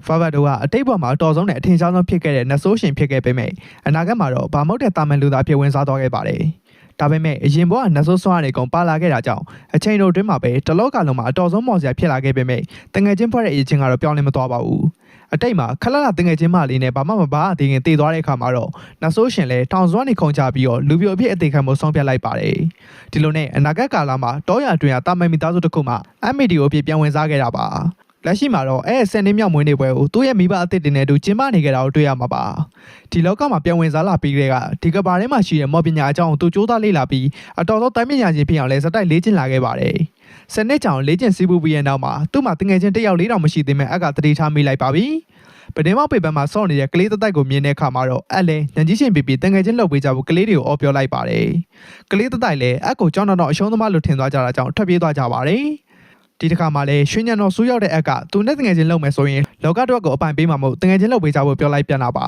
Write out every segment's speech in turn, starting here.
Forward တို့ကအတိတ်ဘဝမှာအတော်ဆုံးနဲ့အထင်ရှားဆုံးဖြစ်ခဲ့တဲ့နတ်ဆိုးရှင်ဖြစ်ခဲ့ပေမဲ့အနာဂတ်မှာတော့ဗာမုတ်တဲ့တာမန်လူသားဖြစ်ဝင်စားသွားခဲ့ပါတယ်။ဒါပေမဲ့အရင်ဘဝနတ်ဆိုးဆွမ်းရည်ကုန်ပါလာခဲ့တာကြောင့်အချိန်တို့အတွင်းမှာပဲတလောကလုံးမှာအတော်ဆုံးမော်စရာဖြစ်လာခဲ့ပေမဲ့တငယ်ချင်းဖွဲ့တဲ့အရေးချင်းကတော့ပြောင်းလဲမသွားပါဘူး။အတိတ်မှာခလလတငယ်ချင်းမလေးနဲ့ဘာမှမပါအသေးခင်တည်သွားတဲ့အခါမှာတော့နတ်ဆိုးရှင်လည်းထောင်စွမ်းနေခုန်ချပြီးတော့လူပြိုအဖြစ်အသေးခံမှုဆုံးဖြတ်လိုက်ပါတယ်။ဒီလိုနဲ့အနာဂတ်ကာလမှာတောရအတွင်းကတာမန်မိသားစုတစ်ခုမှ MDO အဖြစ်ပြန်ဝင်စားခဲ့တာပါ။လက်ရှိမှာတော့ဆယ်နှစ်မြောက်မွေးနေ့ပွဲကိုသူ့ရဲ့မိဘအသစ်တင်နဲ့တူကျင်းပနေကြတာကိုတွေ့ရမှာပါဒီလောကမှာပြန်ဝင်စားလာပြီးတဲ့ကဒီကဘာထဲမှာရှိတဲ့မော်ပညာအကြောင်းသူစူးစမ်းလေ့လာပြီးအတော်ဆုံးတိုင်းပညာရှင်ဖြစ်အောင်လဲစတိုက်လေ့ကျင့်လာခဲ့ပါတယ်ဆယ်နှစ်ကြောင်လေ့ကျင့်စီးပူးပြီးတဲ့နောက်မှာသူ့မှာတငယ်ချင်းတစ်ယောက်၄တောင်မရှိသေးမဲ့အကတတိထားမိလိုက်ပါပြီပဒင်းမောက်ပေပန်းမှာစောင့်နေတဲ့ကလေးတိုက်ကိုမြင်တဲ့အခါမှာတော့လဲညံကြီးရှင်ပြတငယ်ချင်းလှုပ်ပေးကြဖို့ကလေးတွေကိုအော်ပြောလိုက်ပါတယ်ကလေးတိုက်လည်းအကိုကြောင်းတော့အရှုံးသမားလို့ထင်သွားကြတာကြောင့်ထွက်ပြေးသွားကြပါတယ်ဒီတစ်ခါမှလည်းရွှေညံတော်ဆူးရောက်တဲ့အကသူနဲ့တငယ်ချင်းလုံမယ်ဆိုရင်လောကအတွက်ကိုအပိုင်ပေးမှာမဟုတ်တငယ်ချင်းလုံပေးကြဖို့ပြောလိုက်ပြန်လာပ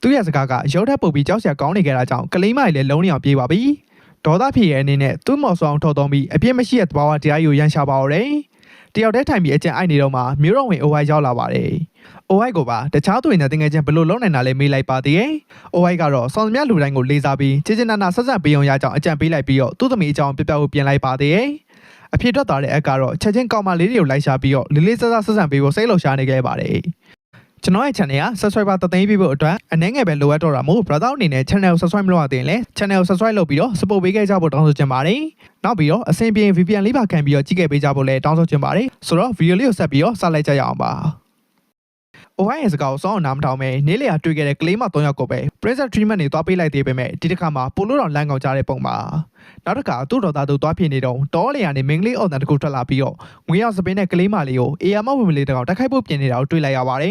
ါသူရဲ့စကားကရုပ်ထက်ပုတ်ပြီးကြောက်စရာကောင်းနေကြတာကြောင့်ကလေးမကြီးလည်းလုံးနေအောင်ပြေးပါပြီဒေါသဖြစ်ရဲ့အနေနဲ့သူ့မော်ဆောင်းထော်သုံးပြီးအပြစ်မရှိတဲ့သဘာဝတရားကိုရန်ရှာပါတော့တယ်တယောက်တည်းထိုင်ပြီးအကျဉ်အိုက်နေတော့မှမြို့တော်ဝင်အိုဝိုင်ရောက်လာပါတယ်အိုဝိုင်ကိုပါတခြားသူတွေနဲ့တငယ်ချင်းဘလို့လုံးနိုင်တာလဲမေးလိုက်ပါသေးတယ်အိုဝိုင်ကတော့စောင့်သမျှလူတိုင်းကိုလေးစားပြီးချစ်ချစ်နာနာဆက်ဆက်ပေးအောင်ရကြောင်းအကြံပေးလိုက်ပြီးတော့သူ့သမီးအကြောင်းပြပြဖို့ပြင်လိုက်ပါသေးတယ်အဖြစ်ထွက်သွားတဲ့အကတော့ချက်ချင်းကောင်မလေးတွေကိုလိုက်ရှာပြီးတော့လေးလေးဆဆဆက်ဆံပေးဖို့စိတ်လှုပ်ရှားနေခဲ့ပါတယ်ကျွန်တော်ရဲ့ channel က subscriber တသိန်းပေးဖို့အတွက်အနေငယ်ပဲလိုအပ်တော့တာမို့ brother အနေနဲ့ channel ကို subscribe မလုပ်ရသေးရင်လည်း channel ကို subscribe လုပ်ပြီးတော့ support ပေးခဲ့ကြဖို့တောင်းဆိုချင်ပါတယ်နောက်ပြီးတော့အဆင်ပြေ VPN လေးပါခံပြီးတော့ကြည့်ခဲ့ပေးကြဖို့လည်းတောင်းဆိုချင်ပါတယ်ဆိုတော့ video လေးကိုဆက်ပြီးတော့စလိုက်ကြရအောင်ပါအိုဝိုင်းရဲ့စကားကိုစောင့်အောင်နားမထောင်ပဲနေလေယာတွေ့ခဲ့တဲ့ကလေးမ3ယောက်ကိုပဲ princess treatment တွေသွားပေးလိုက်သေးပေမဲ့ဒီတစ်ခါမှာပိုလို့တော်လမ်းကောင်ကြတဲ့ပုံမှာနောက်တစ်ခါသူ့တော်သားတို့သွားဖြစ်နေတော့တောလေယာနေမင်းကလေးအော်တန်တကူထွက်လာပြီးတော့ငွေရောက်စပင်းတဲ့ကလေးမလေးကိုအေယာမဝင်ပလေးတကောင်တိုက်ခိုက်ဖို့ပြင်နေတာကိုတွေ့လိုက်ရပါတယ်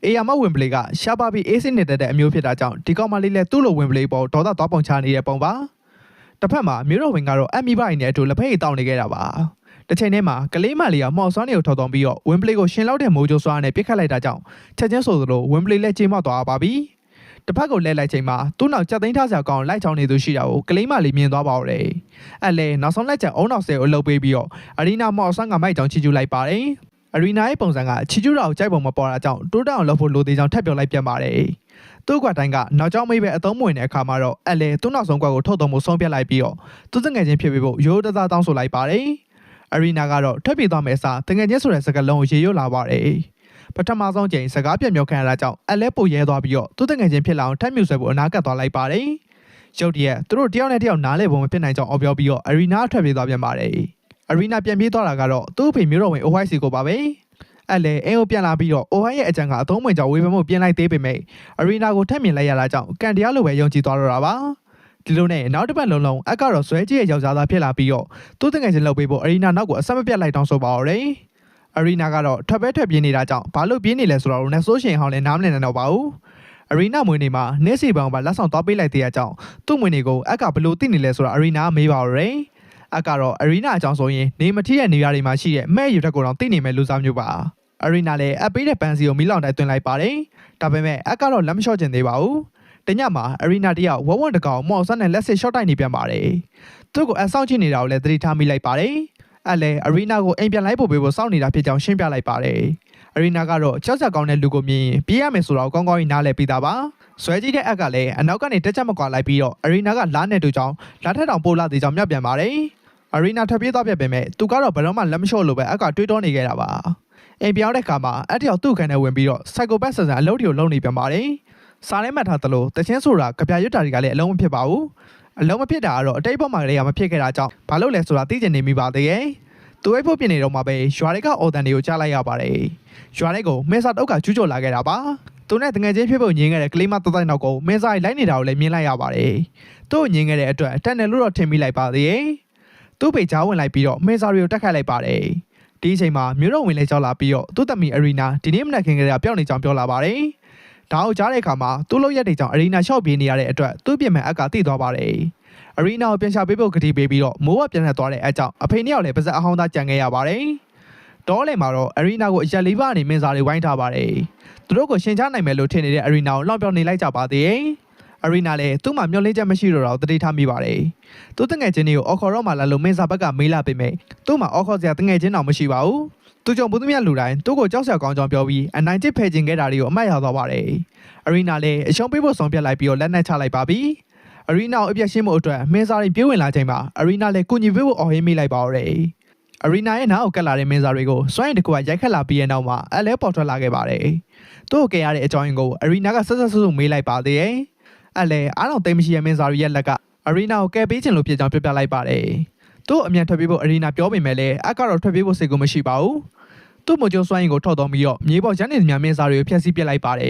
အေယာမဝင်ပလေးကရှားပါပြီးအေးစစ်နေတဲ့အမျိုးဖြစ်တာကြောင့်ဒီကောင်မလေးလည်းသူ့လိုဝင်ပလေးပေါ်ဒေါသသွားပုံချနေတဲ့ပုံပါတစ်ဖက်မှာမြို့တော်ဝင်ကတော့အမိဘအိမ်နဲ့အတူလက်ဖက်ရည်တောင်းနေခဲ့တာပါတစ်ချိန်တည်းမှာကလေးမလေးကမော်ဆွမ်းတွေကိုထော်သွင်းပြီးတော့ဝင်းပလေးကိုရှင်လောက်တဲ့မိုးကြိုးစွာနဲ့ပစ်ခတ်လိုက်တာကြောင့်ချက်ချင်းဆိုသလိုဝင်းပလေးလက်ချင်းမောက်သွားပါပြီတစ်ဖက်ကိုလဲလိုက်ချိန်မှာသူ့နောက်ကြက်သိန်းထားစရာကောင်းလိုက်ချောင်းနေသူရှိတာကိုကလေးမလေးမြင်သွားပါတော့တယ်လဲနောက်ဆုံးလက်ချက်အုံနောက်ဆဲကိုလှုပ်ပေးပြီးတော့အရီနာမော်ဆွမ်းကမိုက်ချောင်းချီကျူးလိုက်ပါတယ်အရီနာရဲ့ပုံစံကချီကျူးတာကိုကြိုက်ပုံမပေါ်တာကြောင့်တိုးတောင်လှုပ်ဖို့လိုသေးကြောင်းထပ်ပြောလိုက်ပြန်ပါတယ်သူ့ကွာတိုင်းကနောက်ကျောင်းမေးပဲအသုံးမဝင်တဲ့အခါမှာတော့လဲသူ့နောက်ဆုံးကွက်ကိုထုတ်သုံးဖို့ဆုံးဖြတ်လိုက်ပြီးတော့သူ့စငယ်ချင်းဖြစ်ပြီးဖို့ရိုးရိုးသားသားတောင်းဆိုလိုက်ပါတယ်အရီနာကတော့ထွက်ပြေးသွားမယ်အစားတငယ်ချင်းဆိုတဲ့စကားလုံးကိုရေရွတ်လာပါတယ်ပထမဆုံးချိန်စကားပြတ်မြောက်ခံရတာကြောင့်အလဲပိုရဲသွားပြီးတော့သူ့တငယ်ချင်းဖြစ်လာအောင်ထပ်မြူဆွဲဖို့အနာကပ်သွားလိုက်ပါတယ်ရုတ်တရက်သူတို့တယောက်နဲ့တယောက်နားလဲပုံမဖြစ်နိုင်ကြောင်းအော်ပြောပြီးတော့အရီနာထွက်ပြေးသွားပြန်ပါတယ်အရီနာပြန်ပြေးသွားတာကတော့သူ့အဖေမျိုးတော်ဝင် OYC ကိုပါပဲအလဲအင်းကိုပြန်လာပြီးတော့ OY ရဲ့အကြံကအသုံးဝင်ကြောင်းဝေဖန်မှုပြင်လိုက်သေးပေမဲ့အရီနာကိုထပ်မြင်လိုက်ရတာကြောင့်ကန်တရားလိုပဲယုံကြည်သွားတော့တာပါဒီလိုနဲ့နောက်တစ်ပတ်လုံးအကတော့ဆွဲကြီးရဲ့ယောက်ျားသားဖြစ်လာပြီးတော့သူ့တငယ်ချင်းလှုပ်ပေးဖို့အရီနာနောက်ကိုအဆက်မပြတ်လိုက်တောင်းဆိုပါတော့တယ်အရီနာကတော့ထွက်ပြေးနေတာကြောင့်ဘာလို့ပြေးနေလဲဆိုတော့နဲ့ဆိုရှင်ဟောင်းလည်းနားမလည်နိုင်တော့ပါဘူးအရီနာမွေးနေမှာနေစီပံကလက်ဆောင်သွားပေးလိုက်တဲ့အကြောင်းသူ့မွေးနေကိုအကဘလို့သိနေလဲဆိုတော့အရီနာမေးပါတော့တယ်အကတော့အရီနာအကြောင်းဆိုရင်နေမထီးတဲ့နေရာတွေမှာရှိတဲ့မဲ့ရထက်ကိုတော့သိနေမဲ့လူစားမျိုးပါအရီနာလည်းအပေးတဲ့ပန်းစီကိုမီးလောင်တိုက်သွင်းလိုက်ပါတယ်ဒါပေမဲ့အကတော့လက်မလျှော့ကျင်သေးပါဘူးတညမှာအရီနာတယောက်ဝဝွန်တကောင်မော်ဆန်နဲ့လက်စစ်ရှော့တိုက်နေပြန်ပါတယ်သူ့ကိုအဆောင်ကြည့်နေတာကိုလည်းသတိထားမိလိုက်ပါတယ်လဲအရီနာကိုအိမ်ပြန်လိုက်ဖို့ပေးဖို့စောင့်နေတာဖြစ်ကြောင်းရှင်းပြလိုက်ပါတယ်အရီနာကတော့ကြောက်စက်ကောင်းတဲ့လူကိုမြင်ပြေးရမယ်ဆိုတော့ကောင်းကောင်းကြီးနားလည်ပြီးသားပါဆွဲကြည့်တဲ့အက်ကလည်းအနောက်ကနေတက်ချက်မကွာလိုက်ပြီးတော့အရီနာကလားနဲ့တူကြောင်းလားထက်တောင်ပို့လာသေးကြောင်းမြတ်ပြန်ပါတယ်အရီနာထပ်ပြေးသွားပြပေမဲ့သူကတော့ဘယ်တော့မှလက်မလျှော့လို့ပဲအကတွေးတောနေခဲ့တာပါအိမ်ပြောင်းတဲ့အခါမှာအတယောက်သူ့ခန်းထဲဝင်ပြီးတော့စိုက်ကိုပတ်ဆန်ဆန်အလုပ်တွေကိုလုပ်နေပြန်ပါတယ်စားထဲမှတ်ထားသလိုတချင်းဆိုတာကြပြရွတ်တာတွေကလည်းအလုံးမဖြစ်ပါဘူးအလုံးမဖြစ်တာကတော့အတိတ်ဘက်မှာလည်းမဖြစ်ခဲ့တာကြောင့်ဘာလို့လဲဆိုတာသိချင်နေမိပါသေးရဲ့သူ့အိတ်ဖို့ပြင်နေတော့မှပဲရွာတွေကအော်တန်တွေကိုကြားလိုက်ရပါတယ်ရွာတွေကိုမဲစာတုတ်ကကျူးကျော်လာခဲ့တာပါသူနဲ့တငယ်ချင်းဖြစ်ဖို့ညင်းခဲ့တဲ့ကလေးမတတိုက်နောက်ကိုမဲစာလိုက်နေတာကိုလည်းမြင်လိုက်ရပါတယ်သူ့ကိုညင်းခဲ့တဲ့အတွက်တက်တယ်လို့တော့ထင်မိလိုက်ပါသေးရဲ့သူ့ဖေချားဝင်လိုက်ပြီးတော့မဲစာတွေကိုတက်ခတ်လိုက်ပါတယ်ဒီအချိန်မှာမြို့တော်ဝင်လဲကြောက်လာပြီးတော့သူ့သမီးအရီနာဒီနေ့မနက်ခင်းကလေးကပျောက်နေကြောင်းပြောလာပါတယ်ဒါအောင်ကြားတဲ့အခါမှာသူ့လို့ရက်တွေကြောင့်အရီနာရှော့ပြေးနေရတဲ့အတွက်သူ့ပြင်မဲ့အကတိသွားပါတယ်အရီနာကိုပြန်ရှာပေးဖို့ကတိပေးပြီးတော့မိုးဝပြန်ထွက်သွားတဲ့အကြောင်းအဖေနှစ်ယောက်လည်းပါဇက်အဟောင်းသားကြံခဲ့ရပါတယ်တောလေမှာတော့အရီနာကိုအရက်လေးပါအနေမင်းစားတွေဝိုင်းထားပါတယ်သူတို့ကိုရှင်ချနိုင်မယ်လို့ထင်နေတဲ့အရီနာကိုလောက်ပြောနေလိုက်ကြပါသေးတယ် အရီနာလည်းသူ့မှာမျောလင်းချက်မရှိတော့တတိထားမိပါတယ်သူတငယ်ချင်းတွေကိုအော်ခေါ်တော့မှလာလို့မင်းစာဘက်ကမေးလာပေမဲ့သူ့မှာအော်ခေါ်စရာတငယ်ချင်းတောင်မရှိပါဘူးသူကြောင့်ဘုသူမြတ်လူတိုင်းသူ့ကိုကြောက်စရာကောင်းကြောင်းပြောပြီးအနိုင်ကျစ်ဖယ်ကျင်ခဲ့တာတွေကိုအမှတ်ရသွားပါတယ်အရီနာလည်းအရှုံးပေးဖို့ဆုံးဖြတ်လိုက်ပြီးတော့လက်နက်ချလိုက်ပါပြီအရီနာကိုအပြတ်ရှင်းမှုအတွက်မင်းစာတွေပြေးဝင်လာချိန်မှာအရီနာလည်းကုညီပေးဖို့အော်ဟင်းမိလိုက်ပါတော့တယ်အရီနာရဲ့နောက်ကိုကတ်လာတဲ့မင်းစာတွေကိုစွန့်ရင်တကူကရိုက်ခတ်လာပြီးတဲ့နောက်မှာအလဲပေါ်ထွက်လာခဲ့ပါတယ်သူ့ကိုကယ်ရတဲ့အကြောင်းရင်းကိုအရီနာကဆက်ဆက်ဆုပ်ဆုပ်မေးလိုက်ပါသေးတယ်အလဲအားလုံးသိမ်းမရှိတဲ့မင်းစာတွေရဲ့လက်ကအရီနာကိုကယ်ပေးခြင်းလို့ဖြစ်ကြောင်းပြောပြလိုက်ပါတယ်သူ့အမြန်ထွက်ပြေးဖို့အရီနာပြောပေမဲ့လည်းအကတော့ထွက်ပြေးဖို့စိတ်ကူမရှိပါဘူးသူ့မိုးကျိုးစွမ်းရင်ကိုထောက်တော်ပြီးတော့မြေပေါ်ရန်နေသမျှမင်းစာတွေကိုဖျက်ဆီးပစ်လိုက်ပါတယ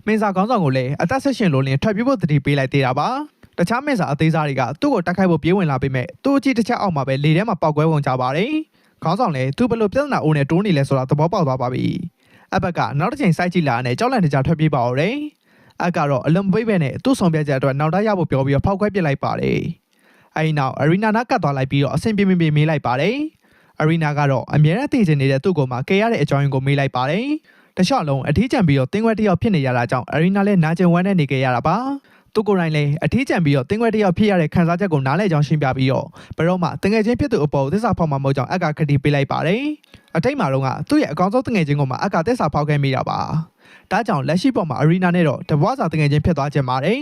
်မင်းစာခေါင်းဆောင်ကိုလည်းအသက်ဆက်ရှင်လို့လင်းထွက်ပြေးဖို့တတိပေးလိုက်သေးတာပါတခြားမင်းစာအသေးစားတွေကသူ့ကိုတိုက်ခိုက်ဖို့ပြေးဝင်လာပေမဲ့သူ့အကြည့်တစ်ချက်အောက်မှာပဲလေထဲမှာပေါက်ကွဲဝင်ကြပါတယ်ခေါင်းဆောင်လည်းသူ့ဘလို့ပြဿနာအိုးနဲ့တိုးနေလဲဆိုတာသဘောပေါက်သွားပါပြီအဘက်ကနောက်တစ်ချိန်စိုက်ကြည့်လာတဲ့ကြောက်လန့်တကြားထွက်ပြေးပါတော့တယ်အကတော့အလွန်ပိတ်ပဲနဲ့သူ့ဆောင်ပြချက်အတွက်နောက်တရဖို့ပြောပြီးတော့ဖောက်ခွဲပစ်လိုက်ပါတယ်အဲဒီနောက်အရီနာနာကတ်သွားလိုက်ပြီးတော့အဆင်ပြေမေးလိုက်ပါတယ်အရီနာကတော့အမြဲတမ်းတည်ချင်နေတဲ့သူ့ကိုမှကယ်ရတဲ့အကြောင်းရင်းကိုမေးလိုက်ပါတယ်တခြားလုံးအထီးကျန်ပြီးတော့တင်းခွက်တစ်ယောက်ဖြစ်နေရတာကြောင့်အရီနာလည်းနာကျင်ဝမ်းနဲ့နေခဲ့ရတာပါသူကိုယ်တိုင်လည်းအထီးကျန်ပြီးတော့တင်းခွက်တစ်ယောက်ဖြစ်ရတဲ့ခံစားချက်ကိုနားလည်ကြောင်းရှင်းပြပြီးတော့ဘယ်တော့မှတငယ်ချင်းဖြစ်သူအပေါ်သစ္စာဖောက်မှာမဟုတ်ကြောင်းအကခတိပေးလိုက်ပါတယ်အထိတ်မှာတော့ကသူ့ရဲ့အကောင်းဆုံးတငယ်ချင်းကိုမှအကသစ္စာဖောက်ခဲ့မိတာပါဒါကြောင့်လက်ရှိပေါ်မှာအရီနာနဲ့တော့တပွားစာတငယ်ချင်းဖြစ်သွားခြင်းပါတယ်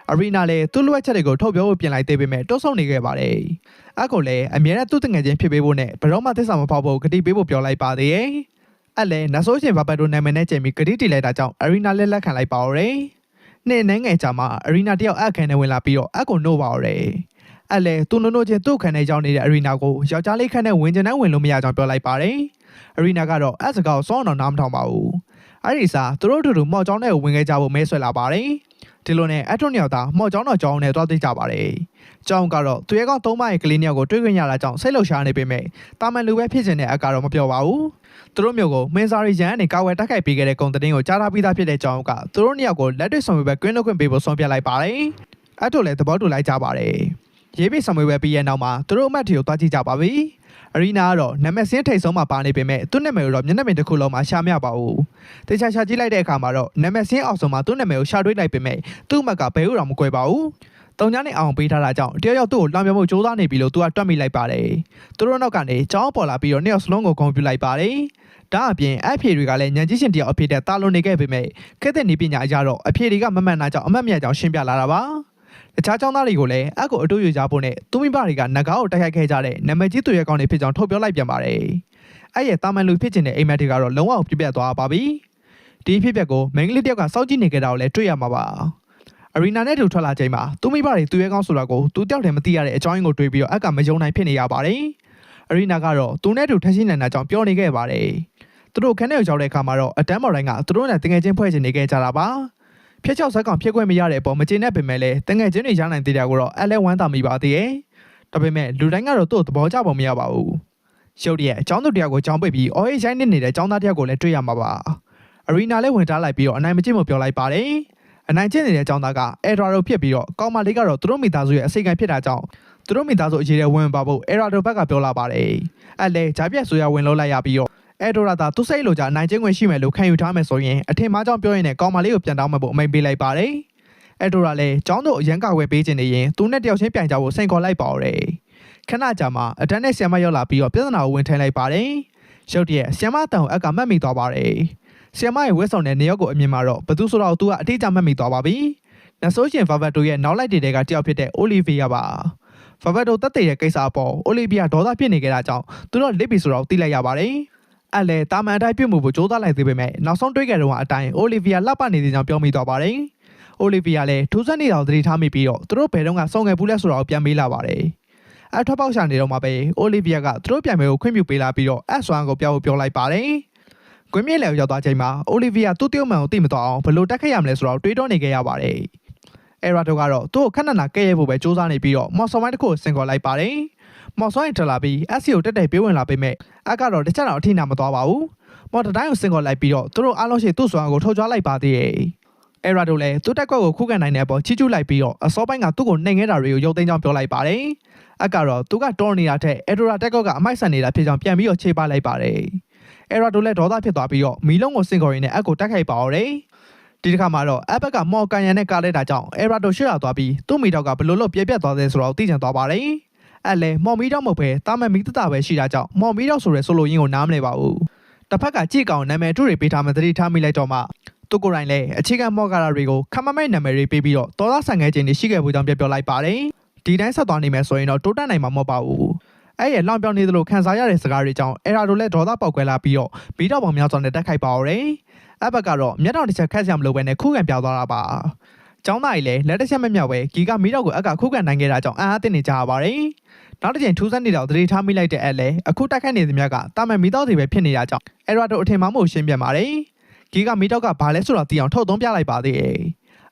အရီနာလည်းသူ့လိုအပ်ချက်တွေကိုထုတ်ပြောဖို့ပြင်လိုက်သေးပေမဲ့တွန့်ဆုတ်နေခဲ့ပါတယ်အကိုလည်းအမြဲတမ်းသူ့တငယ်ချင်းဖြစ်ပေးဖို့နဲ့ဘယ်တော့မှသစ္စာမဖောက်ဖို့ဂတိပေးဖို့ပြောလိုက်ပါသေးတယ်အဲ့လည်းနဆိုးရှင်ဘာဘတ်တို့နာမည်နဲ့ချိန်ပြီးဂတိတည်လိုက်တာကြောင့်အရီနာလည်းလက်ခံလိုက်ပါတော့တယ်နေ့နှဲငယ်ကြာမှအရီနာတယောက်အခန်းထဲဝင်လာပြီးတော့အကိုနှုတ်ပါတော့တယ်အဲ့လည်းသူနို့ချင်းသူ့ခန်းထဲရောက်နေတဲ့အရီနာကိုယောက်ျားလေးခန်းထဲဝင်ချင်တဲ့ဝင်လို့မရကြောင်းပြောလိုက်ပါတယ်အရီနာကတော့အဲ့စကားကိုစောင်းအောင်နားမထောင်ပါဘူးအဲ့ဒီစားသူတို့တို့မော်ကျောင်းထဲကိုဝင်ခဲ့ကြဖို့မဲဆွဲလာပါတယ်ဒီလိုနဲ့အထွန်းညောက်သားမော်ကျောင်းတော်ကျောင်းနဲ့တွားသိကြပါတယ်ကျောင်းကတော့သူရဲ့ကောင်သုံးမရဲ့ကလေးနှစ်ယောက်ကိုတွေ့ခွင့်ရတာကြောင့်စိတ်လှုပ်ရှားနေပေမဲ့တာမန်လူပဲဖြစ်နေတဲ့အကတော့မပြောပါဘူးသူတို့မျိုးကိုမင်းစာရီရန်ကနေကာဝယ်တိုက်ခိုက်ပေးခဲ့တဲ့ကုံတင်းကိုကြားထားပြီးသားဖြစ်တဲ့ကျောင်းကသူတို့နှစ်ယောက်ကိုလက်တွေ့ဆောင်ရွက်ကွင်းလုပ်ခွင့်ပေးဖို့ဆုံးဖြတ်လိုက်ပါတယ်အဲ့တို့လည်းသဘောတူလိုက်ကြပါတယ်ရေးပြီးဆောင်ရွက်ပြီးရဲ့နောက်မှာသူတို့အမတ်တွေကိုတွားကြည့်ကြပါပြီအရီနာကတော့နာမည်စင်းထိတ်ဆုံးမှာပါနေပေမဲ့သူ့နာမည်ကိုတော့မျက်နှာပြင်တစ်ခုလုံးမှာရှာမရပါဘူး။တေချာရှာကြည့်လိုက်တဲ့အခါမှာတော့နာမည်စင်းအောင်ဆုံးမှာသူ့နာမည်ကိုရှာတွေ့လိုက်ပေမဲ့သူ့အမတ်ကဘယ်ဥတော်မကွဲပါဘူး။တုံညာနဲ့အောင်ပေးထားတာကြောင့်တယောက်ယောက်သူ့ကိုလောင်ပြဖို့ကြိုးစားနေပြီလို့သူကတွက်မိလိုက်ပါတယ်။သူတို့နောက်ကနေကြောင်းပေါ်လာပြီးတော့နှစ်ယောက်စလုံးကိုဂုဏ်ပြုလိုက်ပါတယ်။ဒါအပြင်အဖေတွေကလည်းညံကြီးရှင်တယောက်အဖေတဲ့တာလွန်နေခဲ့ပေမဲ့ခက်တဲ့နေပညာအကြတော့အဖေတွေကမမှန်တာကြောင့်အမတ်မြတ်ကြောင့်ရှင်းပြလာတာပါ။တခြားကျောင်းသားတွေကိုလည်းအကိုအတူယူကြဖို့နဲ့သူမိဘတွေကနဂါကိုတိုက်ခိုက်ခဲ့ကြတဲ့နာမည်ကြီးသူရဲကောင်းတွေဖြစ်ကြောင်းထုတ်ပြောလိုက်ပြန်ပါတယ်။အဲ့ရဲ့တာမန်လူဖြစ်ခြင်းတဲ့အိမ်မက်တွေကတော့လုံးဝပြပြသွားပါပြီ။ဒီဖြစ်ပျက်ကိုမင်္ဂလိတယောက်ကစောင့်ကြည့်နေကြတာကိုလည်းတွေ့ရမှာပါ။အရီနာနဲ့တူထွက်လာချိန်မှာသူမိဘတွေသူရဲကောင်းဆိုတာကိုသူတယောက်တည်းမသိရတဲ့အကြောင်းရင်းကိုတွေးပြီးတော့အကမယုံနိုင်ဖြစ်နေရပါတယ်။အရီနာကတော့သူနဲ့တူထက်ရှိနေတာကြောင့်ပြောနေခဲ့ပါတယ်။သူတို့ခန်းထဲကိုရောက်တဲ့အခါမှာတော့အတန်းမော်တိုင်းကသူတို့နဲ့တငယ်ချင်းဖွဲ့ချင်နေခဲ့ကြတာပါ။ဖျက်ချောက်ဆက်ကောင်ဖြစ်ခွင့်မရတဲ့အပေါ်မကျေနပ်ပေမဲ့လည်းတငယ်ချင်းတွေရနိုင်သေးတာကိုတော့အလဲဝမ်းသာမိပါသေးတယ်။ဒါပေမဲ့လူတိုင်းကတော့သူ့သဘောကျပုံမရပါဘူး။ရုပ်တရက်အကြောင်းသူတယောက်ကိုကြောင်းပိတ်ပြီးအော်အေးရိုင်းနေနေတဲ့ကျောင်းသားတယောက်ကိုလည်းတွေ့ရမှာပါ။အရီနာလည်းဝင်ထားလိုက်ပြီးတော့အနိုင်မကျင့်မပြောလိုက်ပါတယ်။အနိုင်ကျင့်နေတဲ့ကျောင်းသားကအဲဒရာတို့ဖြစ်ပြီးတော့ကောင်မလေးကတော့သူတို့မိသားစုရဲ့အစိတ်ခံဖြစ်တာကြောင့်သူတို့မိသားစုအခြေထဲဝင်ပါဖို့အဲဒရာတို့ဘက်ကပြောလာပါတယ်။အဲ့လေဂျာပြက်ဆိုရဝင်လို့လိုက်ရပြီးတော့အဲဒိုရာသာသူစိတ်လိုကြနိုင်ချင်းဝင်ရှိမယ်လို့ခံယူထားမယ်ဆိုရင်အထင်မှားကြောင့်ပြောရင်လည်းကောင်မလေးကိုပြန်တောင်းမှဖို့အမိန့်ပေးလိုက်ပါတယ်။အဲဒိုရာလည်းကျောင်းတို့အရန်ကာဝယ်ပေးခြင်းနေရင်သူနဲ့တယောက်ချင်းပြိုင်ကြဖို့စိန်ခေါ်လိုက်ပါတော့တယ်။ခဏကြာမှအတန်းနဲ့ဆီယမရောက်လာပြီးတော့ပြဿနာကိုဝင်ထိုင်လိုက်ပါတယ်။ရုတ်တရက်ဆီယမတန်ကိုအကမှတ်မိသွားပါတယ်။ဆီယမရဲ့ဝက်ဆောင်တဲ့နေရောက်ကိုအမြင်မှာတော့ဘသူဆိုတော့သူကအတိအကျမှတ်မိသွားပါပြီ။နဆိုးရှင်ဖာဗတ်တိုရဲ့နောက်လိုက်တွေကတယောက်ဖြစ်တဲ့အိုလီဗီယာပါ။ဖာဗတ်တိုတက်တဲ့ကိစ္စအပေါ်အိုလီဗီယာဒေါသဖြစ်နေကြတာကြောင့်သူတို့လစ်ပြီဆိုတော့သိလိုက်ရပါတယ်။အဲ့လေတာမန်အတိုင်းပြုတ်မှုကိုစူးစမ်းလိုက်သေးပေမဲ့နောက်ဆုံးတွေ့ခဲ့တုန်းကအတိုင်းအိုလီဗီယာလှပနေသေးကြောင်းပြောမိသွားပါတယ်။အိုလီဗီယာလည်းထူးဆန်းနေတာကိုသတိထားမိပြီးတော့သူတို့ဘယ်တော့ကစုံငယ်ဘူးလဲဆိုတာကိုပြန်မေးလာပါတယ်။အဲ့ထွက်ပေါက်ရှာနေတော့မှပဲအိုလီဗီယာကသူတို့ပြန်မေးကိုခွင့်ပြုပေးလာပြီးတော့အဆွမ်းကိုပြောလိုက်ပါတယ်။ကွင်းမြက်လေရောက်သွားချိန်မှာအိုလီဗီယာသူ့တယောက်မှန်ကိုသိမသွားအောင်ဘယ်လိုတက်ခတ်ရမလဲဆိုတော့တွေးတောနေခဲ့ရပါတယ်။အဲရာတိုကတော့သူ့ကိုခဏနာကဲ့ရဲ့ဖို့ပဲစူးစမ်းနေပြီးတော့မော်ဆော်မိုင်းတစ်ခုကိုစင်ခေါ်လိုက်ပါတယ်။မော်ဆော်ရင်ထလာပြီး SC ကိုတက်တက်ပြေးဝင်လာပေမဲ့အကတော့တခြားတော့အထိနာမသွားပါဘူး။မော်တိုင်းကိုစင်ခေါ်လိုက်ပြီးတော့သူတို့အားလုံးရှိသူ့ဆွမ်းကိုထုတ်ကြွလိုက်ပါသေးတယ်။အဲရာတိုလည်းသူ့တက်ကွက်ကိုခုခံနိုင်တဲ့အပေါ်ချီးကျူးလိုက်ပြီးတော့အစောပိုင်းကသူ့ကိုနှိမ်ခဲ့တာတွေကိုရုပ်သိမ်းကြောင်းပြောလိုက်ပါတယ်။အကတော့သူကတော်နေတာထက်အဲဒိုရာတက်ကွက်ကအမိုက်ဆန်နေတာဖြစ်ကြောင်းပြန်ပြီးတော့ခြေပလိုက်ပါတယ်။အဲရာတိုလည်းဒေါသဖြစ်သွားပြီးတော့မီလုံးကိုစင်ခေါ်ရင်းနဲ့အကိုတက်ခိုက်ပါတော့တယ်။ ဒီတစ်ခါမှာတော့အဘက်ကမော်ကန်ရန်နဲ့ကားလိုက်တာကြောင့်အဲရာတိုရှေ့ရသွားပြီးသူ့မိတော့ကဘလို့လို့ပြက်ပြက်သွားတယ်ဆိုတော့သိချင်သွားပါတယ်အဲ့လေမော်မီတော့မဟုတ်ပဲတာမန်မီတတပဲရှိတာကြောင့်မော်မီတော့ဆိုရဲဆိုလိုရင်းကိုနားမလဲပါဘူးတစ်ဖက်ကကြည့်ကောင်နာမည်တူတွေပေးထားမှသတိထားမိလိုက်တော့မှသူကိုယ်တိုင်လည်းအခြေခံမော်ကာရာတွေကိုခမမိုက်နာမည်တွေပေးပြီးတော့တော်သားဆန်ငယ်ချင်းတွေရှိခဲ့ဖို့ကြောင့်ပြောလိုက်ပါတယ်ဒီတိုင်းဆက်သွားနေမယ်ဆိုရင်တော့တိုးတက်နိုင်မှာမဟုတ်ပါဘူးအဲ့ရဲ့လောင်ပြောင်းနေသလိုခံစားရတဲ့စကားတွေကြောင့်အဲရာတို့လည်းဒေါသပေါက်ကွဲလာပြီးတော့မီတော့ပေါင်များစွာနဲ့တက်ခိုက်ပါတော့တယ်အဘက်ကတော့မျက်တောင်တစ်ချက်ခတ်စရာမလိုပဲနဲ့ခုခံပြသွားတာပါကျောင်းသားကြီးလည်းလက်တစ်ချက်မမြောက်ပဲဂီကမီတော့ကိုအကခုခံနိုင်ခဲ့တာကြောင့်အားအသင့်နေကြပါတယ်နောက်တစ်ချိန်ထူးဆန်းနေတော့သတိထားမိလိုက်တဲ့အလဲအခုတက်ခတ်နေသမျှကတာမန်မီတော့တွေပဲဖြစ်နေတာကြောင့်အဲရာတို့အထင်မှားမှုရှင်းပြပါတယ်ဂီကမီတော့ကဘာလဲဆိုတော့သိအောင်ထုတ်သုံးပြလိုက်ပါသေးတယ်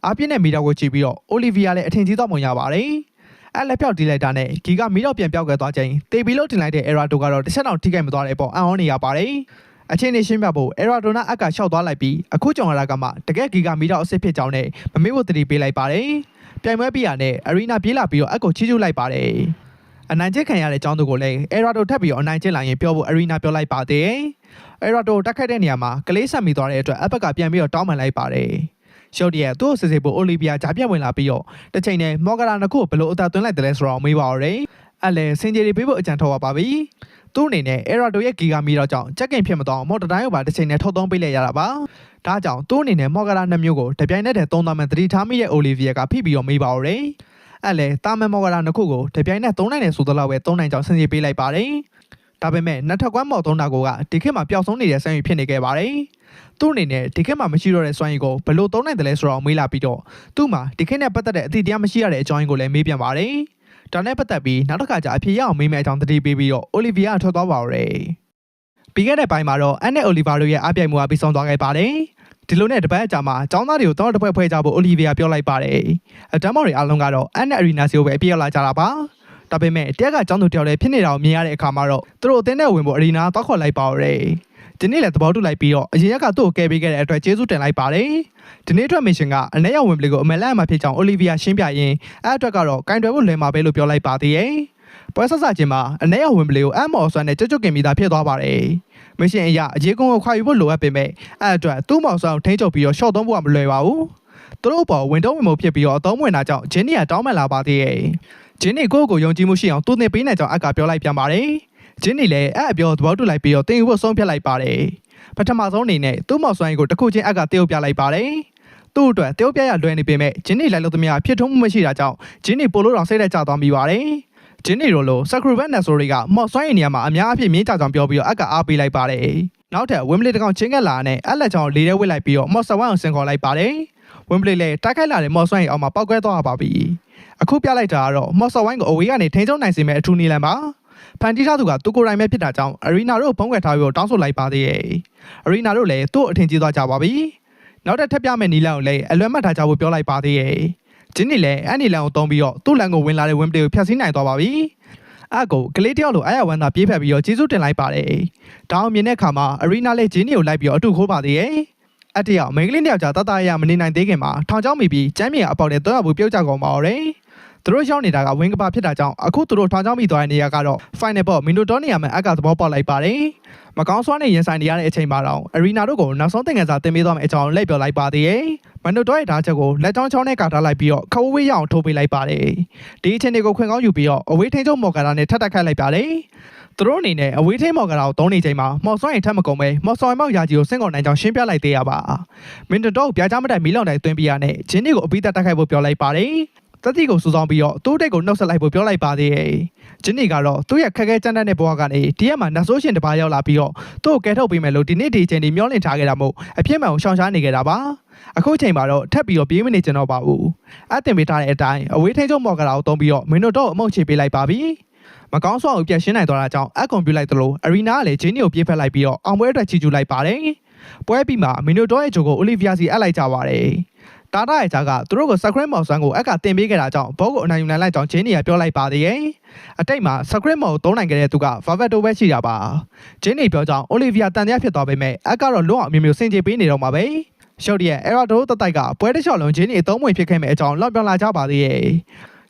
အားပြည့်နဲ့မီတော့ကိုကြည့်ပြီးတော့အိုလီဗီယာလည်းအထင်ကြီးတော့ပုံရပါတယ်အဲ့လက်ပြောက်တီးလိုက်တာနဲ့ဂီကမီတော့ပြန်ပြောက်ခဲ့သွားချိန်တေပီလို့တင်လိုက်တဲ့အဲရာတိုကတော့တစ်ချက်တောင်ထိခိုက်မသွားတဲ့ပေါ့အံ့ဩနေရပါတယ်အချင်းနေရှင်းပြဖို့အဲရာတိုနာအကလျှောက်သွားလိုက်ပြီးအခုကြောင်ရတာကမှတကယ်ဂီကမီတော့အစ်စ်ဖြစ်ကြောင်းနဲ့မမေ့ဖို့တတိပေးလိုက်ပါတယ်ပြိုင်ပွဲပြီးရနဲ့အရီနာပြေးလာပြီးတော့အကိုချီးကျူးလိုက်ပါတယ်အနိုင်ကျင့်ခံရတဲ့ကျောင်းသူကိုလည်းအဲရာတိုထပ်ပြီးတော့အနိုင်ကျင့်လာရင်ပြောဖို့အရီနာပြောလိုက်ပါတယ်အဲရာတိုတက်ခိုက်တဲ့နေရာမှာကလေးဆက်မိသွားတဲ့အတွက်အဘက်ကပြန်ပြီးတော့တောင်းပန်လိုက်ပါတယ်ရှုပ်တရက်သူ့စစ်စစ်ဖို့အိုလီဗီယာဂျာပြတ်ဝင်လာပြီးတော့တစ်ချိန်နဲ့မော်ဂရာနှစ်ခုဘယ်လိုအသာသွင်းလိုက်တယ်လဲဆိုတော့မေးပါတော့တယ်အဲ့လေစင်ဂျီရီပေးဖို့အကြံထောက်ပါပြီသူ့အနေနဲ့အဲရာတိုရဲ့ဂီဂါမီတော့ကြောင့်ချက်ကင်ဖြစ်မသွားမော်တတိုင်းကိုပါတစ်ချိန်နဲ့ထုတ်သုံးပေးလိုက်ရတာပါဒါကြောင့်သူ့အနေနဲ့မော်ဂရာနှစ်မျိုးကိုတပြိုင်နက်တည်းသုံးသားမှသတိထားမိတဲ့အိုလီဗီယာကဖိပြီးတော့မေးပါတော့တယ်အဲ့လေတာမန်မော်ဂရာနှစ်ခုကိုတပြိုင်နက်သုံးနိုင်တယ်ဆိုတော့ပဲသုံးနိုင်ကြောင်းစင်ဂျီပေးလိုက်ပါတယ်ဒါပေမဲ့နှစ်ထပ်ကွမ်းမော်သုံးတာကဒီခေတ်မှာပျောက်ဆုံးနေတဲ့ဆန်းရည်ဖြစ်နေခဲ့ပါတယ်သူ့အနေနဲ့ဒီခေတ်မှာမရှိတော့တဲ့စွမ်းရည်ကိုဘယ်လိုသုံးနိုင်တယ်လဲဆိုတော့မေးလာပြီးတော့သူ့မှာဒီခေတ်နဲ့ပတ်သက်တဲ့အသည့်တရားမရှိရတဲ့အကြောင်းရင်းကိုလည်းမေးပြန်ပါတယ်ဒါနဲ့ပတ်သက်ပြီးနောက်တစ်ခါကျအဖြေရအောင်မေးမယ့်အကြောင်းသတိပေးပြီးတော့အိုလီဗီယာထွက်သွားပါတော့တယ်ပြီးခဲ့တဲ့ပိုင်းမှာတော့အန်နဲ့အိုလီဗာတို့ရဲ့အားပြိုင်မှုအပြီးဆုံးသွားခဲ့ပါတယ်ဒီလိုနဲ့တပတ်အကြာမှာចောင်းသားတွေကိုတော့တစ်ဖွဲ့ဖွဲ့ကြဖို့အိုလီဗီယာပြောလိုက်ပါတယ်အတန်းမော်တွေအားလုံးကတော့အန်နဲ့အရီနာစီကိုပဲအပြည့်ရောက်လာကြတာပါဒါပေမဲ့တရက်ကចောင်းသူတယောက်လည်းဖြစ်နေတာကိုမြင်ရတဲ့အခါမှာတော့သူတို့အသင်းနဲ့ဝင်ဖို့အရီနာတောက်ခေါ်လိုက်ပါတော့တယ်ဒီနေ့လည်းသဘောတူလိုက်ပြီးတော့အရင်ရက်ကသူ့ကိုကယ်ပေးခဲ့တဲ့အတွက်ကျေးဇူးတင်လိုက်ပါတယ်ဒီနေ့အတွက်မစ်ရှင်ကအနက်ရောက်ဝင်ပလီကိုအမလန်အမှဖြစ်ကြောင်းအိုလီဗီယာရှင်းပြရင်းအဲ့အတွက်ကတော့ကင်တွယ်ဖို့လွယ်မှာပဲလို့ပြောလိုက်ပါသေးတယ်ပွဲဆက်စချင်းမှာအနက်ရောက်ဝင်ပလီကိုအမော်ဆွမ်းနဲ့ကြွကြွကင်မိတာဖြစ်သွားပါတယ်မစ်ရှင်အရာအရေးကုန်းကိုခွာယူဖို့လိုအပ်ပေမဲ့အဲ့အတွက်သူ့မော်ဆွမ်းကိုထိန်းချုပ်ပြီးတော့ရှော့သုံးဖို့ကမလွယ်ပါဘူးသူတို့ပေါ်ဝင်တော့ဝင်မို့ဖြစ်ပြီးတော့အသုံးဝင်တာကြောင့်ဂျင်းနီကတောင်းပန်လာပါသေးတယ်ဂျင်းနီကိုယုံကြည်မှုရှိအောင်သူ့နဲ့ပေးနေကြောင်းအကပြောလိုက်ပြန်ပါတယ်ဂျင်းနီလည်းအဲ့အပြောသဘောတူလိုက်ပြီးတော့တင်ယူဖို့ဆုံးဖြတ်လိုက်ပါတယ်ပထမဆုံးအနေနဲ့သူ့မော်ဆွမ်းကိုတစ်ခုချင်းအကတရုပ်ပြလိုက်ပါတယ်သူ့အတွက်တရုပ်ပြရလွယ်နေပေမဲ့ဂျင်းနီလိုက်လို့သမျှဖြစ်ထုံးမှုမရှိတာကြောင့်ဂျင်းနီပိုလို့တောင်စိတ်သက်သာသွားမိပါတယ်ဂျင်းနီတို့လိုစကရူဘတ်နက်ဆိုတွေကမော်ဆွမ်းရဲ့နေရာမှာအများအပြည့်မြင့်ကြကြောင်ပြောပြီးတော့အကအားပေးလိုက်ပါတယ်နောက်ထပ်ဝင်းပလီတကောင်ချင်းကက်လာနဲ့အလက်ချောင်းလေးထဲဝစ်လိုက်ပြီးတော့မော်ဆွမ်းကိုဆင်ခေါ်လိုက်ပါတယ်ဝင်းပလီလည်းတိုက်ခိုက်လာတဲ့မော်ဆွမ်းရဲ့အောက်မှာပောက်ကွဲသွားပါပြီအခုပြလိုက်တာကတော့မော်ဆွမ်းကိုအဝေးကနေထိန်းချုပ်နိုင်စေမယ့်အထူးနည်းလမ်းပါဖန်တီးထားသူကသူကိုယ်တိုင်ပဲဖြစ်တာကြောင့်အရီနာတို့ဘုံကွယ်ထားပြီးတော့တောင်းဆိုလိုက်ပါသေးတယ်အရီနာတို့လည်းသူ့အထင်ကြီးသွားကြပါပြီနောက်ထပ်ထပ်ပြမယ့်နီလန်ကိုလည်းအလွယ်မှတ်ထားကြဖို့ပြောလိုက်ပါသေးတယ်ဂျင်းနီလည်းအဲ့နီလန်ကိုတုံးပြီးတော့သူ့လန်ကိုဝင်လာတဲ့ဝင်းပလီကိုဖျက်ဆီးနိုင်သွားပါပြီအဲ့ကိုကလေးတယောက်လိုအားရဝမ်းသာပြေးဖက်ပြီးတော့ကျေးဇူးတင်လိုက်ပါတယ်ဒါအောင်မြင်တဲ့အခါမှာအရီနာလည်းဂျင်းနီကိုလိုက်ပြီးတော့အတူခိုးပါသေးတယ်အတယောက်မိန်းကလေးတယောက်ကြာတတရမနေနိုင်သေးခင်မှာထောင်ချောင်းမိပြီးကျမ်းမြေအပေါက်တဲ့တော့ဘူးပြုတ်ကြကုန်ပါတော့တယ်သူတို့ရောက်နေတာကဝင်းကပါဖြစ်တာကြောင့်အခုသူတို့ထောင်ချောင်းမိသွားတဲ့နေရာကတော့ final boss မင်တိုတိုနီယာမန်အကသဘောပေါက်လိုက်ပါတယ်မကောင်းစွာနဲ့ရင်ဆိုင်နေရတဲ့အချိန်မှာတော့အရီနာတို့ကိုနောက်ဆုံးသင်ခန်းစာသင်ပေးသွားမယ့်အကြောင်းလက်ပြောလိုက်ပါသေးတယ်မန်တိုတိုရဲ့ဓာတ်ချက်ကိုလက်ချောင်းချောင်းနဲ့ကာထားလိုက်ပြီးတော့ခဝေးရအောင်ထိုးပေးလိုက်ပါတယ်ဒီအချိန်တွေကိုခွင့်ကောင်းယူပြီးတော့အဝေးထိန်းချုပ်မော်ကာတာနဲ့ထပ်တက်ခတ်လိုက်ပါတယ်သူတို့အနေနဲ့အဝေးထိန်းမော်ကာတာကိုသုံးနေချိန်မှာမော်ဆွမ်းရင်ထပ်မကုန်ပဲမော်ဆွမ်းမောက်ရာကြီးကိုဆင့်ကုန်နိုင်ကြောင်းရှင်းပြလိုက်သေးရပါမင်တိုတိုပြားချမတိုင်မီလောင်တိုင်သွင်းပြရနဲ့ဂျင်းနီကိုအပိသက်တက်ခိုက်ဖို့ပြောလိုက်ပါတယ်တတိကိုစူဆောင်းပြီးတော့သူ့တိတ်ကိုနှုတ်ဆက်လိုက်ဖို့ပြောလိုက်ပါသေးတယ်ဂျင်းနီကတော့သူ့ရဲ့ခက်ခဲကြမ်းတမ်းတဲ့ဘဝကနေဒီရက်မှာနတ်ဆိုးရှင်တစ်ပါးရောက်လာပြီးတော့သူ့ကိုကဲထုတ်ပေးမယ်လို့ဒီနေ့ဒီအချိန်ဒီမျောလင့်ထားခဲ့တာမို့အပြစ်မှန်ကိုရှောင်ရှားနေခဲ့တာပါအခုချိန်မှာတော့ထပ်ပြီးတော့ပြေးမနေကြတော့ပါဘူးအတင်ပေးထားတဲ့အတိုင်းအဝေးထိန်းချုပ်မော်ကရာကိုတုံးပြီးတော့မင်းတို့တော့အမုတ်ချေပေးလိုက်ပါပြီမကောင်းစွာကိုပြည့်ရှင်းနိုင်သွားတာကြောင့်အကွန်ပြူလိုက်သလိုအရီနာကလည်းဂျင်းနီကိုပြေးဖက်လိုက်ပြီးတော့အောင်ပွဲအတွက်ချီကျူးလိုက်ပါတယ်ပွဲပြီးမှမင်းတို့တော့ရဲ့ဂျိုကိုအိုလီဗီယာစီအပ်လိုက်ကြပါတယ်တာတာရဲ့ဂျာကသူတို့ကိုစခရစ်မော်ဆွမ်းကိုအကတင်ပေးခဲ့တာကြောင့်ဘောကိုအနိုင်ယူနိုင်လိုက်ကြောင်းဂျင်းနီကပြောလိုက်ပါသေးတယ်အတိတ်မှာစခရစ်မော်ကိုသုံးနိုင်ခဲ့တဲ့သူကဗာဗက်တိုပဲရှိတာပါဂျင်းနီပြောကြောင်းအိုလီဗီယာတန်တရားဖြစ်သွားပေမဲ့အကတော့လွတ်အောင်အမျိုးမျိုးစင်ကြေပေးနေတော့မှာပဲရှုပ်ရဲ့အဲရာတိုတတိုက်ကပွဲတစ်လျှောက်လုံးဂျင်းနီအသုံးဝင်ဖြစ်ခဲ့မဲ့အကြောင်းလောက်ပြောလာကြပါသေးတယ်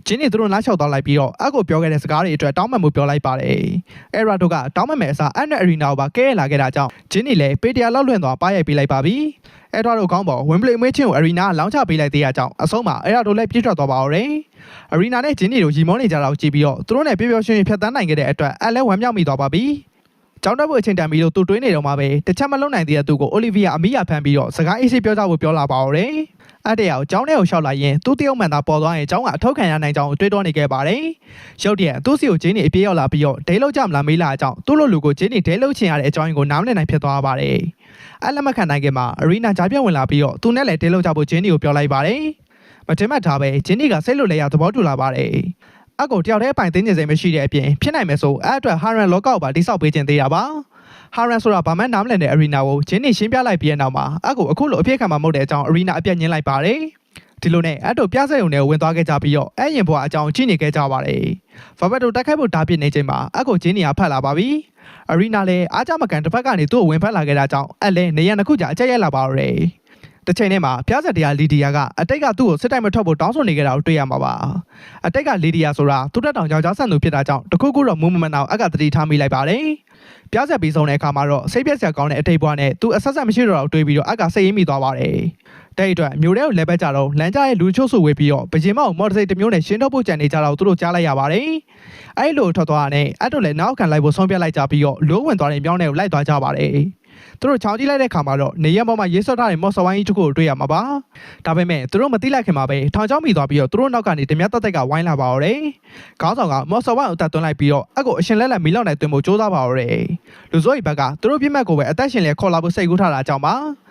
ဂျင်းနီသူတို့နားလျှောက်သွားလိုက်ပြီးတော့အကိုပြောခဲ့တဲ့စကားတွေအတွက်တောင်းပန်မှုပြောလိုက်ပါတယ်။အဲရာတို့ကတောင်းပန်မဲ့အစားအန်နဲ့အရီနာကိုပါကဲရလာခဲ့တာကြောင့်ဂျင်းနီလည်းပေတရာလောက်လွင့်သွားပါရိုက်ပေးလိုက်ပါပြီ။အဲရာတို့ကောင်းပေါ်ဝင်ပလေမွေးချင်းကိုအရီနာကလောင်းချပေးလိုက်သေးတာကြောင့်အဆုံးမှာအဲရာတို့လည်းပြည့်ထွက်သွားပါတော့တယ်။အရီနာနဲ့ဂျင်းနီတို့ရီမောနေကြတာကိုကြည့်ပြီးတော့သူတို့နဲ့ပျော်ပျော်ရွှင်ရွှင်ဖြတ်သန်းနိုင်ခဲ့တဲ့အတွက်အလည်းဝမ်းမြောက်မိသွားပါပြီ။ကျောင်းတက်ဖို့အချိန်တန်ပြီးတော့သူတွေးနေတော့မှပဲတစ်ချက်မလုံးနိုင်သေးတဲ့သူကိုအိုလီဗီယာအမီယာဖမ်းပြီးတော့စကားအေးဆေးပြောကြဖို့ပြောလာပါတော့တယ်။အဲ့တရားကိုကျောင်းထဲကိုရှောက်လာရင်သူ့တယောက်မှန်သားပေါ်သွားရင်ကျောင်းကအထောက်ခံရနိုင်ကြောင်းတွေးတောနေခဲ့ပါတယ်။ရုတ်တရက်သူ့စီကိုဂျင်းနီအပြေးရောက်လာပြီးတော့ဒဲလောက်ကြမလားမေးလာအကြောင်းသူ့လိုလူကိုဂျင်းနီဒဲလောက်ချင်ရတဲ့အကြောင်းရင်းကိုနားမလည်နိုင်ဖြစ်သွားပါတယ်။အဲ့လက်မခံနိုင်ခင်မှာအရီနာကြားပြဝင်လာပြီးတော့သူနဲ့လည်းဒဲလောက်ကြဖို့ဂျင်းနီကိုပြောလိုက်ပါတယ်။မတင်မှတ်ထားပဲဂျင်းနီကစိတ်လွတ်လဲရသဘောတူလာပါတယ်။အကိုတယောက်တည်းပိုင်သိနေစေမရှိတဲ့အပြင်ဖြစ်နိုင်မယ်ဆိုအဲ့အတွက်ဟာရန်လောကောက်ပါတိဆောက်ပေးခြင်းသေးတာပါ။ဟာရန်ဆိုတာဘာမှနားမလည်တဲ့အရီနာကိုဂျင်းနီရှင်းပြလိုက်ပြီးတဲ့နောက်မှာအကိုအခုလိုအဖြစ်ခံမှာမဟုတ်တဲ့အကြောင်းအရီနာအပြတ်ညင်းလိုက်ပါတယ်။ဒီလိုနဲ့အဲ့တို့ပြဆက်ုံနဲ့ဝင်သွားခဲ့ကြပြီးတော့အဲ့ရင်ဘွားအကြောင်းကြည့်နေခဲ့ကြပါတယ်။ဘာဘတ်တို့တက်ခိုက်ဖို့တားပြစ်နေချိန်မှာအကိုဂျင်းနီကဖတ်လာပါပြီ။အရီနာလည်းအားကြမကန်တစ်ဖက်ကနေသူ့ကိုဝင်ဖက်လာခဲ့တာကြောင့်အဲ့လဲနေရနှစ်ခုကြာအချက်ရိုက်လာပါတော့တယ်။တစ်ချိန်ထဲမှာပြဆက်တရားလီဒီယာကအတိတ်ကသူ့ကိုစစ်တိုက်မထွက်ဖို့တောင်းဆိုနေကြတာကိုတွေ့ရမှာပါ။အတိတ်ကလီဒီယာဆိုတာသူ့တက်တောင်ယောက်ျားဆန်သူဖြစ်တာကြောင့်တခုခုတော့မူမမနောက်အကသတိထားမိလိုက်ပါတယ်။ပြဆက်ပြီးဆုံးတဲ့အခါမှာတော့စိတ်ပြက်စရာကောင်းတဲ့အတိတ်ဘွားနဲ့သူအဆက်ဆက်မရှိတော့တော့တွေးပြီးတော့အကစိတ်ရင်းမိသွားပါတယ်။တဲ့အတွက်မျိုးတဲ့ကိုလဲပဲကြတော့လမ်းကြားရဲ့လူချို့ဆူဝေးပြီးတော့ပရင်မောက်မော်ဒစိတ်တစ်မျိုးနဲ့ရှင်းတော့ဖို့ကြံနေကြတော့သူတို့ကြားလိုက်ရပါတယ်။အဲ့လိုထွက်သွားတဲ့အဲ့တို့လည်းနောက်ခံလိုက်ဖို့ဆုံးဖြတ်လိုက်ကြပြီးတော့လိုးဝင်သွားတဲ့မြောင်းတွေကိုလိုက်သွားကြပါတယ်။သူတို့ချောင်းကြည့်လိုက်တဲ့ခါမှာတော့နေရပေါ်မှာရေးဆွတ်ထားတဲ့မော်ဆဝိုင်းကြီးတစ်ခုကိုတွေ့ရမှာပါ။ဒါပေမဲ့သူတို့မသိလိုက်ခင်မှာပဲထောင်ချောင်းမိသွားပြီးတော့သူတို့နောက်ကနေဓမြတက်တက်ကဝိုင်းလာပါတော့တယ်။ခေါင်းဆောင်ကမော်ဆဝိုင်းကိုတက်သွင်းလိုက်ပြီးတော့အကိုအရှင်လက်လက်မီလောက်နိုင်သွင်းဖို့ကြိုးစားပါတော့တယ်။လူစိုးရီဘက်ကသူတို့ပြစ်မှတ်ကိုပဲအသက်ရှင်လဲခေါ်လာဖို့စိတ်ကူးထားတာကြောင့်ပါ။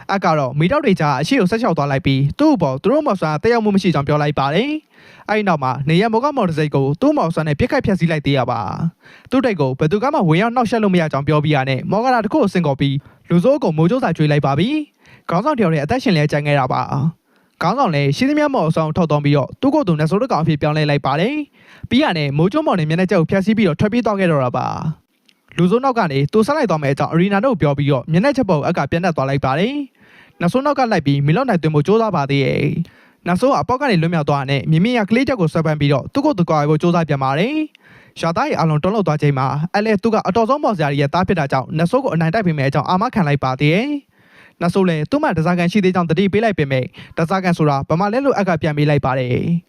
အကတော့မိတော့တွေကြားအရှိကိုဆက်လျှောက်သွားလိုက်ပြီးသူ့ဘောသူတို့မော်ဆာတက်ရောက်မှုမရှိကြောင်းပြောလိုက်ပါတယ်။အဲဒီနောက်မှာနေရမောကမော်ဒစိတ်ကိုသူ့မော်ဆာနဲ့ပြစ်ခိုက်ဖျက်ဆီးလိုက်သေးရပါ။သူ့တိုက်ကိုဘယ်သူကမှဝင်ရောက်နှောက်ယှက်လို့မရကြောင်းပြောပြီးရတဲ့မော်ကတာတစ်ခုကိုစင်ကော်ပြီးလူစိုးကိုမိုးကျိုးစာကျွေးလိုက်ပါပြီ။ခေါင်းဆောင်တယောက်ရဲ့အသက်ရှင်လဲကြံခဲ့တာပါ။ခေါင်းဆောင်လည်းရှင်းသမျှမော်ဆောင်ထောက်သွင်းပြီးတော့သူ့ကိုယ်သူနဲ့ဆိုးတကောင်အဖြစ်ပြောင်းလဲလိုက်ပါတယ်။ပြီးရတဲ့မိုးကျိုးမော်နဲ့မျက်နှာကျုပ်ဖျက်ဆီးပြီးတော့ထွက်ပြေးသွားခဲ့တော့တာပါ။လူစိုးနောက်ကနေသူဆက်လိုက်သွားမယ်အကြောင်းအရီနာတို့ပြောပြီးတော့မျက်နှာချက်ပေါ်အကပြန်တက်သွားလိုက်ပါတယ်။နောက်ဆုံးနောက်ကလိုက်ပြီးမီလော့နိုင်သွင်းဖို့ကြိုးစားပါသေးရဲ့။နောက်ဆုံးအပေါက်ကနေလွတ်မြောက်သွားတဲ့မြင်းမြရကလေးချက်ကိုဆွဲပန်းပြီးတော့သူ့ကိုယ်သူကွာကိုကြိုးစားပြန်ပါတယ်။ရှာသားရဲ့အလုံးတွန်းလောက်သွားချိန်မှာအဲ့လေသူကအတော်ဆုံးပေါ်စရာရဲ့တားဖြစ်တာကြောင့်နတ်ဆိုးကိုအနိုင်တိုက်ပေးမယ်အကြောင်းအာမခံလိုက်ပါသေးရဲ့။နတ်ဆိုးလည်းသူ့မှာတစားကန်ရှိသေးကြောင်းတတိပေးလိုက်ပေမဲ့တစားကန်ဆိုတာဗမာလဲလို့အကပြန်ပေးလိုက်ပါတယ်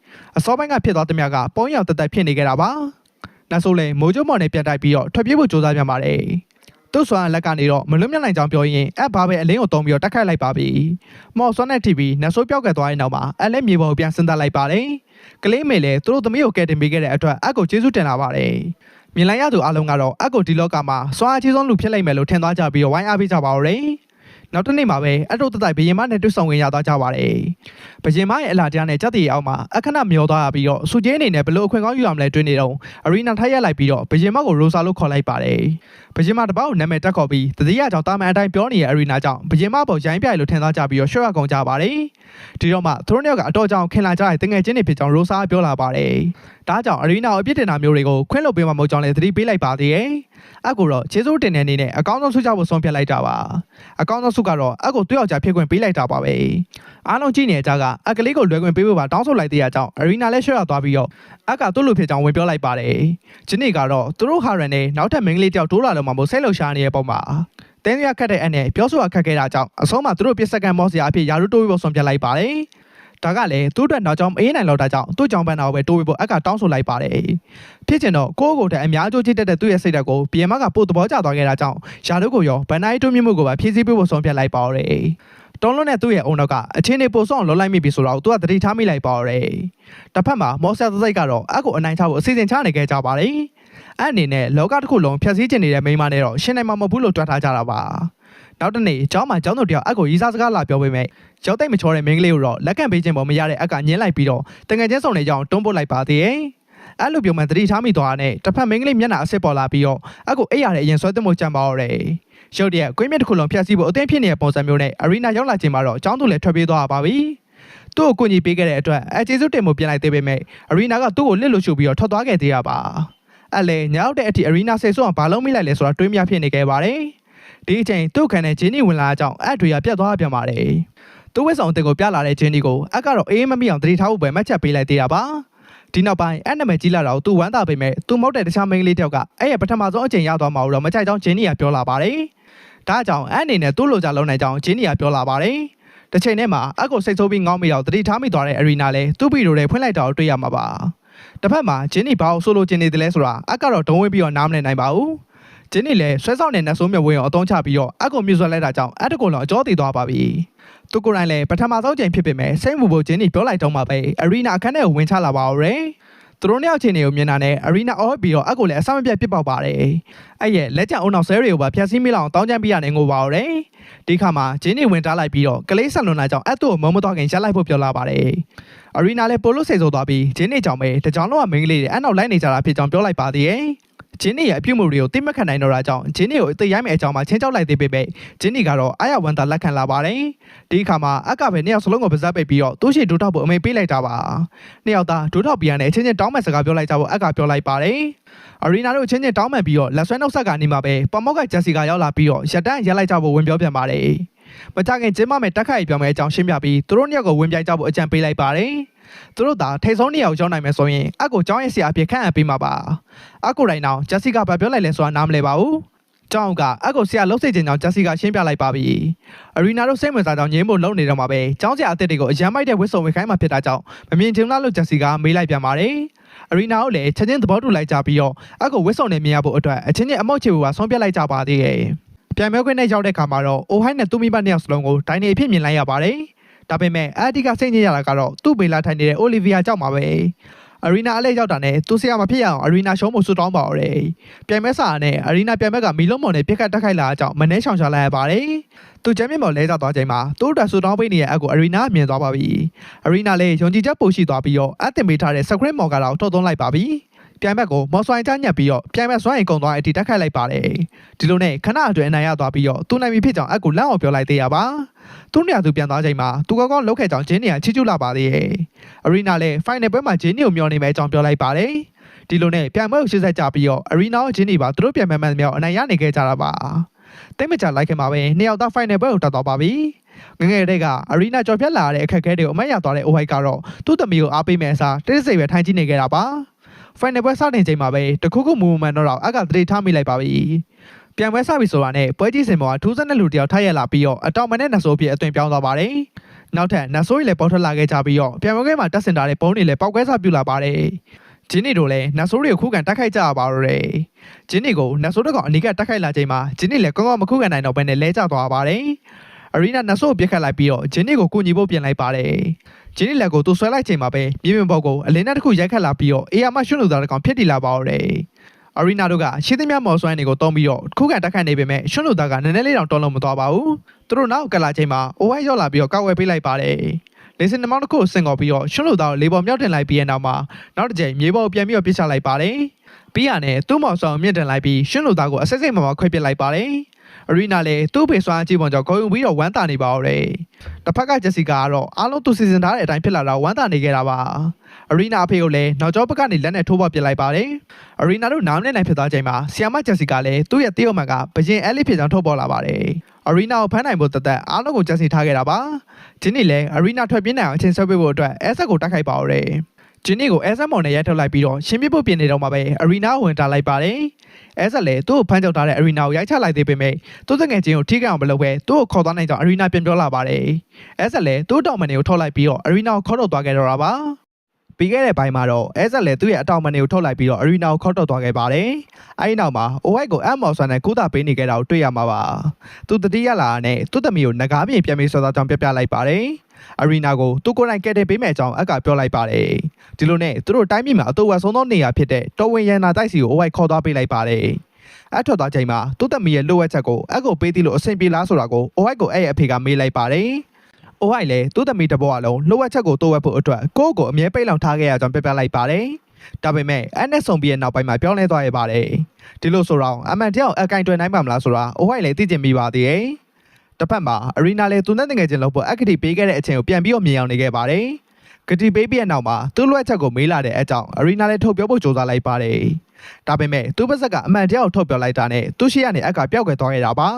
။အစောပိုင်းကဖြစ်သွားတဲ့မြတ်ကပုံရောက်တက်တက်ဖြစ်နေခဲ့တာပါ။နတ်ဆိုးလည်းမိုးကျုံမော်နဲ့ပြန်တိုက်ပြီးတော့ထွက်ပြေးဖို့ကြိုးစားပြန်ပါတယ်။သူ့ဆွမ်းလက်ကနေတော့မလွတ်မြောက်နိုင်ကြောင်းပြောရင်အဘာပဲအလင်းကိုတုံးပြီးတော့တက်ခိုက်လိုက်ပါပြီ။မော်ဆွမ်းနဲ့ထိပြီးနတ်ဆိုးပြောက်ကွယ်သွားတဲ့နောက်မှာအလဲမြေပေါ်ကိုပြန်ဆင်းသက်လိုက်ပါတယ်။ကလေးမေလည်းသူတို့သမီးကိုကယ်တင်ပေးခဲ့တဲ့အတွက်အကိုကျေးဇူးတင်လာပါတယ်။မြင်လိုက်ရသူအလုံးကတော့အကိုဒီလောကမှာစွမ်းအားကြီးဆုံးလူဖြစ်လိမ့်မယ်လို့ထင်သွားကြပြီးတော့ဝိုင်းအားပေးကြပါတော့တယ်။နောက်တစ်နေ့မှာပဲအတို့တတိုက်ဘရင်မနဲ့တွေ့ဆုံဝင်ရသွားကြပါတယ်။ဘရင်မရဲ့အလားတရားနဲ့ကြက်တီအောင်မှာအခဏမျောသွားပြီးတော့စူကျင်းအနေနဲ့ဘလို့အခွင့်ကောင်းယူရမလဲတွေးနေတော့အရီနာထိုက်ရက်လိုက်ပြီးတော့ဘရင်မကိုရိုဆာလို့ခေါ်လိုက်ပါတယ်။ဘရင်မတပောက်နာမည်တက်ခေါ်ပြီးတတိယကြောင့်တာမန်အတိုင်းပြောနေတဲ့အရီနာကြောင့်ဘရင်မပေါ်ရိုင်းပြိုင်လို့ထင်သွားကြပြီးတော့ရှော့ရကုန်ကြပါတယ်။ဒီတော့မှသူတို့နှစ်ယောက်ကအတော်ကြောင့်ခင်လာကြတဲ့တငယ်ချင်းတွေဖြစ်ကြောင်းရိုဆာပြောလာပါတယ်။ဒါကြောင့်အရီနာကိုအပြစ်တင်တာမျိုးတွေကိုခွင့်လွှတ်ပေးမှမဟုတ်ကြောင်းလည်းသတိပေးလိုက်ပါသေးတယ်။အကူတော့ကျေးဇူးတင်တဲ့အနေနဲ့အကောင်းဆုံးဆုကြဖို့ဆုံးဖြတ်လိုက်တာပါ။အကောင်းဆုံးဆုကတော့အကူတွေ့ယောက်ျားဖြစ်ခွင့်ပေးလိုက်တာပါပဲ။အားလုံးကြည့်နေကြကအကလေးကိုလွယ်ခွင့်ပေးဖို့ပါတောင်းဆိုလိုက်တဲ့အကြောင်းအရီနာလည်းရှော့ရသွားပြီးတော့အကသူ့လူဖြစ်ကြောင်းဝင်ပြောလိုက်ပါတယ်။ဒီနေ့ကတော့သူတို့ဟာရန်နဲ့နောက်ထပ်မင်းကလေးတယောက်တိုးလာလို့မှမို့စိတ်လှုပ်ရှားနေတဲ့ပုံမှာတင်းရခတ်တဲ့အနဲ့ပြောဆိုရခက်ခဲ့တာကြောင့်အဆုံးမှာသူတို့ပြစ်စကန်မော့စရာအဖြစ်ယာရုတိုးပြီးဖို့ဆုံးဖြတ်လိုက်ပါတယ်။ဒါကလည်းသူ့အတွက်နောက်ကြောင်းအေးနိုင်တော့တာကြောင့်သူ့ကြောင်းပန်းတော်ပဲတိုးပြီးဖို့အကတောင်းဆိုလိုက်ပါတယ်။ဖြစ်ချင်တော့ကိုယ့်ကိုယ်တည်းအများကြီးကြည့်တတ်တဲ့သူ့ရဲ့စိတ်ဓာတ်ကိုဘီယမ်မကပို့သဘောကျသွားခဲ့တာကြောင့်ယာရုကိုရောဗန်နိုင်တိုးမြင့်မှုကိုပါဖြည့်ဆည်းပေးဖို့ဆုံးဖြတ်လိုက်ပါတော့တယ်။တွန်းလွန်းတဲ့သူ့ရဲ့အုံနောက်ကအချင်းတွေပို့ဆောင်လောလိုက်မိပြီဆိုတော့သူကသတိထားမိလိုက်ပါတော့တယ်။တစ်ဖက်မှာမော်ဆာစိတ်ကတော့အကိုအနိုင်ချဖို့အစီအစဉ်ချနေခဲ့ကြပါတယ်။အဲ့အနေနဲ့လောကတစ်ခုလုံးဖြည့်ဆည်းကျင်နေတဲ့မိန်းမနဲ့တော့ရှင်းနိုင်မှာမဟုတ်ဘူးလို့တွက်ထားကြတာပါ။နောက်တနေ့ကျောင်းမှာကျောင်းသူတယောက်အကိုရီးစားစကားလာပြောပေးမယ်ရောက်တိတ်မချောတဲ့မင်းကလေးကိုတော့လက်ခံပေးခြင်းပေါ်မရတဲ့အကညင်းလိုက်ပြီးတော့တငယ်ချင်းစုံနေကြအောင်တွန်းပို့လိုက်ပါသေးတယ်။အဲ့လိုပြုံမှန်သတိထားမိသွားတဲ့တစ်ဖက်မင်းကလေးမျက်နှာအစ်စ်ပေါ်လာပြီးတော့အကိုအိပ်ရတဲ့အရင်ဆွဲသွင်းမှုကြံပါတော့တယ်။ရုတ်တရက်ကွင်းမြစ်တစ်ခုလုံးဖျက်ဆီးဖို့အသင်းဖြစ်နေတဲ့ပုံစံမျိုးနဲ့အရီနာရောက်လာခြင်းမှာတော့ကျောင်းသူလည်းထွက်ပြေးသွားပါပြီ။သူ့ကိုကူညီပေးခဲ့တဲ့အတွက်ကျေးဇူးတင်မှုပြန်လိုက်သေးပေမဲ့အရီနာကသူ့ကိုလစ်လို့ရှုပ်ပြီးတော့ထွက်သွားခဲ့သေးရပါ။အဲ့လေညောက်တဲ့အထိအရီနာဆေဆိုးအောင်ဘာလုံးမိလိုက်လဲဆိုတာတွေးမြဖြစ်နေခဲ့ပါတယ်။ဒီအချိန်သူ့ခံတဲ့ဂျင်းနီဝင်လာကြောင်းအဲ့တွေကပြတ်သွားပြန်ပါတယ်။သူ့ဝက်ဆောင်အတင်ကိုပြလာတဲ့ဂျင်းနီကိုအကတော့အေးမမိအောင်တတိထားဖို့ပဲမှတ်ချက်ပေးလိုက်သေးတာပါ။ ဒီနောက်ပိုင်းအဲ့နာမည်ကြီးလာတော့သူဝမ်းသာပေမဲ့သူမဟုတ်တဲ့တခြားမိန်းကလေးတယောက်ကအဲ့ရဲ့ပထမဆုံးအချိန်ရသွားမှာတော့မကြိုက်ကြောင်းဂျင်းနီကပြောလာပါတယ်။ဒါကြောင့်အဲ့အနေနဲ့သူ့လိုကြလုံးနိုင်ကြောင်းဂျင်းနီကပြောလာပါတယ်။တစ်ချိန်တည်းမှာအကိုစိတ်ဆိုးပြီးငေါမိတော့တတိထားမိသွားတဲ့အရီနာလည်းသူ့ဗီဒီယိုတွေဖွင့်လိုက်တာကိုတွေ့ရမှာပါ။တစ်ဖက်မှာဂျင်းနီဘာကိုဆိုလိုချင်နေတယ်လဲဆိုတာအကတော့ဒုံဝင်ပြီးတော့နားမလည်နိုင်ပါဘူး။ဂျင်းနီလည်းဆွဲဆောင်တဲ့နတ်ဆိုးမြဝင်းကိုအသုံးချပြီးတော့အကိုမြှုပ်ဆွဲလိုက်တာကြောင့်အတကုံလုံးအကျော်တည်သွားပါပြီ။သူကိုယ်တိုင်လည်းပထမဆုံးချိန်ဖြစ်ပေမဲ့စိတ်မူဖို့ဂျင်းနီပြောလိုက်တော့မှပဲအရီနာအခန်းထဲကိုဝင်ချလာပါဦးရယ်။သူတို့နှစ်ယောက်ချင်းတွေကိုမြင်တာနဲ့အရီနာအော်ပြီးတော့အကိုလည်းအဆမပြတ်ပြစ်ပေါက်ပါတယ်။အဲ့ရဲ့လက်ကျန်အုံနောက်ဆဲတွေကိုပါဖျက်ဆီးမိလောက်တောင်းချမ်းပြရနေငိုပါဦးရယ်။ဒီခါမှာဂျင်းနီဝင်တားလိုက်ပြီးတော့ကလေးဆက်လွန်လာကြောင့်အတူမုံမတော့ခင်ရက်လိုက်ဖို့ပြောလာပါတယ်။အရီနာလည်းပိုလို့စိတ်ဆိုးသွားပြီးဂျင်းနီကြောင့်ပဲတကြောင်လုံးကမိန်းကလေးတွေအနောက်လိုက်နေကြတာဖြစ်ကြောင်းပြောလိုက်ပါသေးတယ်။ဂျင်းနီရဲ့အပြုတ်မှုတွေကိုသိမခံနိုင်တော့တာကြောင့်ဂျင်းနီကိုအသေးရိုက်မဲ့အကြောင်းမှာချင်းချောက်လိုက်သေးပေမဲ့ဂျင်းနီကတော့အာရဝန်တာလက်ခံလာပါတယ်။ဒီအခါမှာအကပဲနှစ်ယောက်စလုံးကိုပါဇက်ပိတ်ပြီးတော့သူ့ရှိဒူထောက်ဖို့အမိန့်ပေးလိုက်တာပါ။နှစ်ယောက်သားဒူထောက်ပြန်နဲ့ချင်းချင်းတောင်းမဲ့စကားပြောလိုက်ကြဖို့အကပြောလိုက်ပါတယ်။အရီနာတို့ချင်းချင်းတောင်းမှန်ပြီးတော့လက်ဆွဲနှုတ်ဆက်ကနေမှာပဲပမောက်ကဂျက်စီကရောက်လာပြီးတော့ရတန်းရက်လိုက်ကြဖို့ဝင်ပြောပြန်ပါတယ်။မကြခင်ကျင်းမမဲ့တက်ခိုက်ပြောင်းမဲ့အကြောင်းရှင်းပြပြီးသူတို့နှစ်ယောက်ကိုဝင်ပြိုင်ကြဖို့အကြံပေးလိုက်ပါတယ်။သူတို့သာထိတ်ဆုံးနေရာကိုရောက်နိုင်မယ်ဆိုရင်အကိုကျောင်းရဲ့ဆရာအဖြစ်ခန့်အပ်ပေးမှာပါအကိုတိုင်းအောင်ဂျက်စီကာဘာပြောလိုက်လဲဆိုတာနားမလဲပါဘူးကျောင်းကအကိုဆရာလှုပ်စေခြင်းကြောင့်ဂျက်စီကာရှင်းပြလိုက်ပါပြီအရီနာတို့စိတ်ဝင်စားကြောင်းငြင်းဖို့လုပ်နေတော့မှာပဲကျောင်းဆရာအသစ်တွေကိုအရန်မိုက်တဲ့ဝစ်စုံဝစ်ခိုင်းမှာဖြစ်တာကြောင့်မမြင်ချင်လားလို့ဂျက်စီကာမေးလိုက်ပြန်ပါတယ်အရီနာကိုလည်းချက်ချင်းသဘောတူလိုက်ကြပြီးတော့အကိုဝစ်စုံနဲ့မြင်ရဖို့အတွက်အချင်းချင်းအမောက်ချေဖို့ပါဆုံးပြလိုက်ကြပါသေးတယ်ပြန်မဲခွင့်နဲ့ရောက်တဲ့ခါမှာတော့အိုဟိုင်းနဲ့သူမိဘနှစ်ယောက်စလုံးကိုဒိုင်းနေအဖြစ်မြင်လိုက်ရပါတယ်ဒါပေမဲ့အတီကစိတ်ညစ်ရတာကတော့သူ့ဘေလာထိုင်နေတဲ့အိုလီဗီယာကြောင့်ပါပဲအရီနာအလဲရောက်တာနဲ့သူဆရာမဖြစ်ရအောင်အရီနာရှုံးဖို့ဆူတောင်းပါတော့တယ်ပြိုင်မဲစာနဲ့အရီနာပြိုင်မဲကမီလုံးမော်နဲ့ပြက်ခတ်တက်ခိုက်လာတဲ့အကြောင်းမနှဲချောင်ချလိုက်ရပါတယ်သူချမ်းမြင့်မော်လဲကျသွားချိန်မှာသူ့အတွက်ဆူတောင်းပေးနေတဲ့အကူအရီနာမြင်သွားပါပြီအရီနာလည်းယုံကြည်ချက်ပိုရှိသွားပြီးတော့အတင်ပေးထားတဲ့စခရစ်မော်ကတော့ထုတ်သွင်းလိုက်ပါပြီပြိုင်ဘက်ကိုမော်ဆွိုင်းချညက်ပြီးတော့ပြိုင်ဘက်စွမ်းရင်ကုန်သွားအထိတက်ခိုက်လိုက်ပါတယ်ဒီလိုနဲ့ခဏအတွင်းအနိုင်ရသွားပြီးတော့သူနိုင်ပြီဖြစ်ကြောင်းအကူလန့်အောင်ပြောလိုက်သေးရပါသူနေရာသူပြန်သွားချိန်မှာသူကောင်းလောက်ခဲ့ကြောင်းဂျင်းနီကချီးကျူးလာပါသေးတယ်အရီနာလည်းဖိုင်နယ်ပွဲမှာဂျင်းနီကိုမျှော်နေမဲ့အကြောင်းပြောလိုက်ပါတယ်ဒီလိုနဲ့ပြိုင်ပွဲကိုရှေ့ဆက်ကြပြီးတော့အရီနာကိုဂျင်းနီပါသူတို့ပြန်မှန်မှန်မြောက်အနိုင်ရနေခဲ့ကြတာပါတိတ်မကြလိုက်ခင်မှာပဲနှစ်ယောက်သားဖိုင်နယ်ပွဲကိုတက်သွားပါပြီငငယ်တဲ့ကအရီနာကြော်ဖြတ်လာတဲ့အခက်အခဲတွေကိုအမတ်ရသွားတဲ့အိုဟိုက်ကတော့သူ့သမီးကိုအားပေးမဲ့အစားတိတ်ဆိတ်ပဲထိုင်ကြည့်နေခဲ့တာပါဖိုင်နယ်ပွဲစတင်ချိန်မှာပဲတခုခုမူမန်တော့အကသတိထားမိလိုက်ပါပြီပြန်ပွဲစပြီဆိုတာနဲ့ပွဲကြီးစင်ပေါ်ကထူးဆန်းတဲ့လူတယောက်ထိုက်ရလာပြီးတော့အတောင်မနဲ့နတ်ဆိုးပြည့်အသွင်ပြောင်းသွားပါတယ်နောက်ထပ်နတ်ဆိုးကြီးလည်းပေါထွက်လာခဲ့ကြပြီးတော့ပြန်ပွဲကမှာတက်စင်တာတဲ့ပုံးတွေလည်းပေါက်ကွဲစားပြုလာပါတယ်ဂျင်းနီတို့လည်းနတ်ဆိုးတွေကိုခုခံတိုက်ခိုက်ကြရပါတော့တယ်ဂျင်းနီကိုနတ်ဆိုးတို့ကအနီးကတိုက်ခိုက်လာချိန်မှာဂျင်းနီလည်းကောင်းကောင်းမခုခံနိုင်တော့ဘဲနဲ့လဲကျသွားပါတယ်အရီနာနတ်ဆိုးကိုပြစ်ခတ်လိုက်ပြီးတော့ဂျင်းနီကိုကူညီဖို့ပြင်လိုက်ပါတယ်ဂျင်းနီလက်ကိုသူဆွဲလိုက်ချိန်မှာပဲမြေပြင်ပေါ်ကိုအလင်းနဲ့တစ်ခုရိုက်ခတ်လာပြီးတော့အေယာမရွှွန်းလူသားတစ်ကောင်ဖြစ်တည်လာပါတော့တယ်အရီနာတို့ကရှင်းသမျှမော်ဆွိုင်းတွေကိုတုံးပြီးတော့ခုခံတက်ခိုက်နေပေမဲ့ရွှွန်းလူသားကနည်းနည်းလေးတောင်တွန်းလို့မသွားပါဘူးသူတို့နောက်ကလာချိန်မှာအိုဝိုင်းရောက်လာပြီးတော့ကောက်ဝဲပေးလိုက်ပါတယ်လေစင်နှမောင်းတစ်ခုဆင်ကော်ပြီးတော့ရွှွန်းလူသားကိုလေပေါ်မြောက်တင်လိုက်ပြီးတဲ့နောက်မှာနောက်တစ်ချိန်မြေပေါ်ပြန်ပြီးတော့ပြစ်ချလိုက်ပါတယ်ပြီးရနဲ့သူ့မော်ဆောင်မြင့်တင်လိုက်ပြီးရွှွန်းလူသားကိုအစစ်စိတ်မှခွဲပစ်လိုက်ပါတယ်အရီနာလည်းသူ့ဖေဆွမ်းအကြည့်ပုံကြောင့်ဂုံယူပြီးတော့ဝမ်းသာနေပါတော့တယ်တစ်ဖက်ကဂျက်စီကာကတော့အားလုံးသူစီစဉ်ထားတဲ့အတိုင်းဖြစ်လာတော့ဝမ်းသာနေခဲ့တာပါအရီနာအဖေကိုလည်းနောက်ကျောဘက်ကနေလက်နဲ့ထိုးပေါက်ပစ်လိုက်ပါတယ်အရီနာတို့နားမနဲ့နိုင်ဖြစ်သွားချိန်မှာဆီယာမဂျက်စီကာလည်းသူ့ရဲ့တရုတ်မန်ကဘရင်အဲလီဖြစ်ကြောင်းထုတ်ပေါ်လာပါတယ်အရီနာကိုဖမ်းနိုင်ဖို့တသက်အားလုံးကိုဂျက်စီထားခဲ့တာပါဒီနေ့လည်းအရီနာထွက်ပြေးနိုင်အောင်အချိန်ဆွဲပေးဖို့အတွက်အဲဆက်ကိုတိုက်ခိုက်ပါတော့တယ်ဂျင်းနီကိုအဲဆက်မော်နဲ့ရိုက်ထုတ်လိုက်ပြီးတော့ရှင်းပြဖို့ပြင်နေတော့မှပဲအရီနာကိုဝင်တာလိုက်ပါတယ်အဲဆက်လည်းသူ့ကိုဖမ်းကြောက်ထားတဲ့အရီနာကိုရိုက်ချလိုက်သေးပေမဲ့သူ့တငယ်ချင်းကိုထိခိုက်အောင်မလုပ်ဘဲသူ့ကိုခေါ်သွားနိုင်ကြောင်းအရီနာပြန်ပြောလာပါတယ်အဲဆက်လည်းသူ့တောင်မန်တွေကိုထုတ်လိုက်ပြီးတော့အရီနာကိုခေါ်တော့သွားခဲ့တော့တာပါပြီးခဲ့တဲ့ဘိုင်းမှာတော့အဲဆက်လည်းသူ့ရဲ့အတောင်မန်တွေကိုထုတ်လိုက်ပြီးတော့အရီနာကိုခေါ်တော့သွားခဲ့ပါတယ်အဲဒီနောက်မှာအိုဝိုက်ကိုအမ်မော်ဆန်နဲ့ကူတာပေးနေခဲ့တာကိုတွေ့ရမှာပါသူတတိယလာနဲ့သူ့သမီးကိုငကားပြင်ပြန်ပြီးစောသားကြောင်းပြပြလိုက်ပါတယ်အရီနာကိုသူကိုယ်တိုင်ကဲတင်ပေးမဲ့အကြောင်းအကပြောလိုက်ပါတယ်ဒီလိုနဲ့သူတို့တိုင်းပြည်မှာအတူဝက်ဆုံးသောနေရာဖြစ်တဲ့တော်ဝင်ရန်နာတိုက်စီကိုအိုဝိုက်ခေါ်သွားပေးလိုက်ပါတယ်အထွက်သွားချိန်မှာသူ့သမီးရဲ့လိုအပ်ချက်ကိုအကိုပေးသလိုအဆင်ပြေလားဆိုတာကိုအိုဝိုက်ကိုအဲ့ရဲ့အဖေကမေးလိုက်ပါတယ်အိုဝိုက်လည်းသူ့သမီးတစ်ပေါ်အလုံးလိုအပ်ချက်ကိုတိုးဝက်ဖို့အတွက်ကိုယ့်ကိုအမြဲပိတ်လောင်ထားခဲ့ရကြောင်းပြပြလိုက်ပါတယ်ဒါပေမဲ့အဲ့နဲ့ဆုံပြီးတဲ့နောက်ပိုင်းမှာပြောင်းလဲသွားရပါတယ်ဒီလိုဆိုတော့အမှန်တရားအကင်တွယ်နိုင်ပါမလားဆိုတာအိုဝိုက်လည်းသိချင်မိပါသေးတယ်တစ်ဖက်မှာအရီနာလည်းသူနဲ့တငယ်ချင်းလို့ပေါ်အခတိပေးခဲ့တဲ့အချိန်ကိုပြန်ပြီးတော့မြင်အောင်နေခဲ့ပါတယ်။ဂတိပေးပြီးတဲ့နောက်မှာသူ့လွှဲချက်ကိုမေးလာတဲ့အကြောင်းအရီနာလည်းထုတ်ပြောဖို့ကြိုးစားလိုက်ပါတယ်။ဒါပေမဲ့သူ့ဘက်ဆက်ကအမှန်တရားကိုထုတ်ပြောလိုက်တာနဲ့သူ့ရှိရနေအကပျောက်ကွယ်သွားခဲ့တာပါ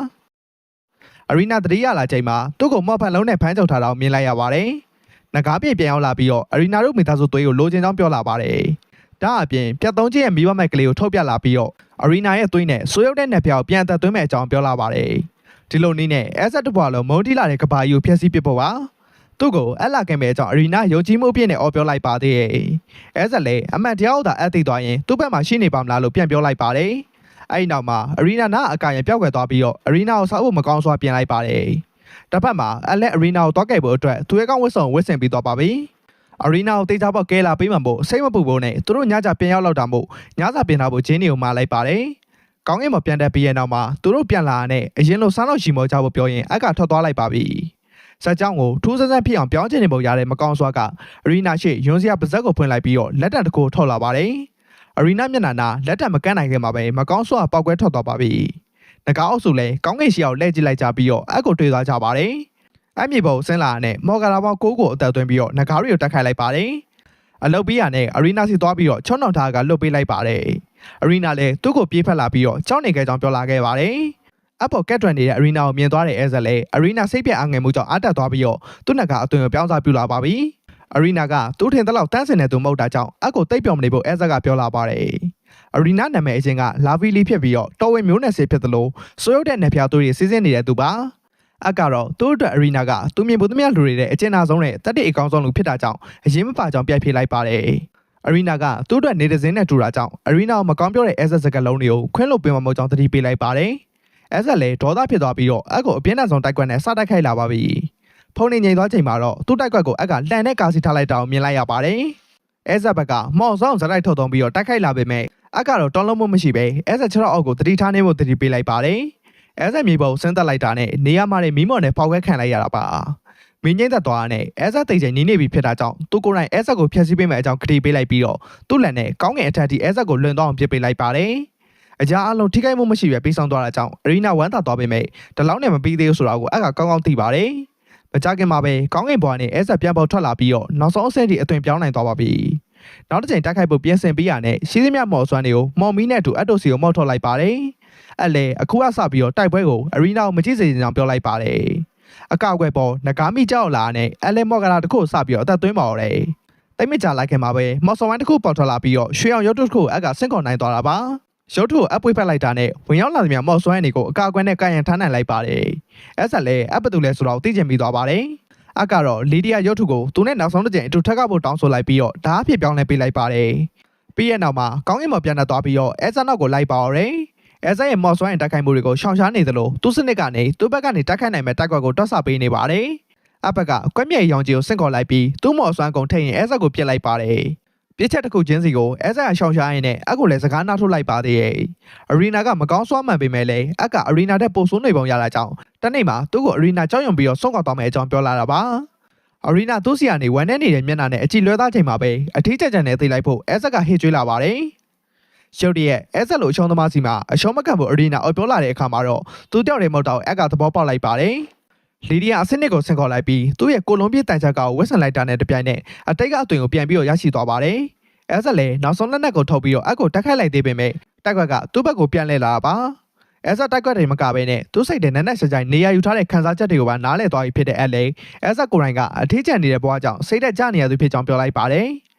။အရီနာတတိယလာချိန်မှာသူ့ကိုမော့ဖန်လုံးနဲ့ဖမ်းချုပ်ထားတာကိုမြင်လိုက်ရပါတယ်။ နဂါးပြေပြန်ရောက်လာပြီးတော့အရီနာတို့မိသားစုသွေးကိုလိုချင်ကြောင်းပြောလာပါတယ်။ဒါအပြင်ပြတ်သုံးချင်းရဲ့မိဘမဲ့ကလေးကိုထုတ်ပြလာပြီးတော့အရီနာရဲ့သွေးနဲ့ဆိုးရုပ်တဲ့နက်ဖျောက်ပြန်သက်သွင်းမဲ့အကြောင်းပြောလာပါတယ်။ဒီလိုနည်းနဲ့အဲဆက်တပွားလုံးမုံတီလာတဲ့ကဘာကြီးကိုဖျက်ဆီးပစ်ဖို့ပါ။သူ့ကိုအလကင်မဲ့အကြောင်းအရီနာယုံကြည်မှုအပြည့်နဲ့အော်ပြောလိုက်ပါသေးတယ်။အဲဆက်လည်းအမှန်တရားကိုသာအသိသွားရင်သူ့ဘက်မှာရှိနေပါမလားလို့ပြန်ပြောလိုက်ပါတယ်။အဲဒီနောက်မှာအရီနာနာအကာရင်ပြောက်ွယ်သွားပြီးတော့အရီနာကိုဆောက်ဖို့မကောင်းစွာပြင်လိုက်ပါတယ်။တစ်ဖက်မှာအလက်အရီနာကိုတွားခဲ့ဖို့အတွက်သူရဲ့ကောင်းဝတ်ဆောင်ဝတ်ဆင်ပြီးသွားပါပြီ။အရီနာကိုတေချာပေါက်ကဲလာပေးမှမို့စိတ်မပူဖို့နဲ့သူတို့ညကြပြန်ရောက်လောက်တာမို့ညစာပြင်ထားဖို့ဂျင်းတွေကိုမှာလိုက်ပါတယ်။ကောင်းကင်မှာပြန်တက်ပြီးရဲ့နောက်မှာသူတို့ပြန်လာတဲ့။အရင်လိုစားလို့ရှိမောကြဖို့ပြောရင်အကထွက်သွားလိုက်ပါပြီ။စက်ကြောင်းကိုထူးဆန်းဆန်းဖြစ်အောင်ပြောင်းချင်နေပုံရတဲ့မကောင်းစွာကအရီနာရှိယွန်းစရာပါဇက်ကိုဖွင့်လိုက်ပြီးတော့လက်တံတစ်ခုထုတ်လာပါတယ်။အရီနာမျက်နှာနာလက်တံမကန့်နိုင်ခင်မှာပဲမကောင်းစွာပေါက်ကွဲထွက်သွားပါပြီ။နဂါအုပ်စုလည်းကောင်းကင်ရှိအောင်လှည့်ကြည့်လိုက်ကြပြီးတော့အကိုတွေ့သွားကြပါတယ်။အမြေပုံဆင်းလာတဲ့မော်ဂရာပေါင်း9ကိုအသက်သွင်းပြီးတော့နဂါရီကိုတက်ခိုက်လိုက်ပါတယ်။အလုတ်ပြီးရနဲ့အရီနာစီသွားပြီးတော့ချောင်းတော်ထားကလွတ်ပေးလိုက်ပါတယ်။အရီနာလည်းသူ့ကိုပြေးဖက်လာပြီးတော့ကြောက်နေခဲ့ကြောင်းပြောလာခဲ့ပါတယ်။အပေါ်ကက်ထရန်နေတဲ့အရီနာကိုမြင်သွားတဲ့အဲဇက်လည်းအရီနာစိတ်ပြအားငယ်မှုကြောင့်အားတက်သွားပြီးတော့သူ့နဂါအသွင်ကိုပြောင်းစားပြလာပါပြီ။အရီနာကသူ့ထင်တဲ့လောက်တန်းစင်တဲ့သူမဟုတ်တာကြောင့်အကိုတိတ်ပြောမနေဖို့အဲဇက်ကပြောလာပါတယ်။အရီနာနာမည်အချင်းကလာဗီလီဖြစ်ပြီးတော့တော်ဝင်မျိုးနယ်စေဖြစ်သလိုဆိုးရုပ်တဲ့နယ်ဖျားသူတွေစီးစင်းနေတဲ့သူပါ။အကတော့သူ့အတွက်အရီနာကသူမြင်ဖို့သမျှလူတွေရဲ့အကျဉ်းသားဆုံးနဲ့တက်တဲ့အကောင်းဆုံးလူဖြစ်တာကြောင့်အရင်မပါကြောင်ပြိုက်ဖြေလိုက်ပါတယ်။အရီနာကသူ့အတွက်နေတစင်းနဲ့တူတာကြောင့်အရီနာကိုမကောင်းပြောတဲ့အဲဇက်စကလုံးတွေကိုခွင်းလို့ပင်မမို့ကြောင့်သတိပေးလိုက်ပါတယ်။အဲဇက်လည်းဒေါသဖြစ်သွားပြီးတော့အကိုအပြင်းထန်ဆုံးတိုက်ကွက်နဲ့စတိုက်ခိုက်လာပါပြီ။ဖုန်းနေငိမ့်သွားချိန်မှာတော့သူ့တိုက်ကွက်ကိုအကလှန်နဲ့ကာစီထားလိုက်တာကိုမြင်လိုက်ရပါတယ်။အဲဇက်ဘက်ကမော်ဆောင်ဇက်တိုက်ထုတ်သုံးပြီးတော့တိုက်ခိုက်လာပေမဲ့အကတော့တောင်းလုံးမှုမရှိပဲအဲဇက်6အောက်ကိုတတိထားနေဖို့တတိပေးလိုက်ပါတယ်။အဲဇက်မြေပုံဆင်းသက်လိုက်တာနဲ့နေရာမှာမီးမော်နဲ့ဖောက်ခွဲခံလိုက်ရတာပါ။မင်းငိမ့်သက်သွားတဲ့အဲဇက်တိတ်ချိန်နေပြီဖြစ်တာကြောင့်သူကိုယ်တိုင်အဲဇက်ကိုဖျက်ဆီးပေးမယ်အကြောင်းခရီးပေးလိုက်ပြီးတော့သူ့လက်နဲ့ကောင်းငင်အထက်ထိအဲဇက်ကိုလွန်သွားအောင်ပစ်ပေးလိုက်ပါတယ်။အကြအလုံးထိခိုက်မှုမရှိပဲပြီးဆောင်သွားတာကြောင့်အရီနာဝမ်းသာသွားပေမဲ့ဒီလောက်နဲ့မပြီးသေးဘူးဆိုတာကိုအကကောင်းကောင်းသိပါတယ်။မကြခင်မှာပဲကောင်းငင်ဘွားနဲ့အဲဇက်ပြန်ပေါ်ထွက်လာပြီးတော့နောက်ဆုံးအဆင့်ထိအသွင်ပြောင်းနိုင်သွားပါပြီ။နောက်တစ်ချိန်တိုက်ခိုက်ဖို့ပြင်ဆင်ပေးရတဲ့ရှီးသမျှမော်စွမ်းတွေကိုမော်မီနဲ့အတူအတိုစီကိုမောက်ထုတ်လိုက်ပါတယ်။အဲ့လေအခုကစပြီးတော့တိုက်ပွဲကိုအရီနာကိုမကြည့်စေချင်ကြောင်းပြောလိုက်ပါတယ်။အကောက်ွယ်ပေါ်နဂါမီကြောက်လာနဲ့အဲ့လေမော်ဂရာတစ်ခုစပြီးတော့အသက်သွင်းပါတော့တယ်။တိတ်မကြလိုက်ခင်မှာပဲမော်စော်ဝိုင်းတစ်ခုပေါက်ထွက်လာပြီးတော့ရွှေအောင်ရုပ်တုတစ်ခုအကဆင့်ခေါ်နိုင်သွားတာပါ။ရုပ်ထုကိုအပွေးဖက်လိုက်တာနဲ့ဝင်ရောက်လာသမျှမော်စွမ်းတွေကိုအကာအကွယ်နဲ့ကာယံထားနိုင်လိုက်ပါတယ်။အဲ့ဆက်လည်းအပတူလဲဆိုတော့သိချင်ပြီးသွားပါတယ်။အကတော့လီဒီယာရုပ်ထုကိုသူနဲ့နောက်ဆုံးတစ်ကြိမ်အတူထက်ကဖို့တောင်းဆိုလိုက်ပြီးတော့ဓာတ်ဖြစ်ပြောင်းလဲပေးလိုက်ပါတယ်။ပြီးရဲ့နောက်မှာကောင်းကင်မော်ပြန်တက်သွားပြီးတော့အဲဆန်နောက်ကိုလိုက်ပါတော့တယ်။အဲဆန်ရဲ့မော်စွမ်းရဲ့တိုက်ခိုက်မှုတွေကိုရှောင်ရှားနေသလိုသူ့စနစ်ကနေသူ့ဘက်ကနေတိုက်ခိုက်နိုင်မဲ့တိုက်ကွက်ကိုတွက်ဆပေးနေပါတယ်။အဘက်ကကွက်မြဲရောင်ကြီးကိုဆင့်ခေါ်လိုက်ပြီးသူ့မော်စွမ်းကုန်ထိတ်ရင်အဲဆက်ကိုပြစ်လိုက်ပါတယ်။ပြစ်ချက်တစ်ခုချင်းစီကိုအဲဆက်အရှောင်ရှားရင်းနဲ့အကိုလည်းစကားနားထုတ်လိုက်ပါသေးရဲ့။အရီနာကမကောင်းစွာမှန်ပေမဲ့လည်းအကအရီနာတဲ့ပိုဆိုးနေပုံရတာကြောင့်တနေ့မှာသူ့ကိုအရီနာကြောက်ရွံ့ပြီးတော့ဆုံးကောက်သွားမယ်အကြောင်းပြောလာတာပါ။အရီနာသူ့စီကနေဝမ်းနဲ့နေတဲ့မျက်နှာနဲ့အကြည့်လွဲသားချိန်မှာပဲအထီးကျကျနဲ့သိလိုက်ဖို့အဲဆက်ကဟစ်ကြွေးလာပါတယ်။ရုပ်တရက်အဲဆက်လိုအရှုံးသမားစီမှာအရှုံးမကန်ဖို့အရီနာအော်ပြောလာတဲ့အခါမှာတော့သူတယောက်တည်းမဟုတ်တော့အကသဘောပေါက်လိုက်ပါတယ်။လီဒီယာအစနစ်ကိုဆင့်ခေါ်လိုက်ပြီးသူ့ရဲ့ကိုလုံးပြတန်ချက်ကိုဝက်ဆန်လိုက်တာနဲ့တပြိုင်နက်အတိတ်ကအသွင်ကိုပြန်ပြီးတော့ရရှိသွားပါတယ်။အဲဆက်လည်းနောက်ဆုံးလက်နက်ကိုထုတ်ပြီးတော့အကိုတက်ခိုက်လိုက်သေးပေမဲ့တိုက်ခွက်ကသူ့ဘက်ကိုပြန်လှည့်လာတာပါ။အဲဆက်တိုက်ခွက်တွေမကဘဲနဲ့သူ့စိတ်ထဲနက်နက်စကြိုင်နေရာယူထားတဲ့ခန်းစားချက်တွေကိုပါနားလည်သွားပြီဖြစ်တဲ့အလေအဲဆက်ကိုရိုင်းကအထီးကျန်နေတဲ့ဘဝကြောင့်စိတ်သက်ကြနေရသူဖြစ်ကြောင်းပြောလိုက်ပါတယ်။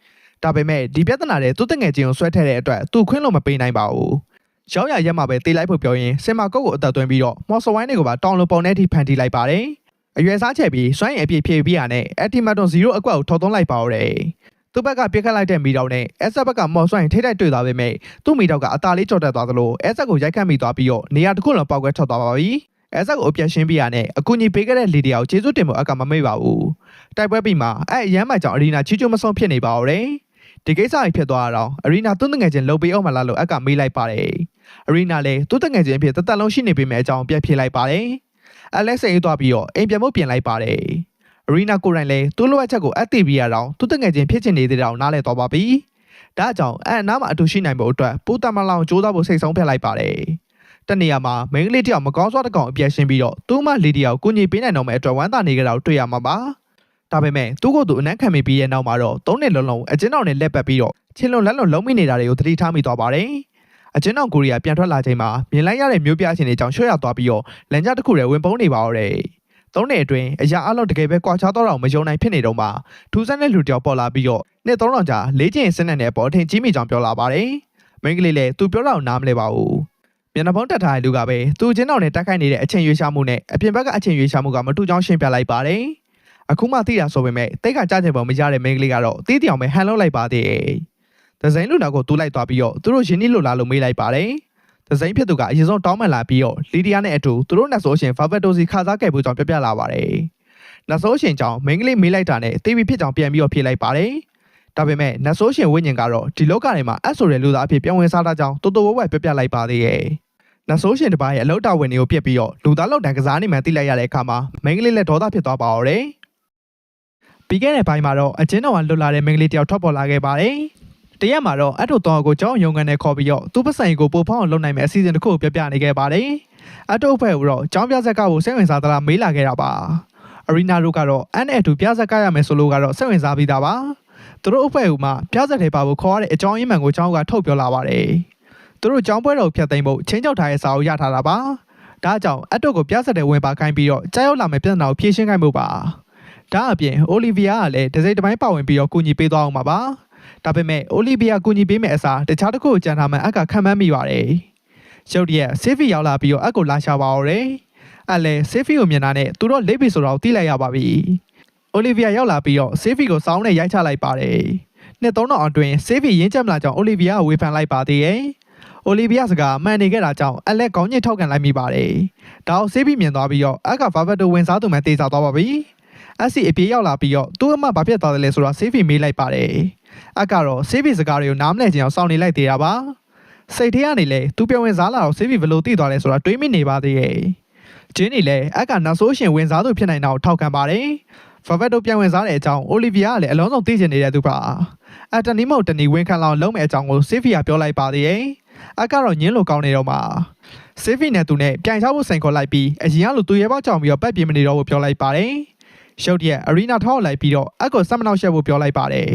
ဒါပေမဲ့ဒီပြဿနာတွေသူ့တငယ်ချင်းကိုဆွဲထည့်တဲ့အတွက်သူခွင့်လို့မပေးနိုင်ပါဘူး။ရောက်ရရက်မှာပဲတေးလိုက်ဖို့ပြောရင်စင်မာကုတ်ကိုအသက်သွင်းပြီးတော့မော်စဝိုင်းတွေကိုပါတောင်လိုပုံနဲ့ထိဖန်တီးလိုက်ပါတယ်။အရွယ်စားချက်ပြီးစွမ်းရင်အပြည့်ဖြည့်ပြီးရနဲ့အက်တီမတ်တွန်0အကွက်ကိုထောက်သွင်းလိုက်ပါတော့တယ်။သူ့ဘက်ကပြစ်ခတ်လိုက်တဲ့မီတောင်နဲ့အက်ဆက်ဘက်ကမော်စွမ်းရင်ထိတိုက်တွေ့သွားပေမဲ့သူ့မီတောင်ကအသာလေးကြော်တက်သွားသလိုအက်ဆက်ကိုရိုက်ခတ်မိသွားပြီးတော့နေရာတစ်ခုလုံးပေါက်ကွဲထွက်သွားပါပြီ။အက်ဆက်ကိုအပြတ်ရှင်းပြရနဲ့အကူအညီပေးခဲ့တဲ့လီဒီယာကိုကျေးဇူးတင်ဖို့အကမမေ့ပါဘူး။တိုက်ပွဲပြီးမှအဲ့အရမ်းမိုက်ကြောင့်အရီနာချီချိုးမဆုံးဖြစ်နေပါတော့တယ်။ဒီကိစ္စကြီးဖြစ်သွားတော့အရီနာသူ့တငယ်ချင်းလှုပ်ပေးအောင်မလားလို့အကမေးလိုက်ပါတယ်။အရီနာလည်းသူ့တငယ်ချင်းဖြစ်တသက်လုံးရှိနေပေမဲ့အကြောင်းပြတ်ဖြေလိုက်ပါတယ်။အလက်စိတ်အေးသွားပြီးတော့အိမ်ပြန်ဖို့ပြင်လိုက်ပါတယ်။အရီနာကိုယ်တိုင်လည်းသူ့လိုအပ်ချက်ကိုအသိပြီးရတော့သူ့တငယ်ချင်းဖြစ်ချင်နေသေးတာကိုနားလည်သွားပါပြီ။ဒါကြောင့်အနားမှာအတူရှိနိုင်ဖို့အတွက်ပူတမလောင်ကြိုးစားဖို့စိတ်ဆုံးဖြတ်လိုက်ပါတယ်။တနေရာမှာမိန်းကလေးတယောက်မကောင်းစွာတကောင်အပြည့်ရှင်းပြီးတော့သူ့မလီဒီယာကိုကူညီပေးနိုင်တော့မဲ့အတွက်ဝမ်းသာနေကြတာကိုတွေ့ရမှာပါ။ဒါပေမဲ့သူ့ကိုယ်သူအနမ်းခံမိပြီးတဲ့နောက်မှာတော့၃နှစ်လုံးလုံးအကျဉ်းတော်နဲ့လက်ပတ်ပြီးတော့ချင်းလုံးလက်လုံးလုံးမိနေတာတွေကိုသတိထားမိသွားပါတယ်။အကျဉ်းတော်ကိုရီးယားပြန်ထွက်လာချိန်မှာမြင်လိုက်ရတဲ့မျိုးပြအချင်းတွေကြောင့်ရွှေ့ရသွားပြီးတော့လမ်းကြားတစ်ခုတည်းဝင်ပုန်းနေပါတော့တယ်။ 3 နှစ်အတွင်းအရာအလုံးတကယ်ပဲကွာခြားတော့မယုံနိုင်ဖြစ်နေတော့မှထူးဆန်းတဲ့လူတယောက်ပေါ်လာပြီးတော့နှစ်3000ကြာလေးကျင်စနစ်နဲ့ပေါ်ထင်ကြီးမိကြောင်ပြောလာပါတယ်။မိန်းကလေးလည်းသူပြောတာကိုနားမလဲပါဘူး။မျက်နှာဖုံးတက်ထားတဲ့လူကပဲသူချင်းတော်နဲ့တက်ခိုက်နေတဲ့အချိန်ရွေးရှားမှုနဲ့အပြင်ဘက်ကအချိန်ရွေးရှားမှုကမတူကြောင်းရှင်းပြလိုက်ပါတယ်။အခုမှသိတာဆိုပေမဲ့တိတ်ခါကြားချင်ပုံမရတဲ့မိန်းကလေးကတော့တီးတောင်ပဲဟန်လုပ်လိုက်ပါသေးတယ်။ဒဇိန်လူနာကိုတူးလိုက်သွားပြီးတော့သူတို့ရင်းနှီးလို့လားလို့မေးလိုက်ပါတယ်။ဒဇိန်ဖြစ်သူကအရင်ဆုံးတောင်းပန်လာပြီးတော့လီဒီယာနဲ့အတူသူတို့နဲ့ဆိုရှင်ဖာဗက်တိုစီခါစားခဲ့ဖို့ကြောင့်ပြလာပါတယ်။နတ်ဆိုးရှင်ကြောင့်မိန်းကလေးမေးလိုက်တာနဲ့တေးပြီးဖြစ်ကြောင်ပြန်ပြီးတော့ဖြေလိုက်ပါတယ်။ဒါပေမဲ့နတ်ဆိုးရှင်ဝိညာဉ်ကတော့ဒီလောကထဲမှာအဆိုတဲ့လူသားအဖြစ်ပြောင်းဝင်စားတာကြောင့်တိုးတိုးဝဲဝဲပြလိုက်ပါသေးရဲ့။နတ်ဆိုးရှင်တစ်ပါးရဲ့အလောက်တာဝင်တွေကိုပြစ်ပြီးတော့လူသားလောက်တန်ကစားနေမှသိလိုက်ရတဲ့အခါမှာမိန်းကလေးလည်းဒေါသဖြစ်သွားပါတော့တယ်။ပြီးခဲ့တဲ့ဘိုင်းမှာတော့အချင်းတော်ကလွတ်လာတဲ့မိန်းကလေးတယောက်ထွက်ပေါ်လာခဲ့ပါတယ်။တရက်မှာတော့အတူတော်ကိုကြောင်းရုံကန်နဲ့ခေါ်ပြီးတော့သူ့ပဆိုင်ကိုပို့ဖောင်းအောင်လုပ်နိုင်မယ့်အစီအစဉ်တစ်ခုကိုပြနေခဲ့ပါတယ်။အတူအဖွဲ့ကတော့ကြောင်းပြဇက်ကကိုစိတ်ဝင်စားသလားမေးလာခဲ့တာပါ။အရီနာတို့ကတော့အန်နဲ့အတူပြဇက်ကရမယ်ဆိုလို့ကတော့စိတ်ဝင်စားပြီးသားပါ။သူတို့အဖွဲ့ကမှပြဇက်တွေပါဖို့ခေါ်ရတဲ့အကြောင်းရင်းမှန်ကိုကျောင်းကထုတ်ပြောလာပါတယ်။သူတို့ကျောင်းပွဲတော်ဖျက်သိမ်းဖို့ချင်းကြောက်ထားတဲ့စာအုပ်ရထားတာပါ။ဒါကြောင့်အတူကိုပြဇက်တွေဝင်ပါခိုင်းပြီးတော့ကြားရောက်လာမယ့်ပြဿနာကိုဖြေရှင်းခိုင်းဖို့ပါ။ဒါအပြင်အိုလီဗီယာကလည်းတစ်စိတ်တစ်ပိုင်းပါဝင်ပြီးတော့ကူညီပေးသွားအောင်ပါ။ဒါပေမဲ့အိုလီဗီယာကူညီပေးမယ့်အစားတခြားတစ်ခုကိုကြံထားမှအကခံမှန်းမိပါတယ်။ရုတ်တရက်ဆေးဖီရောက်လာပြီးတော့အကိုလာရှာပါတော့တယ်။အဲ့လေဆေးဖီကိုမြင်တာနဲ့သူတို့လိပ်ပြီဆိုတော့တီးလိုက်ရပါပြီ။အိုလီဗီယာရောက်လာပြီးတော့ဆေးဖီကိုစောင်းနဲ့ရိုက်ချလိုက်ပါတယ်။နှစ်3000အတွင်းဆေးဖီရင်းချက်မလာကြောင်းအိုလီဗီယာကဝေဖန်လိုက်ပါသေးရဲ့။အိုလီဗီယာစကားမှန်နေခဲ့တာကြောင့်အလက်ကောင်းညစ်ထောက်ကန်လိုက်မိပါတယ်။ဒါအောင်ဆေးဖီမြင်သွားပြီးတော့အကဖာဗက်တိုဝင်စားသူမှတေးစားသွားပါပြီ။အစီအပြေးရောက်လာပြီးတော့သူ့အမဘာဖြစ်သွားတယ်လဲဆိုတော့ဆေးဖီမေးလိုက်ပါတယ်။အကတော့ဆေးဖီစကားတွေကိုနားမလည်ချင်အောင်စောင့်နေလိုက်သေးတာပါစိတ်ထဲကနေလေသူပြန်ဝင်စားလာတော့ဆေးဖီဘလို့သိသွားလဲဆိုတာတွေးမိနေပါသေးရဲ့ဂျင်းနေလေအကနောက်ဆိုးရှင်ဝင်စားသူဖြစ်နိုင်တာကိုထောက်ခံပါတယ်ဖာဗက်တိုပြန်ဝင်စားတဲ့အကြောင်းအိုလီဗီယာကလည်းအလုံးစုံသိချင်နေတဲ့သူပါအတနီမုတ်တနီဝင်ခံလောက်လုံးမဲ့အကြောင်းကိုဆေးဖီကပြောလိုက်ပါသေးရဲ့အကတော့ညင်းလို့ကောင်းနေတော့မှဆေးဖီနဲ့သူနဲ့ပြိုင်ချဖို့စိန်ခေါ်လိုက်ပြီးအရင်ကလိုသူရဲပေါက်ကြောင်ပြီးတော့ပတ်ပြေးမနေတော့ဘူးပြောလိုက်ပါတယ်ရုတ်တရက်အရီနာထောက်လိုက်ပြီးတော့အကောစမနောက်ရှက်ဖို့ပြောလိုက်ပါတယ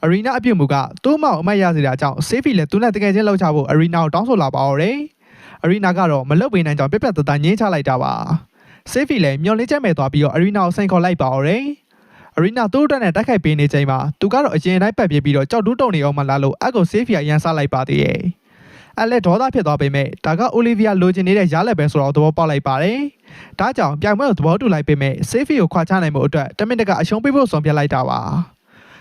်အရီနာအပြုတ်မှုကသူ့မောင်အမတ်ရစေတာကြောင့်ဆေးဖီလည်းသူနဲ့တကယ်ချင်းလှုပ်ချဖို့အရီနာကိုတောင်းဆိုလာပါတော့တယ်အရီနာကတော့မလုပ်ပေးနိုင်ကြောင်းပြက်ပြက်တသားငင်းချလိုက်တာပါဆေးဖီလည်းမျောလင်းချက်မဲ့သွားပြီးတော့အရီနာကိုစိန်ခေါ်လိုက်ပါတော့တယ်အရီနာသူ့အတွက်နဲ့တိုက်ခိုက်ပေးနေချိန်မှာသူကတော့အရင်တိုင်းပတ်ပြေးပြီးတော့ကြောက်တူးတုံနေအောင်မလာလို့အကောဆေးဖီကရန်စားလိုက်ပါသေးရဲ့အလက်ဒေါသဖြစ်သွားပေမဲ့ဒါကအိုလီဗီယာလိုချင်နေတဲ့ရားလက်ပဲဆိုတော့သဘောပေါက်လိုက်ပါတယ်ဒါကြောင့်ပြိုင်ပွဲကိုသဘောတူလိုက်ပေမဲ့ဆေးဖီကိုခွာချနိုင်မှုအတွက်တမင်တကအရှုံးပေးဖို့ဆုံးဖြတ်လိုက်တာပ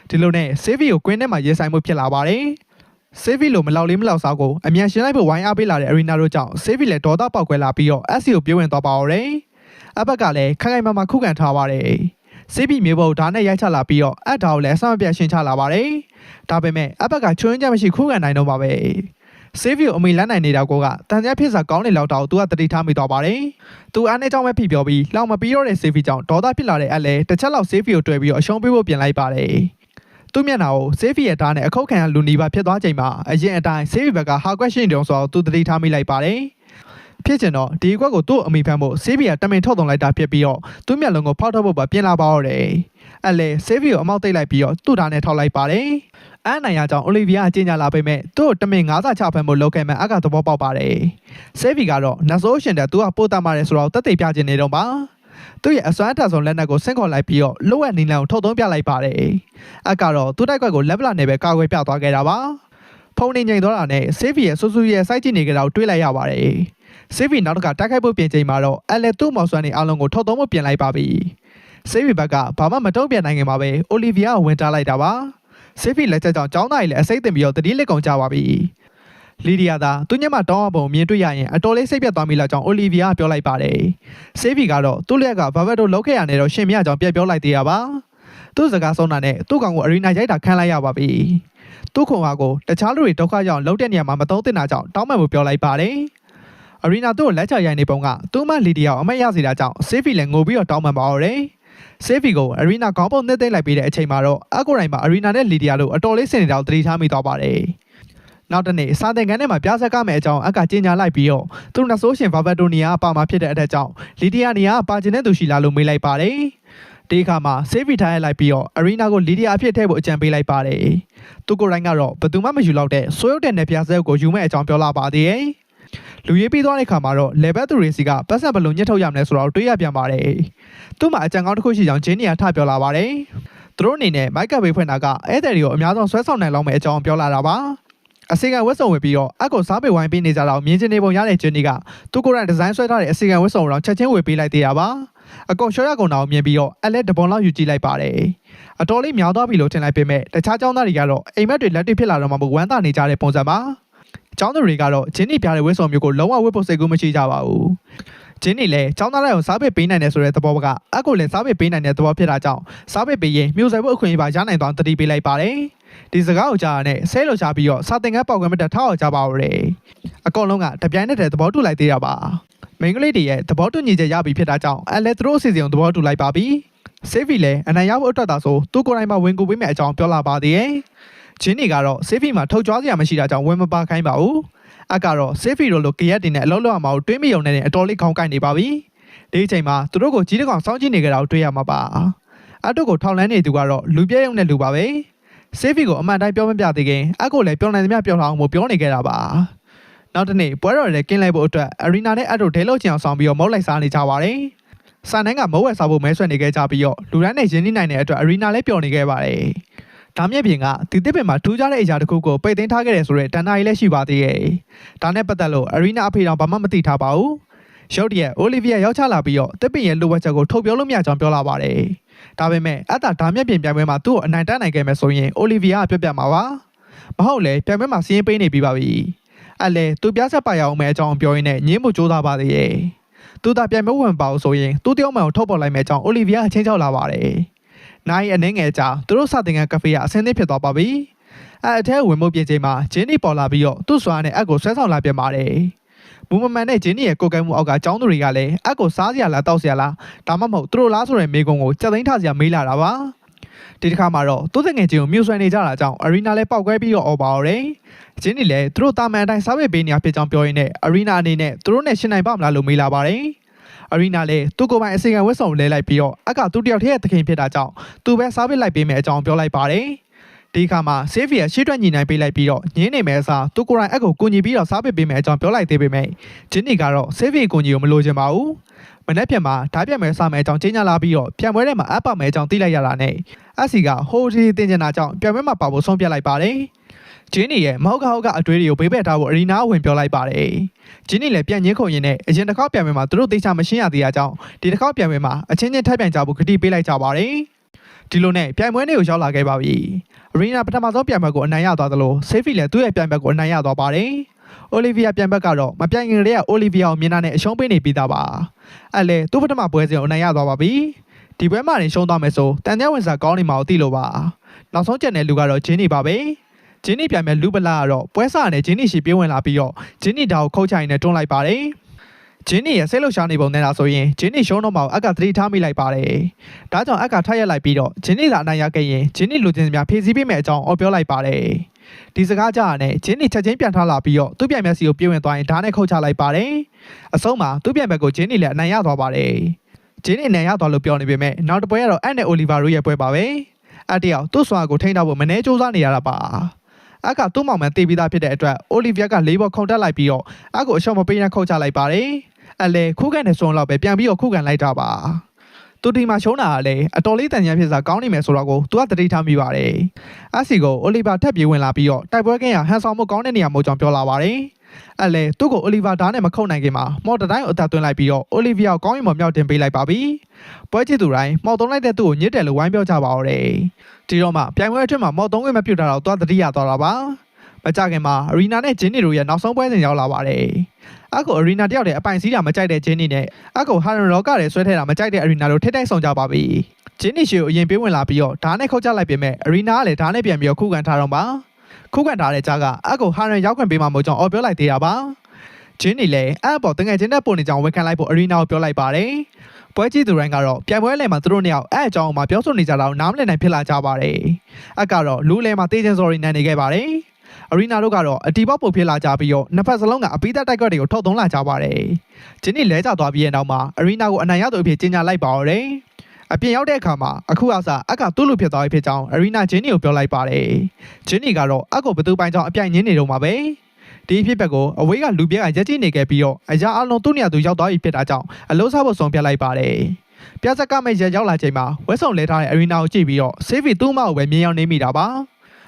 ါဒီလိုနဲ့ဆေးဖီကိုကွင်းထဲမှာရေးဆိုင်မှုဖြစ်လာပါတယ်ဆေးဖီလိုမလောက်လေးမလောက်စားကိုအမြန်ရှင်းလိုက်ဖို့ဝိုင်းအားပေးလာတဲ့အရီနာတို့ကြောင့်ဆေးဖီလည်းဒေါသပေါက်ကွဲလာပြီးတော့အက်ဆီကိုပြေးဝင်သွားပါတော့တယ်အဘက်ကလည်းခိုင်ခိုင်မာမာခုခံထားပါတယ်ဆေးဖီမြေပေါ်ဓာတ်နဲ့ရိုက်ချလာပြီးတော့အက်ဒါကိုလည်းအဆမပြတ်ရှင်းချလာပါတယ်ဒါပေမဲ့အဘက်ကချွင်းချက်မရှိခုခံနိုင်တော့ပါပဲဆေးဖီကိုအမိလန်းနိုင်နေတာကတန်ကြဖြစ်စာကောင်းနေလောက်တော့သူကတတိထားမိသွားပါတယ်။သူအားနဲ့ကြောင့်ပဲဖိပြောပြီးလောက်မပြီးတော့တဲ့ဆေးဖီကြောင့်ဒေါသဖြစ်လာတဲ့အလဲတစ်ချက်လောက်ဆေးဖီကိုတွေ့ပြီးအရှုံးပေးဖို့ပြင်လိုက်ပါတယ်။သူ့မျက်နှာကိုဆေးဖီရဲ့ဓာတ်နဲ့အခုတ်ခံရလူနီပါဖြစ်သွားချိန်မှာအရင်အတိုင်းဆေးဖီဘက်ကဟာကွက်ရှင်တုံဆိုတော့သူတတိထားမိလိုက်ပါတယ်။ဖြစ်ချင်တော့ဒီကွက်ကိုသူ့အမိဖမ်းဖို့ဆေးဖီကတမင်ထုတ်သွင်းလိုက်တာဖြစ်ပြီးတော့သူ့မျက်လုံးကိုဖောက်ထုတ်ဖို့ပါပြင်လာပါတော့တယ်။အဲ့လေဆေးဖီကိုအမောက်သိပ်လိုက်ပြီးတော့သူ့ဓာတ်နဲ့ထောက်လိုက်ပါတယ်။အနိုင်ရကြောင့်အိုလီဗီယာအကျဉ်းချလာပေမဲ့သူ့တမင်9စာချဖမ်းဖို့လုပ်ခဲ့မှအကသဘောပေါက်ပါတယ်။ဆေးဖီကတော့နတ်ဆိုးရှင်တဲ့သူကပို့တတ်မှတယ်ဆိုတော့တက်သိပြချင်နေတော့ပါ။သူ့ရဲ့အစွမ်းထက်ဆုံးလက်နက်ကိုဆင့်ခေါ်လိုက်ပြီးတော့လိုအပ်နီလန်ကိုထုတ်သုံးပြလိုက်ပါတယ်။အကတော့သူ့တိုက်ခွက်ကိုလက်ပလာနဲ့ပဲကာကွယ်ပြသွားခဲ့တာပါ။ဖုန်းနေငိန်သွားတာနဲ့ဆေးဖီရဲ့ဆူဆူရဲ့စိုက်ကြည့်နေကြတာကိုတွေးလိုက်ရပါတယ်။ဆေးဖီနောက်တစ်ခါတိုက်ခိုက်ဖို့ပြင်ချိန်မှာတော့အလဲသူ့မော်ဆွမ်းနေအားလုံးကိုထုတ်သုံးဖို့ပြင်လိုက်ပါပြီ။ဆေးဖီဘက်ကဘာမှမတုံ့ပြန်နိုင်ခင်မှာပဲအိုလီဗီယာကိုဝင်တားလိုက်တာပါ။ဆေးဖီလက်ချက်ကြောင့်ကျောင်းသားကြီးလည်းအစိမ့်တင်ပြီးတော့တတိလက်ကုန်ကြပါပြီ။လီဒီယာသာသူညမတောင်းအပုံမြင်တွေ့ရရင်အတော်လေးစိတ်ပြတ်သွားမိလောက်ကြောင့်အိုလီဗီယာပြောလိုက်ပါတယ်။ဆေးဖီကတော့သူ့လက်ကဘာဗက်တိုလောက်ခဲ့ရနေတော့ရှင်မြကြောင့်ပြက်ပြောလိုက်သေးရပါ။သူ့စကားဆုံးတာနဲ့သူ့ကောင်ကိုအရီနာရိုက်တာခံလိုက်ရပါပြီ။သူ့ခွန်အားကိုတခြားလူတွေဒုက္ခကြောင့်လှုပ်တဲ့နေရာမှာမသုံးသင့်တာကြောင့်တောင်းပန်ဖို့ပြောလိုက်ပါတယ်။အရီနာသူ့ကိုလက်ချရိုက်နေပုံကသူ့မလီဒီယာကိုအမတ်ရစေတာကြောင့်ဆေးဖီလည်းငိုပြီးတော့တောင်းပန်ပါတော့တယ်။ဆေးဖီကိုအရီနာခေါင်းပုံနဲ့သိမ့်လိုက်ပြီးတဲ့အချိန်မှာတော့အကိုတိုင်းမှာအရီနာနဲ့လီဒီယာတို့အတော်လေးစင်နေတာကိုသတိထားမိသွားပါတယ်။နောက်တနေ့စာသင်ခန်းထဲမှာပြဆက်ကမယ်အကြောင်းအကကျင်းညာလိုက်ပြီးတော့သူတို့နဆိုးရှင်ဘာဗက်တိုနီယာပါမှာဖြစ်တဲ့အထက်ကြောင့်လီဒီယာနီယာပါကျင်တဲ့သူရှိလားလို့မေးလိုက်ပါတယ်။ဒီအခါမှာဆေးဖီထားရလိုက်ပြီးတော့အရီနာကိုလီဒီယာအဖြစ်ထည့်ဖို့အကြံပေးလိုက်ပါတယ်။သူကိုယ်တိုင်ကတော့ဘယ်သူမှမယူလောက်တဲ့ဆိုးရုပ်တဲ့နယ်ပြဆက်ကိုယူမဲ့အကြောင်းပြောလာပါသေးတယ်။ လူရေးပြီးသွားတဲ့ခါမှာတော့ level သူတွေစီကပတ်စံဘလုံးညှစ်ထုတ်ရမယ်ဆိုတော့တွေးရပြန်ပါတယ်သူ့မှာအကြံကောင်းတစ်ခုရှိကြောင်းဂျင်းနီကထပြောလာပါတယ်သူတို့အနေနဲ့မိုက်ကပ်ဘေးဖွင့်တာကဧည့်သည်တွေကိုအများဆုံးဆွဲဆောင်နိုင်လောက်မယ့်အကြောင်းပြောလာတာပါအစီကံဝတ်စုံဝင်ပြီးတော့အကောစားပေဝိုင်းပေးနေကြတော့မြင်းချင်းနေပုံရတဲ့ဂျင်းနီကသူကိုယ်တိုင်ဒီဇိုင်းဆွဲထားတဲ့အစီကံဝတ်စုံတော့ချက်ချင်းဝေပေးလိုက်သေးတာပါအကောင်ရှော့ရကုန်တာကိုမြင်ပြီးတော့အလက်တပုံလောက်ယူကြည့်လိုက်ပါတယ်အတော်လေးများသွားပြီလို့ထင်လိုက်ပေမဲ့တခြားကျောင်းသားတွေကတော့အိမ်မက်တွေလက်တွေ့ဖြစ်လာတော့မှဝမ်းသာနေကြတဲ့ပုံစံပါကျောင်းသူတွေကတော့ဂျင်းနီပြတဲ့ဝတ်စုံမျိုးကိုလုံးဝဝတ်ဖို့စိတ်ကူးမရှိကြပါဘူးဂျင်းနီလည်းကျောင်းသားတွေကိုစားပေပေးနိုင်တယ်ဆိုတဲ့သဘောကအကိုလည်းစားပေပေးနိုင်တဲ့သဘောဖြစ်တာကြောင့်စားပေပေးရင်မျိုးဆက်ဖို့အခွင့်အရေးပါရနိုင်သွားတတိပေးလိုက်ပါတယ်ဒီစကားကိုကြားရတဲ့ဆဲလို့ရှားပြီးတော့စာသင်ခန်းပေါက်ကွဲမတက်ထောက်အောင်ကြပါဦးတယ်အကောင်လုံးကတပြိုင်နက်တည်းသဘောတူလိုက်သေးတာပါမိန်းကလေးတွေရဲ့သဘောတူညီချက်ရပြီဖြစ်တာကြောင့်အလဲသူတို့အစီအစဉ်ကိုသဘောတူလိုက်ပါပြီဆေးဖီလည်းအနိုင်ရဖို့အတွက်သာဆိုသူကိုယ်တိုင်မှဝင်ကူပေးမယ်အကြောင်းပြောလာပါသေးတယ်ဂျင်းနီကတော့ဆေးဖီမှာထုတ်ကြွားစရာမရှိတာကြောင့်ဝင်မပါခိုင်းပါဘူးအကတော့ဆေးဖီတို့လိုကြရက်တင်နဲ့အလုံးလုံးအောင်မတွေးမိုံနဲ့အတော်လေးခေါင်းကိုက်နေပါပြီဒီအချိန်မှာသူတို့ကိုကြီးတကောင်စောင့်ကြည့်နေကြတာကိုတွေ့ရမှာပါအတို့ကိုထောက်လန်းနေသူကတော့လူပြည့်ရုံနဲ့လူပါပဲဆေးဖီကိုအမှန်တိုင်းပြောမပြသေးခင်အကိုလည်းပြောနိုင်သမျှပြောထားအောင်ပြောနေခဲ့တာပါနောက်တနေ့ပွဲတော်ရဲ့ကင်းလိုက်ဖို့အတွက်အရီနာနဲ့အတို့ဒဲလို့ချင်အောင်ဆောင်ပြီးတော့မုတ်လိုက်စားနေကြပါတယ်။စာနှန်းကမုတ်ဝဲစားဖို့မဲဆွဲနေခဲ့ကြပြီးတော့လူတိုင်းနဲ့ရင်းနှီးနိုင်တဲ့အတွက်အရီနာလည်းပျော်နေခဲ့ပါတယ်။ဒါမြက်ပြင်ကဒီတစ်ပင်မှာထူးခြားတဲ့အရာတစ်ခုကိုပိတ်သိမ်းထားခဲ့တယ်ဆိုတဲ့တန်တာကြီးလည်းရှိပါသေးရဲ့။ဒါနဲ့ပတ်သက်လို့အရီနာအဖေတော်ဘာမှမသိထားပါဘူး။ရုတ်တရက်အိုလီဗီယာရောက်ချလာပြီးတော့တစ်ပင်ရဲ့လိုဝက်ချက်ကိုထုတ်ပြောလို့မရကြောင်းပြောလာပါတယ်။ဒါပေမဲ့အတာဒါမြက်ပြင်ပြိုင်ပွဲမှာသူ့ကိုအနိုင်တန်းနိုင်ခဲ့မယ်ဆိုရင်အိုလီဗီယာကပြတ်ပြတ်မှာပါ။မဟုတ်လေပြိုင်ပွဲမှာစီးရင်ပေးနေပြီးပါပြီ။အဲ့လေသူပြဆက်ပါရအောင်မယ်အကြောင်းပြောရင်းနဲ့ညင်းမှုစူးစမ်းပါသေးရဲ့သူသာပြန်မဝင်ပါဘူးဆိုရင်သူတယောက်မှန်ကိုထုတ်ပေါ်လိုက်မယ်အကြောင်းအိုလီဗီယာအချင်းချောက်လာပါတယ်နိုင်အနှင်းငယ်ကြာသူတို့စတင်ကကဖေးကအဆင်းသစ်ဖြစ်သွားပါပြီအဲ့အထဲဝင်မှုပြင်ချိန်မှာဂျင်းနီပေါ်လာပြီးတော့သူ့စွာနဲ့အက်ကိုဆွဲဆောင်လာပြန်ပါတယ်မူမမှန်နဲ့ဂျင်းနီရဲ့ကိုယ်ကဲမှုအောက်ကကျောင်းသူတွေကလည်းအက်ကိုစားစရာလားတောက်စရာလားဒါမှမဟုတ်သူတို့လားဆိုတဲ့မေးခွန်းကိုစက်သိန်းထားစရာမေးလာတာပါဒီတစ်ခါမှာတော့သူ့ငယ်ချင်းကိုမြူဆွဲနေကြတာကြောင့်အရီနာလည်းပောက်ကွဲပြီးတော့အော်ပါတော့ဂျင်းနီလည်းသူတို့တာမန်အတိုင်းစားပေပေးနေရဖြစ်ကြောင်းပြောရင်းနဲ့အရီနာအနေနဲ့သူတို့နဲ့ရှင်းနိုင်ပါမလားလို့မေးလာပါတယ်အရီနာလည်းသူ့ကိုယ်ပိုင်အစီအကံဝတ်ဆောင်လဲလိုက်ပြီးတော့အက်ကသူ့တယောက်တည်းရဲ့သခင်ဖြစ်တာကြောင့်သူပဲစားပေးလိုက်ပေးမယ်အကြောင်းပြောလိုက်ပါတယ်ဒီခါမှာဆေးဖီကရှေ့တွက်ညီနိုင်ပေးလိုက်ပြီးတော့ညင်းနေမယ်အစားသူကိုယ်တိုင်အက်ကိုကူညီပြီးတော့စားပေးပေးမယ်အကြောင်းပြောလိုက်သေးပေမဲ့ဂျင်းနီကတော့ဆေးဖီကိုကူညီကိုမလိုချင်ပါဘူးမနေ့ပြန်မှာဓာတ်ပြန်မယ်စားမယ်အကြောင်းချင်းညာလာပြီးတော့ပြန်ပွဲထဲမှာအပ်ပါမယ်အကြောင်းသိလိုက်ရတာနဲ့အစီကဟိုဒီတင်ကျင်တာကြောင့်ပြန်ပွဲမှာပါဖို့ဆုံးဖြတ်လိုက်ပါတယ်ဂျင်းနီရဲ့မဟုတ်ကအတွေးတွေကိုဘေးဘက်ထားဖို့အရီနာဝင်ပြောလိုက်ပါတယ်ဂျင်းနီလည်းပြန်ညင်းခုန်ရင်းနဲ့အရင်တစ်ခေါက်ပြန်ပွဲမှာသူတို့သိချမရှင်းရသေးတာကြောင့်ဒီတစ်ခေါက်ပြန်ပွဲမှာအချင်းချင်းထပ်ပြန်ကြဖို့ဂတိပေးလိုက်ကြပါတယ်ဒီလိုနဲ့ပြန်ပွဲတွေကိုရောက်လာခဲ့ပါပြီအရီနာပထမဆုံးပြန်ပွဲကိုအနိုင်ရသွားသလိုဆေးဖီလည်းသူ့ရဲ့ပြန်ပွဲကိုအနိုင်ရသွားပါတယ်အိုလီဗီယာပြန်ဘက်ကတော့မပြိုင်ခင်တည်းကအိုလီဗီယာကိုမြင်တာနဲ့အရှုံးပေးနေပြီးသားပါအဲ့လေသူ့ပထမပွဲစဉ်ကိုအနိုင်ရသွားပါပြီဒီပွဲမှာနေရှုံးသွားမယ်ဆိုတန်တဲ့ဝင်စားကောင်းနေမှာကိုသိလို့ပါနောက်ဆုံးကျန်တဲ့လူကတော့ဂျင်းနီပါပဲဂျင်းနီပြန်မဲ့လူပလာကတော့ပွဲစားနဲ့ဂျင်းနီရှိပြေးဝင်လာပြီးတော့ဂျင်းနီတာကိုခုတ်ချိုင်နဲ့တွန်းလိုက်ပါတယ်ဂျင်းနီရဲ့ဆဲလှုပ်ရှားနေပုံနဲ့လားဆိုရင်ဂျင်းနီရှုံးတော့မှအက်ကသတိထားမိလိုက်ပါတယ်ဒါကြောင့်အက်ကထပ်ရက်လိုက်ပြီးတော့ဂျင်းနီသာအနိုင်ရခဲ့ရင်ဂျင်းနီလူချင်းများဖြည့်ဆည်းပေးမယ်အကြောင်းအော်ပြောလိုက်ပါတယ်ဒီစကားကြားရတဲ့ဂျင်းနီချက်ချင်းပြန်ထားလာပြီးတော့သူ့ပြန်မျက်စီကိုပြေးဝင်သွားရင်ဓာတ်နဲ့ခုတ်ချလိုက်ပါတယ်အဆုံးမှာသူ့ပြန်ဘက်ကိုဂျင်းနီလည်းအနိုင်ရသွားပါတယ်ဂျင်းနီနိုင်ရသွားလို့ပြောနေပေမဲ့နောက်တစ်ပွဲကတော့အန်နဲ့အိုလီဗာတို့ရဲ့ပွဲပါပဲအတယောက်သူ့စွာကိုထိန်းထားဖို့မနှဲစူးစမ်းနေရတာပါအကသူ့မောင်မှန်တေးပြီးသားဖြစ်တဲ့အတွက်အိုလီဗီယာက၄ဘောခုန်တက်လိုက်ပြီးတော့အကိုအရှော့မပေးနဲ့ခုတ်ချလိုက်ပါတယ်အလဲခုခံတဲ့စွန်းလောက်ပဲပြန်ပြီးတော့ခုခံလိုက်တာပါသူဒီမှာရှုံးတာကလည်းအတော်လေးတန်ကြမ်းဖြစ်စာကောင်းနေမယ်ဆိုတော့ကိုသူကတတိထားမိပါတယ်အစီကိုအိုလီဗာထပ်ပြေးဝင်လာပြီးတော့တိုက်ပွဲကင်းရဟန်ဆောင်မှုကောင်းတဲ့နေရာမို့ကြောင့်ပြောလာပါတယ်အဲ့လေသူ့ကိုအိုလီဗာဓာတ်နဲ့မခုတ်နိုင်ခင်မှာမော်တတိုင်းကိုအသက်သွင်းလိုက်ပြီးတော့အိုလီဗီယာကိုကောင်းရင်မမြောက်တင်ပေးလိုက်ပါပြီပွဲကြည့်သူတိုင်းမော်တုံးလိုက်တဲ့သူ့ကိုညစ်တယ်လို့ဝိုင်းပြောကြပါတော့တယ်ဒီတော့မှပြိုင်ပွဲအတွင်းမှာမော်တုံးဝင်မပြုတ်တာတော့သွားတတိယသွားတာပါမကြခင်မှာအရီနာနဲ့ဂျင်းနီတို့ရဲ့နောက်ဆုံးပွဲစဉ်ရောက်လာပါတယ်အကိုအရီနာတယောက်တည်းအပိုင်စီးတာမကြိုက်တဲ့ဂျင်းနီနဲ့အကိုဟာရန်ရောကလည်းဆွဲထဲတာမကြိုက်တဲ့အရီနာတို့ထိတ်တိုက်ဆောင်ကြပါပြီဂျင်းနီရှိကိုအရင်ပြေးဝင်လာပြီးတော့ဓာတ်နဲ့ခုတ်ချလိုက်ပေမဲ့အရီနာကလည်းဓာတ်နဲ့ပြန်ပြီးတော့ခုခံထားတော့ပါခုခံထားတဲ့ကြားကအကိုဟာရန်ရောက်ခွင့်ပေးမှမို့ကြောင့်အော်ပြောလိုက်သေးတာပါဂျင်းနီလည်းအဲ့ပေါ်တငယ်ချင်းနဲ့ပုံနေကြောင်ဝန်ခံလိုက်ဖို့အရီနာကိုပြောလိုက်ပါတယ်ပွဲကြည့်သူတိုင်းကတော့ပြန်ပွဲလည်မှာသူတို့နှစ်ယောက်အဲ့အကြောင်းမှာပြောဆိုနေကြတာကိုနားမလည်နိုင်ဖြစ်လာကြပါတယ်အကတော့လူလည်မှာတေးချင်းစော်ရီနိုင်နေခဲ့ပါတယ်အရီနာတို့ကတော့အတီပေါက်ပုံဖြစ်လာကြပြီးတော့နှစ်ဖက်စလုံးကအပီးသက်တိုက်ကွက်တွေကိုထုတ်သုံးလာကြပါတယ်ဂျင်းနီလဲကျသွားပြီးတဲ့နောက်မှာအရီနာကိုအနိုင်ရသူအဖြစ်ကြေညာလိုက်ပါတော့တယ်အပြင်ရောက်တဲ့အခါမှာအခုအစားအကသူ့လူဖြစ်သွားပြီဖြစ်ကြောင်းအရီနာဂျင်းနီကိုပြောလိုက်ပါတယ်ဂျင်းနီကတော့အကိုဘသူပိုင်ကြောင့်အပြိုင်ညင်းနေတော့မှာပဲ ဒီဖြစ်ပက်ကိုအဝေးကလူပြက်ကရက်ကြည့်နေခဲ့ပြီးတော့အရာအလုံးသူ့နေရာသူရောက်သွားပြီဖြစ်တာကြောင့်အလို့စားဖို့ဆုံးဖြတ်လိုက်ပါတယ်ပြဿကမဲ့ရက်ရောက်လာချိန်မှာဝက်ဆောင်လဲထားတဲ့အရီနာကိုကြည့်ပြီးတော့ဆေးဖီသူ့မကိုပဲမြင်ရောက်နေမိတာပါ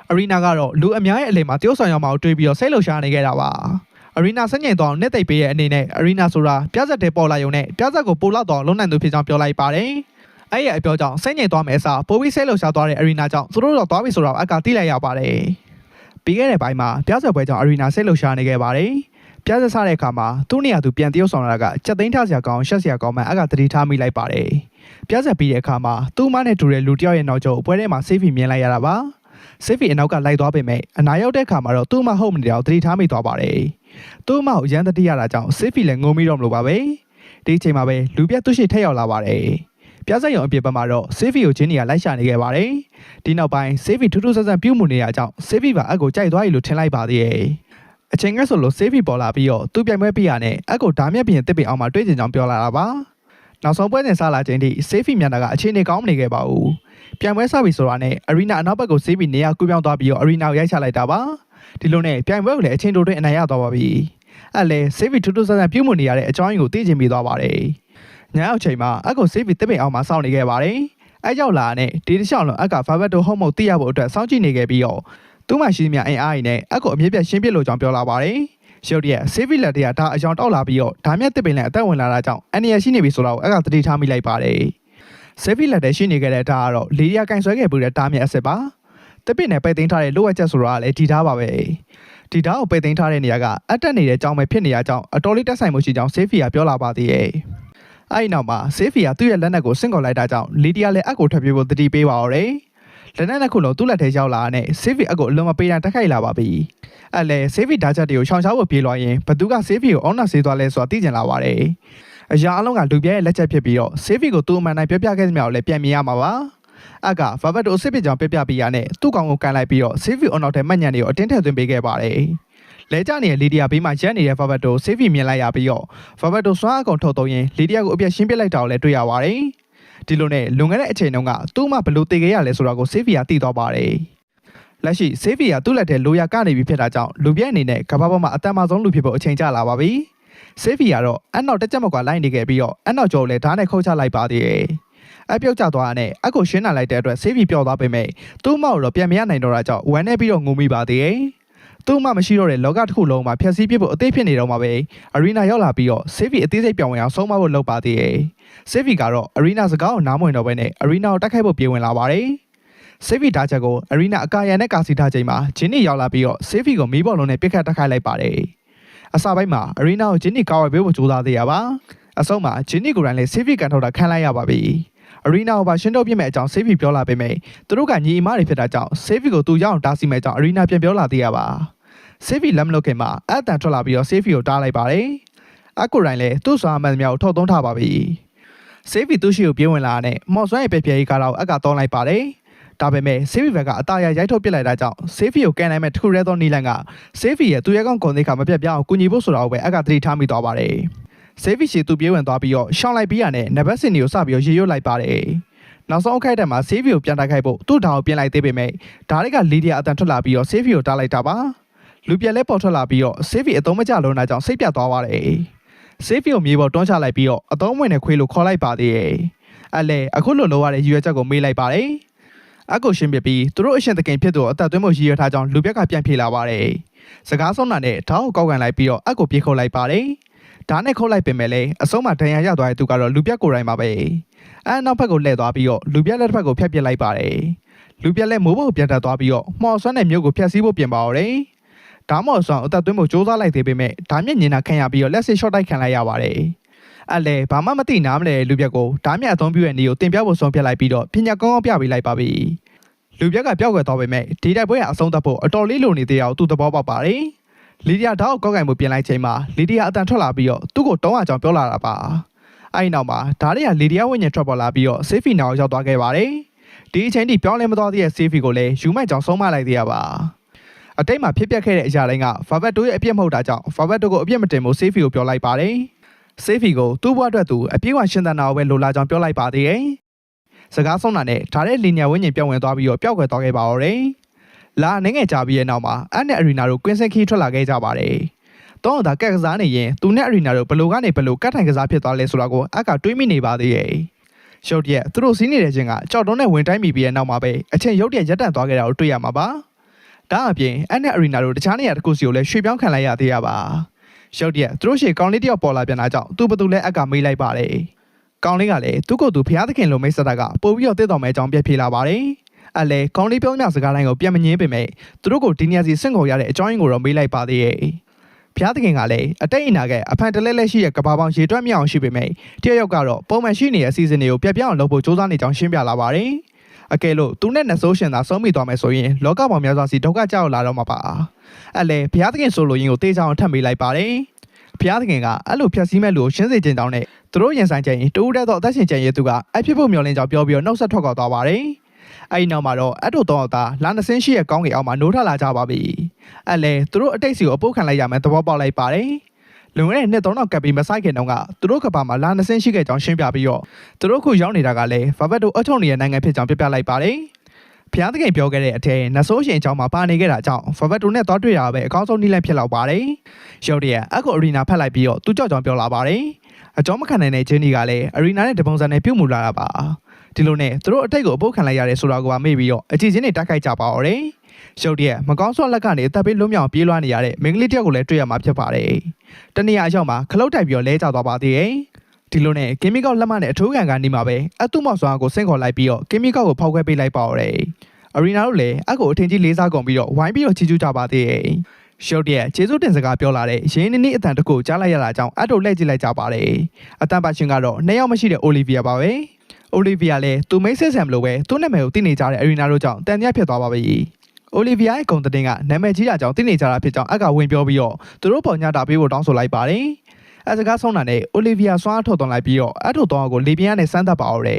အရီနာကတော့လူအများရဲ့အလယ်မှာတယောက်ဆောင်ရောက်မှကိုတွေးပြီးတော့စိတ်လှုပ်ရှားနေခဲ့တာပါအရီနာစညင်တော်နှစ်သိပ်ပေးရဲ့အနေနဲ့အရီနာဆိုတာပြဿတဲ့ပေါ်လာရုံနဲ့ပြဿကိုပို့လောက်တော့လုံးနိုင်သူဖြစ်ကြောင်းပြောလိုက်ပါတယ်အဲ့ရဲ့အပြောကြောင့်စိတ်ငြိမ်သွားမယ်အစားပိုပြီးစိတ်လှုပ်ရှားသွားတဲ့အရီနာကြောင့်သူတို့တော့သွားပြီဆိုတော့အကတိလိုက်ရပါတယ်ပြီးခဲ့တဲ့ဘိုင်းမှာပြဿပွဲကြောင့်အရီနာစိတ်လှုပ်ရှားနေခဲ့ပါတယ်ပြဿစားတဲ့အခါမှာသူ့နေရာသူပြန်တရုပ်ဆောင်လာကချက်သိန်းထစရာကောင်းရှက်စရာကောင်းမှအကတတိထားမိလိုက်ပါတယ်ပြဿပြီးတဲ့အခါမှာသူ့မနဲ့တူတဲ့လူတယောက်ရဲ့နောက်ကျောပွဲထဲမှာဆေးဖီမြင်လိုက်ရတာပါဆေးဖီအနောက်ကလိုက်သွားပေမဲ့အနာရောက်တဲ့အခါမှာတော့သူ့မဟုတ်မနေတော့တတိထားမိသွားပါတယ်သူ့မကိုရန်တတိရတာကြောင့်ဆေးဖီလည်းငုံမိတော့မလို့ပါပဲဒီအချိန်မှာပဲလူပြတ်သူ့ရှိထက်ရောက်လာပါတယ်ပြဿရုံအပြစ်ပမှာတော့ဆေးဖီကိုချင်းနေရလိုက်ရှာနေခဲ့ပါတယ်ဒီနောက်ပိုင်းဆေးဖီထူးထူးဆန်းဆန်းပြုတ်မှုနေရကြောင်းဆေးဖီပါအကိုကြိုက်သွားပြီလို့ထင်လိုက်ပါသေးတယ်အချိန်ကဆိုလို့ဆေးဖီပေါ်လာပြီးတော့သူ့ပြိုင်ပွဲပြရနဲ့အကိုဓာမျက်ပြင်တစ်ပင်အောင်မှတွေးကျင်ကြောင်းပြောလာတာပါနောက်ဆုံးပွဲစဉ်စလာချိန်ထိဆေးဖီမြန်တာကအခြေအနေကောင်းမနေခဲ့ပါဘူးပြိုင်ပွဲစပြီဆိုတာနဲ့အရီနာအနောက်ဘက်ကိုဆေးဖီနေရာကူးပြောင်းသွားပြီးတော့အရီနာကိုရိုက်ချလိုက်တာပါဒီလိုနဲ့ပြိုင်ပွဲကိုလည်းအချိန်တိုတွင်အနိုင်ရသွားပါပြီအဲ့လေဆေးဖီထူးထူးဆန်းဆန်းပြုတ်မှုနေရတဲ့အကြောင်းရင်းကိုသိချင်ပြီးသွားပါတယ်ညအောက်ချိန်မှာအကိုဆေးဖီတစ်ပင်အောင်မှစောင့်နေခဲ့ပါတယ်အဲကြောက်လာတဲ့ဒီတစ်လျှောက်လုံးအကဖာဘတ်တို့ဟုတ်မဟုတ်သိရဖို့အတွက်စောင့်ကြည့်နေခဲ့ပြီးတော့သူ့မှရှိသမျှအင်အားရည်နဲ့အကိုအမြင့်ပြတ်ရှင်းပြလို့ကြောင်းပြောလာပါတယ်ရုတ်တရက်ဆေးဖီလက်တရဒါအကြောင်းတောက်လာပြီးတော့ဓာမျက်တစ်ပင်လည်းအသက်ဝင်လာတာကြောင့်အန်နီယာရှိနေပြီဆိုတော့အကတတိထားမိလိုက်ပါတယ်ဆေးဖီလက်တဲ့ရှိနေခဲ့တဲ့ဓာကတော့လီရီယာကင်ဆွဲခဲ့ပြီးတဲ့ဓာမျက်အစ်စ်ပါတစ်ပင်နဲ့ပိတ်သိမ်းထားတဲ့လိုအပ်ချက်ဆိုတာကလည်းဒီဓာပါပဲဒီဓာကိုပိတ်သိမ်းထားတဲ့နေရာကအတက်နေတဲ့ကြောင်းပဲဖြစ်နေရကြောင်းအတော်လေးတက်ဆိုင်မှုရှိကြောင်းဆေးဖီကပြောလာပါသေးတယ်အဲ့ဒီနောက်မှာဆေးဖီကသူ့ရဲ့လက်နက်ကိုဆင့်ခေါ်လိုက်တာကြောင့်လီဒီယာလည်းအကိုထွက်ပြေးဖို့တတိပေးပါတော့တယ်လက်နက်တစ်ခုလုံးသူ့လက်ထဲရောက်လာတဲ့ဆေးဖီအကိုအလွန်မပေးတိုင်းတက်ခိုက်လာပါပြီအဲ့လေဆေးဖီဓာတ်ချက်တွေကိုရှောင်ရှားဖို့ပြေးလွှားရင်ဘသူကဆေးဖီကိုအောင်းနာဆေးသွားလဲဆိုတာသိကျင်လာပါတယ်အရာအလုံးကလူပြဲရဲ့လက်ချက်ဖြစ်ပြီးတော့ဆေးဖီကိုသူ့အမှန်တိုင်းပြောပြခဲ့သမျှကိုလည်းပြန်မြင်ရမှာပါအကဖာဘတ်တို့အစ်စ်ဖြစ်ကြောင်းပြပြပေးရနဲ့သူ့ကောင်ကိုကန်လိုက်ပြီးတော့ဆေးဖီအော်နောက်ထဲမှတ်ညံတွေကိုအတင်းထည့်သွင်းပေးခဲ့ပါတယ်လဲကျနေတဲ့လီဒီယာဘေးမှာရက်နေတဲ့ဖာဘတ်တို့ဆေးဖီမြင်လိုက်ရပြီးတော့ဖာဘတ်တို့စွမ်းအကောင်ထုတ်သုံးရင်လီဒီယာကိုအပြတ်ရှင်းပစ်လိုက်တာကိုလည်းတွေ့ရပါတယ်ဒီလိုနဲ့လွန်ခဲ့တဲ့အချိန်တုန်းကသူ့မှဘလို့တည်ခဲ့ရလဲဆိုတာကိုဆေးဖီကသိသွားပါတယ်လက်ရှိဆေးဖီကသူ့လက်ထဲလိုရာကနေပြီးဖြစ်တာကြောင့်လူပြဲအနေနဲ့ကဘာပေါ်မှာအတန်မဆုံးလူဖြစ်ဖို့အချိန်ကျလာပါပြီဆေးဖီကတော့အနောက်တက်ကြက်မကွာလိုက်နေခဲ့ပြီးတော့အနောက်ကျော်လည်းဓာတ်နဲ့ခုတ်ချလိုက်ပါသေးတယ်အပြုတ်ကျသွားတဲ့အခကိုရှင်းလာလိုက်တဲ့အတွက်ဆေးဖီပျော့သွားပေမဲ့သူ့မောက်တော့ပြန်မရနိုင်တော့တာကြောင့်ဝမ်းနေပြီးတော့ငုံမိပါသေးတယ်သူ့မှမရှိတော့တဲ့လောကတစ်ခုလုံးမှာဖျက်ဆီးပစ်ဖို့အသေးဖြစ်နေတော့မှာပဲအရီနာရောက်လာပြီးတော့ဆေးဖီအသေးစိတ်ပြောင်းဝင်အောင်ဆုံးမဖို့လုပ်ပါသေးတယ်ဆေးဖီကတော့အရီနာစကားကိုနားမဝင်တော့ဘဲနဲ့အရီနာကိုတိုက်ခိုက်ဖို့ပြေးဝင်လာပါတယ်ဆေးဖီဓာတ်ချက်ကိုအရီနာအကာရန်နဲ့ကာစီထားချိန်မှာဂျင်းနီရောက်လာပြီးတော့ဆေးဖီကိုမီးဘော်လုံးနဲ့ပစ်ခတ်တိုက်ခိုက်လိုက်ပါတယ်အစပိုင်းမှာအရီနာကိုဂျင်းနီကာဝယ်ပေးဖို့ကြိုးစားသေးရပါအဆုံးမှာဂျင်းနီကိုယ်တိုင်လည်းဆေးဖီကန်ထုတ်တာခံလိုက်ရပါပြီအရီနာကိုပါရှင်းထုတ်ပြမဲ့အကြောင်းဆေးဖီပြောလာပေမဲ့သူတို့ကညီအမတွေဖြစ်တာကြောင့်ဆေးဖီကိုသူရအောင်တားဆီးမဲ့အကြောင်းအရီနာပြန်ပြောလာသေးရပါဆေးဖီလက်မလုတ်ခင်မှာအတန်ထွက်လာပြီးတော့ဆေးဖီကိုတားလိုက်ပါတယ်အကိုတိုင်းလည်းသူ့စွမ်းအမှန်များကိုထုတ်သုံးထားပါပြီဆေးဖီသူ့ရှိကိုပြေးဝင်လာတဲ့မော်စွမ်းရဲ့ပဲပြဲကြီးကတော့အကတော့လိုက်ပါတယ်ဒါပေမဲ့ဆေးဖီဘက်ကအတားရရိုက်ထုတ်ပစ်လိုက်တာကြောင့်ဆေးဖီကိုကန်နိုင်မဲ့တစ်ခုရဲသောနီလန်ကဆေးဖီရဲ့သူရဲကောင်းဂုဏ်သိက္ခာမပြတ်ပြအောင်ကူညီဖို့ဆိုတာကိုပဲအကသတိထားမိသွားပါတယ်ဆေးဖီရှိသူပြေးဝင်သွားပြီးတော့ရှောင်းလိုက်ပြီးရတဲ့နံပါတ်စင်တွေကိုစပြီးတော့ရေရွတ်လိုက်ပါတယ်နောက်ဆုံးအခိုက်အတန့်မှာဆေးဖီကိုပြန်တိုက်ခိုက်ဖို့သူ့ဓာတ်ကိုပြင်လိုက်သေးပေမဲ့ဓာတ်တွေကလီဒီယာအတန်ထွက်လာပြီးတော့ဆေးဖီကိုတားလိုက်တာပါလူပြက်လဲပေါ်ထွက်လာပြီးတော့ဆေးဖီအသုံးမကျလုံးတာကြောင့်စိတ်ပြတ်သွားပါတယ်ဆေးဖီကိုမြေပေါ်တွန်းချလိုက်ပြီးတော့အသုံးဝင်တဲ့ခွေးလိုခေါ်လိုက်ပါသေးတယ်အဲ့လေအခုလိုလိုရတဲ့ရည်ရွယ်ချက်ကိုမေးလိုက်ပါတယ်အကိုရှင်းပြပြီးသူတို့အရှင်သခင်ဖြစ်သူအသက်သွင်းမှုရည်ရွယ်ထားကြောင်းလူပြက်ကပြန်ဖြေလာပါတယ်စကားဆုံးတာနဲ့ဓာတ်ကိုကောက်ကန်လိုက်ပြီးတော့အကိုပြေခုတ်လိုက်ပါတယ်ဓာတ်နဲ့ခုတ်လိုက်ပင်မဲ့လေအဆုံးမှာဒဏ်ရာရသွားတဲ့သူကတော့လူပြက်ကိုယ်တိုင်ပါပဲအဲနောက်ဘက်ကိုလှည့်သွားပြီးတော့လူပြက်လက်တစ်ဖက်ကိုဖျက်ပစ်လိုက်ပါတယ်လူပြက်လက်မိုးဘုတ်ပြန်တက်သွားပြီးတော့မှော်ဆွမ်းတဲ့မြို့ကိုဖျက်ဆီးဖို့ပြင်ပါတော့တယ်ဓာတ်မော်ဆွမ်းအသက်သွင်းမှုစ조사လိုက်သေးပေမဲ့ဓာတ်မျက်ညင်နာခံရပြီးတော့လက်စစ်ရှော့တိုက်ခံလိုက်ရပါတယ်အဲ့လေဘာမှမသိနားမလဲလူပြက်ကိုဓာတ်မျက်အသုံးပြုတဲ့နေကိုတင်ပြဖို့ဆုံးဖြတ်လိုက်ပြီးတော့ပညာကောင်းကောင်းပြပေးလိုက်ပါပြီလူပြက်ကပျောက်ကွယ်သွားပေမဲ့ဒီတိုက်ပွဲကအဆုံးသတ်ဖို့အတော်လေးလိုနေသေးအောင်သူ့သဘောပေါက်ပါတယ်လီဒီယာဓာတ်ကိုကောက်ကန်မှုပြင်လိုက်ချိန်မှာလီဒီယာအတန်ထွက်လာပြီးတော့သူ့ကိုတောင်းရကြောင်းပြောလာတာပါအဲ့ဒီနောက်မှာဓာတ်တွေကလီဒီယာဝိညာဉ်ထွက်ပေါ်လာပြီးတော့ဆေးဖီနာကိုရောက်သွားခဲ့ပါတယ်ဒီအချိန်ထိပြောင်းလဲမသွားသေးတဲ့ဆေးဖီကိုလည်းယူမိုက်ကြောင်းဆုံးမလိုက်သေးရပါအတိတ်မှာဖြစ်ပျက်ခဲ့တဲ့အရာတိုင်းကဖာဘတ်တိုရဲ့အပြစ်မဟုတ်တာကြောင့်ဖာဘတ်တိုကိုအပြစ်မတင်ဖို့ဆေးဖီကိုပြောလိုက်ပါတယ်ဆေးဖီကိုသူ့ဘဝအတွက်သူအပြည့်အဝရှင်းသနာကိုပဲလိုလားကြောင်းပြောလိုက်ပါသေးတယ်စကားဆုံးတာနဲ့ဓာတ်ရဲ့လီနီယာဝိညာဉ်ပြောင်းဝင်သွားပြီးတော့ပျောက်ကွယ်သွားခဲ့ပါတော့တယ် လာနေငယ်ကြပြီးရဲ့နောက်မှာအန်နဲ့အရီနာတို့ကွင်းစင်ခီထွက်လာခဲ့ကြပါတယ်။တောင်းတာကက်ကစားနေရင်သူနဲ့အရီနာတို့ဘလို့ကနေဘလို့ကတ်ထိုင်ကစားဖြစ်သွားလဲဆိုတာကိုအကတွေးမိနေပါသေးရဲ့။ရုတ်တရက်သူတို့စီးနေတဲ့ချင်းကကြောက်တုံးနဲ့ဝင်တိုင်းမိပြီးရဲ့နောက်မှာပဲအချိန်ရုတ်တရက်ရပ်တန့်သွားခဲ့တာကိုတွေ့ရမှာပါ။ဒါအပြင်အန်နဲ့အရီနာတို့တခြားနေရာတစ်ခုစီကိုလည်းရွှေ့ပြောင်းခံလိုက်ရသေးရပါ။ရုတ်တရက်သူတို့ရှေ့ကောင်းလေးတယောက်ပေါ်လာပြန်တာကြောင့်သူ့ဘသူလဲအကမေးလိုက်ပါတယ်။ကောင်းလေးကလည်းသူ့ကိုယ်သူဖျားသခင်လိုမိတ်ဆက်တာကပို့ပြီးတော့တည်တော်မဲ့အကြောင်းပြဖြေလာပါတယ်။အဲ့လေကောင်းလေးပြောမြစကားတိုင်းကိုပြန်မငင်းပေမဲ့သူတို့ကိုဒီနေရာစီဆင့်ခေါ်ရတဲ့အကြောင်းရင်းကိုတော့မေးလိုက်ပါသေးရဲ့။ဖျားသခင်ကလည်းအတိတ်အနာကအဖန်တလဲလဲရှိတဲ့ကဘာပေါင်းရေတွက်မြောက်အောင်ရှိပေမဲ့တယောက်ကတော့ပုံမှန်ရှိနေတဲ့အစီအစဉ်တွေကိုပြပြအောင်လုပ်ဖို့စူးစမ်းနေကြောင်းရှင်းပြလာပါတယ်။အကယ်လို့သူနဲ့နဆိုးရှင်သာဆုံးမိသွားမယ်ဆိုရင်လောကပေါင်းများစွာစီဒုက္ခကြောက်လာတော့မှာပါ။အဲ့လေဖျားသခင်ဆိုလိုရင်းကိုတေးချောင်းထပ်မေးလိုက်ပါတယ်။ဖျားသခင်ကအဲ့လိုဖြတ်စည်းမဲ့လူကိုရှင်းစေခြင်းတောင်းနဲ့သူတို့ရင်ဆိုင်ချိန်တူးတဲ့တော့အသက်ရှင်ကျန်ရဲသူကအဖြစ်ဖို့မျောလင်းကြောင်းပြောပြီးတော့နှုတ်ဆက်ထွက်ခွာသွားပါတယ်။အဲ့ဒီနောက်မှာတော့အတို့တော့သားလာနှစင်းရှိရဲ့ကောင်းကင်အောက်မှာနိုးထလာကြပါပြီ။အဲ့လေသူတို့အတိတ်စီကိုအပုတ်ခံလိုက်ရမယ်သဘောပေါက်လိုက်ပါတယ်။လွန်ခဲ့တဲ့နှစ်3000ကပ်ပြီးမဆိုင်ခင်တုန်းကသူတို့ကဘာမှာလာနှစင်းရှိခဲ့ကြောင်းရှင်းပြပြီးတော့သူတို့ခုရောက်နေတာကလည်းဗဘတ်တို့အထုံနေတဲ့နိုင်ငံဖြစ်ကြောင်းပြပြလိုက်ပါတယ်။ဖျားသခင်ပြောခဲ့တဲ့အထက်နဆိုးရှင်အကြောင်းမှာပါနေခဲ့တာကြောင့်ဗဘတ်တို့နဲ့တော့တွေ့တာပဲအကောင်းဆုံးနည်းလမ်းဖြစ်လောက်ပါတယ်။ရုတ်တရက်အကူအရီနာဖတ်လိုက်ပြီးတော့သူကြောက်ကြောင်ပြောလာပါတယ်။အကြောင်းမခံနိုင်တဲ့ဂျင်းနီကလည်းအရီနာနဲ့တပုံစံနဲ့ပြုတ်မှုလာတာပါဒီလိုနဲ့သူတို့အတိတ်ကိုအပုတ်ခံလိုက်ရတယ်ဆိုတာကိုပါမေ့ပြီးတော့အကြည့်ချင်းတွေတိုက်ခိုက်ကြပါတော့တယ်ရုတ်တရက်မကောင်းစွာလက်ကနေတပ်ပေးလွံ့မြောက်ပြေးလွှားနေရတဲ့မင်းကလေးတယောက်ကိုလည်းတွေ့ရမှာဖြစ်ပါတယ်တနေ့အရောက်မှာခလုတ်တိုက်ပြီးတော့လဲကျသွားပါသေးတယ်ဒီလိုနဲ့ကင်မီကောက်လက်မနဲ့အထိုးကန်ကနေမှာပဲအတုမောက်စွာကိုဆင့်ခေါ်လိုက်ပြီးတော့ကင်မီကောက်ကိုဖောက်ခွဲပေးလိုက်ပါတော့တယ်အရီနာတို့လည်းအကိုအထင်ကြီးလေးစားကုန်ပြီးတော့ဝိုင်းပြီးတော့ချီးကျူးကြပါသေးတယ်ရုတ်တရက်ကျေးဇူးတင်စကားပြောလာတဲ့ရင်းနှီးနှီးအတန်တကူကြားလိုက်ရတာကြောင့်အတို့လှည့်ကြည့်လိုက်ကြပါတယ်အတန်ပါရှင်ကတော့နှစ်ယောက်မရှိတဲ့အိုလီဗီယာပါပဲအိုလီဗီယာလည်းသူမိတ်ဆက်ဆံမလို့ပဲသူ့နာမည်ကိုသိနေကြတဲ့အရီနာတို့ကြောင့်တန်မြတ်ဖြစ်သွားပါပြီအိုလီဗီယာရဲ့ဂုဏ်သတင်းကနာမည်ကြီးတာကြောင့်သိနေကြတာဖြစ်ကြောင်းအကဝင်ပြောပြီးတော့သူတို့ပေါ်ညတာပေးဖို့တောင်းဆိုလိုက်ပါတယ်အဲစကားဆုံးတာနဲ့အိုလီဗီယာစွမ်းထုတ်သွင်းလိုက်ပြီးတော့အတို့တော်ကိုလေပြင်းနဲ့စမ်းသပ်ပါတော့တယ်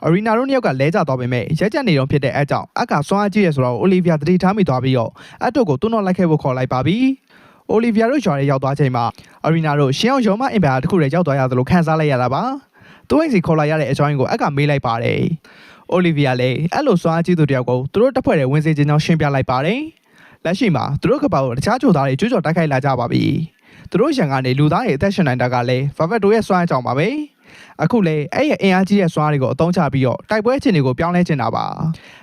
အရီနာတို့နှစ်ယောက်ကလဲကျသွားပေမဲ့ရက်ကြက်နေတော့ဖြစ်တဲ့အကြောင်းအကစွမ်းအကြီးရဆိုတော့အိုလီဗီယာတတိထားမိသွားပြီးတော့အတို့ကိုသူ့နောက်လိုက်ခဲ့ဖို့ခေါ်လိုက်ပါပြီအိုလီဗီယာတို့ရွာရဲရောက်သွားချိန်မှာအရီနာတို့ရှင်းအောင်ရောမအင်ပါယာတစ်ခုတည်းရောက်သွားရသလိုခံစားလိုက်ရတာပါသူ့အိမ်စီခေါ်လာရတဲ့အကြောင်းကိုအကမေးလိုက်ပါတယ်အိုလီဗီယာလည်းအဲ့လိုစွမ်းအကြီးသူတယောက်ကိုသူတို့တပ်ဖွဲ့တွေဝင်စေခြင်းကြောင့်ရှင်းပြလိုက်ပါတယ်လက်ရှိမှာသူတို့ကပောက်တခြားကြိုသားတွေကြွကြော်တိုက်ခိုက်လာကြပါပြီသူတို့ရန်ကနေလူသားတွေအသက်ရှင်နိုင်တာကလည်းဗဗတ်တို့ရဲ့စွမ်းအကြောင်းပါပဲအခုလေအဲ့ရဲ့အင်အားကြီးတဲ့စွမ်းတွေကိုအသုံးချပြီးတော့တိုက်ပွဲချင်းတွေကိုပြောင်းလဲချင်တာပါ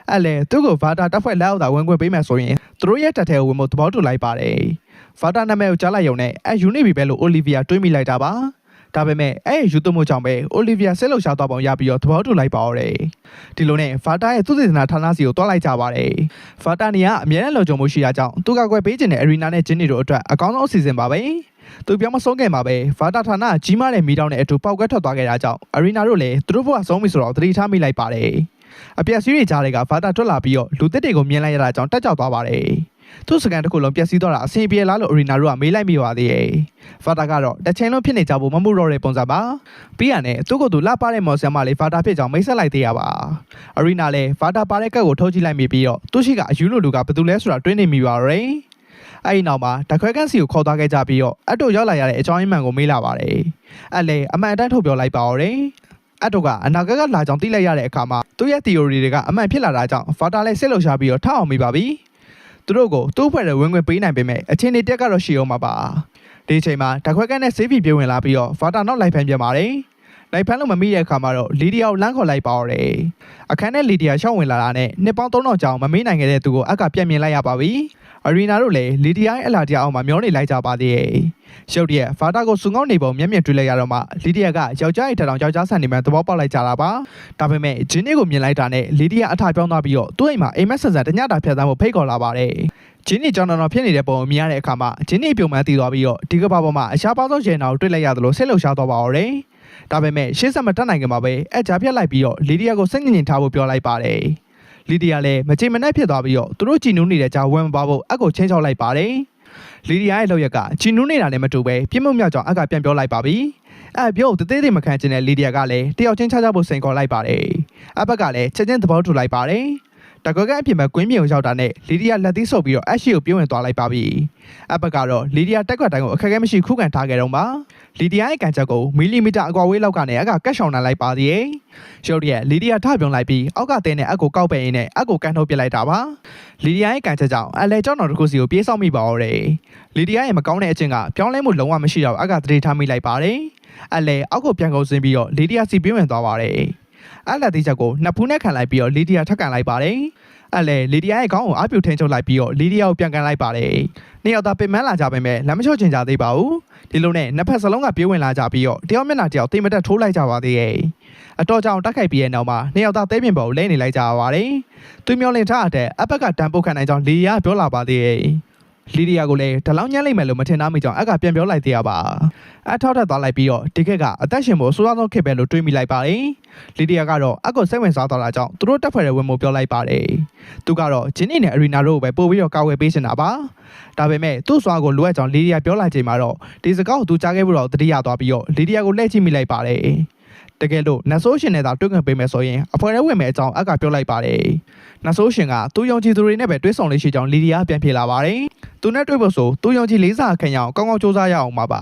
အဲ့လေသူ့ကိုဗာတာတပ်ဖွဲ့လက်အောက်သာဝင်ခွင့်ပေးမယ်ဆိုရင်သူတို့ရဲ့တပ်ထဲကိုဝင်ဖို့သဘောတူလိုက်ပါတယ်ဗာတာနာမည်ကိုကြားလိုက်ရုံနဲ့အဲယူနီဘီပဲလို့အိုလီဗီယာတွေးမိလိုက်တာပါဒါပေမဲ့အဲ့ယူသွမှုကြောင့်ပဲအိုလီဗီယာဆက်လှုပ်ရှားသွားပုံရပြီးတော့သဘောတူလိုက်ပါတော့တယ်ဒီလိုနဲ့ဗာတာရဲ့သုတေသနဌာနစီကိုတွားလိုက်ကြပါတယ်ဗာတာနီကအမြဲတမ်းလုံခြုံမှုရှိတာကြောင့်သူကကွယ်ပေးခြင်းတဲ့အရီနာနဲ့ဂျင်းနီတို့အတွက်အကောင်းဆုံးအစီအစဉ်ပါပဲသူပြောမဆုံးခဲ့မှာပဲဗာတာဌာနကကြီးမားတဲ့မီးတောင်းနဲ့အတူပောက်ကွဲထွက်သွားခဲ့တာကြောင့်အရီနာတို့လည်းသူတို့ဘဝဆုံးပြီဆိုတော့သတိထားမိလိုက်ပါတယ်အပြက်စီးတွေကြားတွေကဗာတာထွက်လာပြီးတော့လူသစ်တွေကိုမြင်လိုက်ရတာကြောင့်တက်ကြောက်သွားပါတယ်သူ့စကန်တစ်ခုလုံးပျက်စီးသွားတာအဆင်ပြေလားလို့အရီနာတို့ကမေးလိုက်မိပါသေးတယ်ဗာတာကတော့တစ်ချိန်လုံးဖြစ်နေကြဖို့မမှုတော့တဲ့ပုံစံပါပြီးရနဲ့သူ့ကိုယ်သူလှပတဲ့မော်ဆန်မလေးဗာတာဖြစ်ကြောင်းမိတ်ဆက်လိုက်သေးရပါအရီနာလည်းဗာတာပါတဲ့ကက်ကိုထုတ်ကြည့်လိုက်မိပြီးတော့သူ့ရှိကအယူလိုလူကဘယ်သူလဲဆိုတာတွေးနေမိပါတော့တယ်အဲ့ဒီနောက်မှာတခွဲကန်းစီကိုခေါ်သွားခဲ့ကြပြီးတော့အတို့ရောက်လာရတဲ့အကြောင်းရင်းမှန်ကိုမေးလာပါတယ်အဲ့လေအမှန်အတိုင်းထုတ်ပြောလိုက်ပါတော့တယ်အတို့ကအနာဂတ်ကလာကြောင်းသိလိုက်ရတဲ့အခါမှာသူ့ရဲ့ theory တွေကအမှန်ဖြစ်လာတာကြောင့်ဗာတာလည်းစစ်လှုပ်ရှားပြီးတော့ထောက်အောင်မိပါပြီသူတို့ကိုသူ့ဖွဲ့တွေဝင်ခွင့်ပေးနိုင်ပေမဲ့အချင်းတွေတက်ကတော့ရှိအောင်မှာပါဒီအချိန်မှာတခွဲကန်းနဲ့ဆေးဖီပြေးဝင်လာပြီးတော့ဗာတာနောက်လိုက်ဖမ်းပြန်ပါတယ်လိုက်ဖမ်းလို့မမိတဲ့အခါမှာတော့လီဒီယာကိုလမ်းခေါ်လိုက်ပါတော့တယ်အခန်းထဲလီဒီယာရှောင်းဝင်လာတာနဲ့နှစ်ပေါင်း3000ကျော်မမေးနိုင်ခဲ့တဲ့သူကိုအကပြန်မြင်လိုက်ရပါပြီအရီနာတို့လည်းလီဒီယာရဲ့အလာတရားအောင်မှာမျောနေလိုက်ကြပါသေးတယ်ရုတ်တရက်ဗာတာကိုစုံငေါနေပုံမျက်မြင်တွေ့လိုက်ရတော့မှလီဒီယာကယောက်ျားရဲ့ထထောင်ယောက်ျားဆန်နေမှသဘောပေါက်လိုက်ကြတာပါဒါပေမဲ့ဂျင်းနီကိုမြင်လိုက်တာနဲ့လီဒီယာအထပြောင်းသွားပြီးတော့သူ့အိမ်မှာအိမ်မက်ဆန်ဆန်တညတာဖြတ်သန်းဖို့ဖိတ်ခေါ်လာပါတယ်ဂျင်းနီကြောင်တော်ဖြစ်နေတဲ့ပုံကိုမြင်ရတဲ့အခါမှာဂျင်းနီပြုံမှန်းတည်သွားပြီးတော့ဒီကဘာပေါ်မှာအရှားပေါင်းဆုံးရေနာကိုတွေ့လိုက်ရသလိုဆက်လှုပ်ရှားသွားပါတော့တယ်ဒါပေမဲ့ရှင်းဆက်မတက်နိုင်ခင်မှာပဲအကြားဖြတ်လိုက်ပြီးတော့လီဒီယာကိုစိတ်ငြိမ်ထားဖို့ပြောလိုက်ပါတယ်လီဒီယာလည်းမချိန်မနှက်ဖြစ်သွားပြီးတော့သူတို့ကြည်နူးနေတဲ့ကြားဝမ်းမပါဖို့အကိုချင်းချောက်လိုက်ပါတယ်လီဒီယာရဲ့လောက်ရက်ကကြည်နူးနေတာနဲ့မတူပဲပြင်းမှုမြောက်ကြောင်အကပြန်ပြောလိုက်ပါပြီပြောတသေးသေးမခံချင်တဲ့လီဒီယာကလည်းတယောက်ချင်းချဖို့စိန်ခေါ်လိုက်ပါတယ်အဘက်ကလည်းချက်ချင်းသဘောတူလိုက်ပါတယ် တကွက်ကအပြင်မှာကွင်းမြေုံရောက်တာနဲ့လီဒီယာလက်သီးဆုပ်ပြီးတော့အရှိကိုပြုံးဝင်သွားလိုက်ပါပြီအဘက်ကတော့လီဒီယာတက်ကွက်တိုင်းကိုအခက်အခဲမရှိခုခံထားခဲ့တော့ပါလီဒီယာရဲ့ကန်ချက်ကိုမီလီမီတာအကွာဝေးလောက်ကနေအကကတ်ရှောင်နိုင်လိုက်ပါသေးတယ်ရုတ်တရက်လီဒီယာထပြုံးလိုက်ပြီးအောက်ကတဲနဲ့အကိုကောက်ပဲ့ရင်းနဲ့အကိုကန်ထုတ်ပစ်လိုက်တာပါလီဒီယာရဲ့ကန်ချက်ကြောင့်အလဲကျောင်းတော်တစ်ခုစီကိုပြေးဆောင်မိပါတော့တယ်လီဒီယာရဲ့မကောင်းတဲ့အချင်းကပြောင်းလဲမှုလုံးဝမရှိတော့အကသတိထားမိလိုက်ပါတယ်အလဲအောက်ကိုပြန်ကုန်ဆင်းပြီးတော့လီဒီယာစီပြင်းဝင်သွားပါတယ်အလက်သေးချက်ကိုနှစ်ဖူးနဲ့ခံလိုက်ပြီးတော့လီဒီယာထပ်ကန်လိုက်ပါတယ်အလဲလီဒီယာရဲ့ခေါင်းကိုအပြုတ်ထင်းချုပ်လိုက်ပြီးတော့လီဒီယာကိုပြန်ကန်လိုက်ပါတယ်နှစ်ယောက်သားပင်မလာကြပေမဲ့လက်မချော့ချင်ကြသေးပါဘူးဒီလိုနဲ့နှစ်ဖက်စလုံးကပြေးဝင်လာကြပြီးတော့တယောက်မျက်နှာတယောက်တိမ်မတက်ထိုးလိုက်ကြပါသေးရဲ့အတော်ကြောင်တက်ခိုက်ပြီးရဲ့နောက်မှာနှစ်ယောက်သားသဲပင်ပေါ်ကိုလဲနေလိုက်ကြပါပါတယ်သူမျောလင့်ထားတဲ့အဘက်ကတန်ပုတ်ခံနိုင်ကြောင်းလီဒီယာပြောလာပါသေးရဲ့လီဒီယာကိုလည်းဒလောင်းညမ်းလိုက်မယ်လို့မထင်သားမိကြောင်းအကပြန်ပြောလိုက်သေးရပါအထောက်ထပ်သွားလိုက်ပြီးတော့ဒီခက်ကအသက်ရှင်ဖို့အဆိုးဆုံးခက်ပဲလို့တွေးမိလိုက်ပါတယ်လီဒီယာကတော့အကိုစိတ်ဝင်စားသွားတာကြောင့်သူတို့တက်ဖွဲ့တဲ့ဝင်မှုပြောလိုက်ပါတယ်သူကတော့ဂျင်းနေနဲ့အရီနာတို့ကိုပဲပို့ပြီးတော့ကာဝယ်ပေးနေတာပါဒါပေမဲ့သူ့စွာကိုလိုအပ်ကြောင်းလီဒီယာပြောလာချိန်မှာတော့ဒီစကားကိုသူကြားခဲ့ဖို့တော့တတိယသွားပြီးတော့လီဒီယာကိုလှည့်ကြည့်မိလိုက်ပါတယ်တကယ်လို့နတ်ဆိုးရှင်နဲ့သာတွေ့ခွင့်ပေးမယ်ဆိုရင်အဖွဲထဲဝင်မယ်အကြောင်းအကပြောလိုက်ပါတယ်နတ်ဆိုးရှင်ကသူယုံကြည်သူတွေနဲ့ပဲတွေ့ဆုံလေးရှိကြောင်းလီဒီယာပြန်ပြေလာပါတယ်သူနဲ့တွေ့ဖို့ဆိုသူယုံကြည်လေးစားခံရအောင်ကောင်းကောင်းစူးစမ်းရအောင်ပါ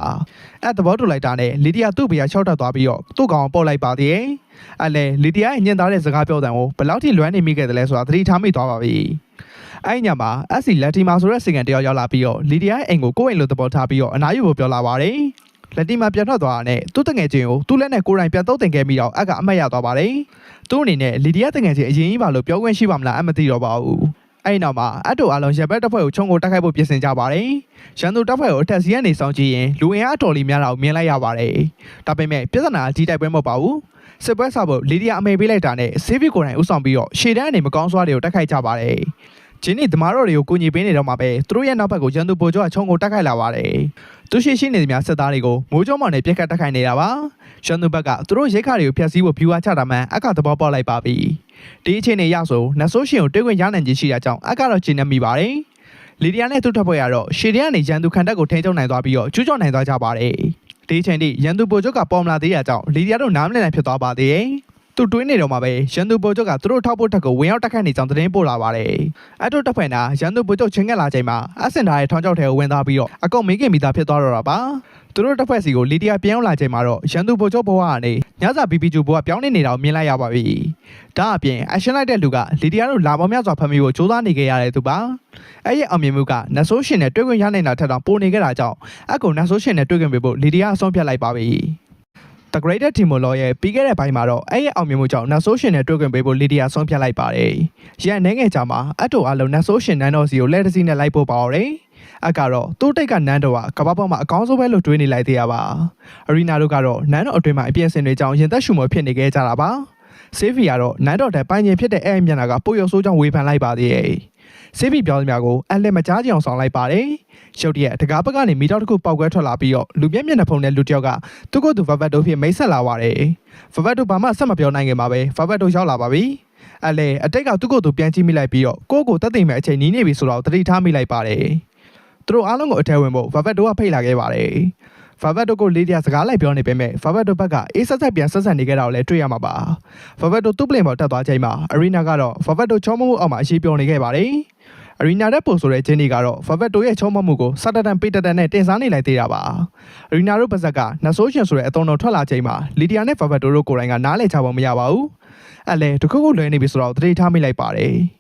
အဲ့သဘောတူလိုက်တာနဲ့လီဒီယာသူ့ဘေးက၆တက်သွားပြီးတော့သူ့ကောင်ပုတ်လိုက်ပါသေးတယ်အဲ့လေလီဒီယာရဲ့ညင်သားတဲ့စကားပြောတဲ့ကိုဘယ်လောက်ထိလွမ်းနေမိခဲ့တယ်လဲဆိုတာသတိထားမိသွားပါပြီအဲ့ညမှာအက်စီလက်တီမာဆိုတဲ့စင်ကန်တယောက်ရောက်လာပြီးတော့လီဒီယာရဲ့အိမ်ကိုကိုယ့်အိမ်လိုသဘောထားပြီးတော့အနားယူဖို့ပြောလာပါတယ်လက်တီမာပြန်ထွက်သွားတာနဲ့သူ့တငယ်ချင်းကိုသူ့လက်နဲ့ကိုယ်တိုင်ပြန်တုတ်တင်ခဲ့ပြီးတော့အကအမတ်ရသွားပါတယ်သူ့အနေနဲ့လီဒီယာတငယ်ချင်းအရင်ကြီးပါလို့ပြောခွင့်ရှိပါမလားအမသိတော့ပါဘူးအဲ့နောက်မှာအတိုအားလုံးရဘက်တပ်ဖွဲ့ကိုခြုံကိုတိုက်ခိုက်ဖို့ပြင်ဆင်ကြပါတယ်ရန်သူတပ်ဖွဲ့ကိုအထက်စီးကနေဆောင်ကြည့်ရင်လူအင်အားအတော်လေးများတာကိုမြင်လိုက်ရပါတယ်ဒါပေမဲ့ပြဿနာကြီးတိုက်ပွဲမဟုတ်ပါဘူးစစ်ပွဲဆောက်ဖို့လီဒီယာအမေပေးလိုက်တာနဲ့ဆေးဗီကိုယ်တိုင်ဥဆောင်ပြီးတော့ရှေ့တန်းအနေမကောင်းစွာတွေကိုတိုက်ခိုက်ကြပါတယ်ဂျင်းနီသမားတော်တွေကိုကူညီပေးနေတော့မှပဲသူတို့ရဲ့နောက်ဘက်ကိုရန်သူဗိုလ်ချုပ်ကခြုံကိုတိုက်ခိုက်လာပါတယ်သူရှိနေသမျှစစ်သားတွေကိုမိုးကြုံမောင်နဲ့ပြက်ခတ်တိုက်ခိုက်နေတာပါရန်သူဘက်ကသူတို့ရိတ်ခါတွေကိုဖျက်ဆီးဖို့ဖြူအားချတာမှအကသဘောပေါက်လိုက်ပါပြီဒီအချိန်နဲ့ရဆိုနတ်ဆိုးရှင်ကိုတွေ့ခွင့်ရနိုင်ခြင်းရှိတာကြောင့်အကတော့ကျင်းနေမိပါတယ်လီဒီယာနဲ့သူ့ထပ်ဖွဲ့ရတော့ရှေ့တန်းကနေရန်သူခံတပ်ကိုထိန်းချုပ်နိုင်သွားပြီးတော့ကျူးကျော်နိုင်သွားကြပါတယ်ဒီအချိန်ထိရန်သူဗိုလ်ချုပ်ကပေါ်မလာသေးတာကြောင့်လီဒီယာတို့နားမလည်နိုင်ဖြစ်သွားပါသေးတယ်သူတွေးနေတော့မှပဲရန်သူဗိုလ်ချုပ်ကသူတို့ထောက်ဖို့ထက်ကိုဝင်ရောက်တိုက်ခိုက်နေကြောင်းသတင်းပို့လာပါတယ်အဲ့တို့တပ်ဖွဲ့နာရန်သူဗိုလ်ချုပ်ချင်းကက်လာချိန်မှာအဆင်ထားရဲ့ထောင်ချောက်ထဲကိုဝင်သွားပြီးတော့အကုန်မေးခင်မိသားဖြစ်သွားတော့တာပါသူတို့တပ်ဖွဲ့စီကိုလီဒီယာပြန်ရောက်လာချိန်မှာတော့ရန်သူဗိုလ်ချုပ်ဘဝကနေညစာဘီဘီဂျူဘဝပြောင်းနေနေတာကိုမြင်လိုက်ရပါပြီဒါအပြင်အရှင်လိုက်တဲ့လူကလီဒီယာတို့လာပေါင်းများစွာဖမ်းမိဖို့ကြိုးစားနေခဲ့ရတဲ့သူပါအဲ့ရဲ့အောင်မြင်မှုကနတ်ဆိုးရှင်နဲ့တွေ့ခွင့်ရနိုင်တာထက်တောင်ပိုနေခဲ့တာကြောင့်အကုန်နတ်ဆိုးရှင်နဲ့တွေ့ခွင့်ပေးဖို့လီဒီယာအဆုံးဖြတ်လိုက်ပါပြီ The Greater Timolo ရဲ့ပြီးခဲ့တဲ့ဘိုင်းမှာတော့အဲ့ရဲ့အောင်မြင်မှုကြောင့်နတ်ဆိုးရှင်နဲ့တွေ့ခွင့်ပေးဖို့လီဒီယာဆုံးဖြတ်လိုက်ပါတယ်။ရန်နေငယ်ကြမှာအတိုအလုံးနတ်ဆိုးရှင်နန်းတော်စီကိုလက်တစီနဲ့လိုက်ပို့ပါတော့တယ်။အကတော့သူ့တိတ်ကနန်းတော်ကကမ္ဘာပေါ်မှာအကောင်းဆုံးပဲလို့တွေးနေလိုက်သေးရပါ။အရီနာတို့ကတော့နန်းတော်အတွင်းမှာအပြည့်အစင်တွေကြောင့်ရင်သက်ရှူမဖြစ်နေခဲ့ကြတာပါ။ဆေးဗီကတော့နန်းတော်တဲ့ပိုင်ရင်ဖြစ်တဲ့အဲ့မျက်နှာကပို့ရဆိုးကြောင့်ဝေဖန်လိုက်ပါသေးတယ်။ဆေးဗီပြောသမျှကိုအလက်မကြားကြအောင်ဆောင်လိုက်ပါတယ်။ရုတ်တရက်တကားဘက်ကနေမီတောက်တစ်ခုပေါက်ကွဲထွက်လာပြီးတော့လူမျက်မျက်နှာဖုံနဲ့လူတယောက်ကသူ့ကိုယ်သူဗဘတ်တို့ဖြစ်မိတ်ဆက်လာပါတယ်။ဗဘတ်တို့ဘာမှဆက်မပြောနိုင်ခင်မှာပဲဗဘတ်တို့ရောက်လာပါပြီ။အလဲအတိတ်ကသူ့ကိုယ်သူပြန်ကြည့်မိလိုက်ပြီးတော့ကိုယ့်ကိုတက်သိမ်းမဲ့အချိန်နီးနေပြီဆိုတော့တတိထားမိလိုက်ပါတယ်။သူတို့အားလုံးကိုအထဲဝင်ဖို့ဗဘတ်တို့ကဖိတ်လာခဲ့ပါတယ်။ဗဘတ်တို့ကိုလေးတရစကားလိုက်ပြောနေပေမဲ့ဗဘတ်တို့ဘက်ကအေးဆက်ဆက်ပြန်ဆက်ဆက်နေကြတာကိုလည်းတွေ့ရမှာပါ။ဗဘတ်တို့သူ့ပလင်ပေါ်တက်သွားချိန်မှာအရီနာကတော့ဗဘတ်တို့ချောမမှုအောက်မှာအရှိပြောနေခဲ့ပါတယ်။အရီနာတဲ့ပို့ဆိုတဲ့ဂျင်းနီကတော့ဗဘတ်တို့ရဲ့ချောမမှုကိုစတတန်ပိတတန်နဲ့တင်စားနေလိုက်သေးတာပါ။အရီနာတို့ပါဇက်ကနတ်ဆိုးရှင်ဆိုတဲ့အတုံတော်ထွက်လာချိန်မှာလီဒီယာနဲ့ဗဘတ်တို့ကိုယ်တိုင်ကနားလည်ချဖို့မရပါဘူး။အဲ့လေတခုခုလွဲနေပြီဆိုတော့တတိထားမိလိုက်ပါတယ်။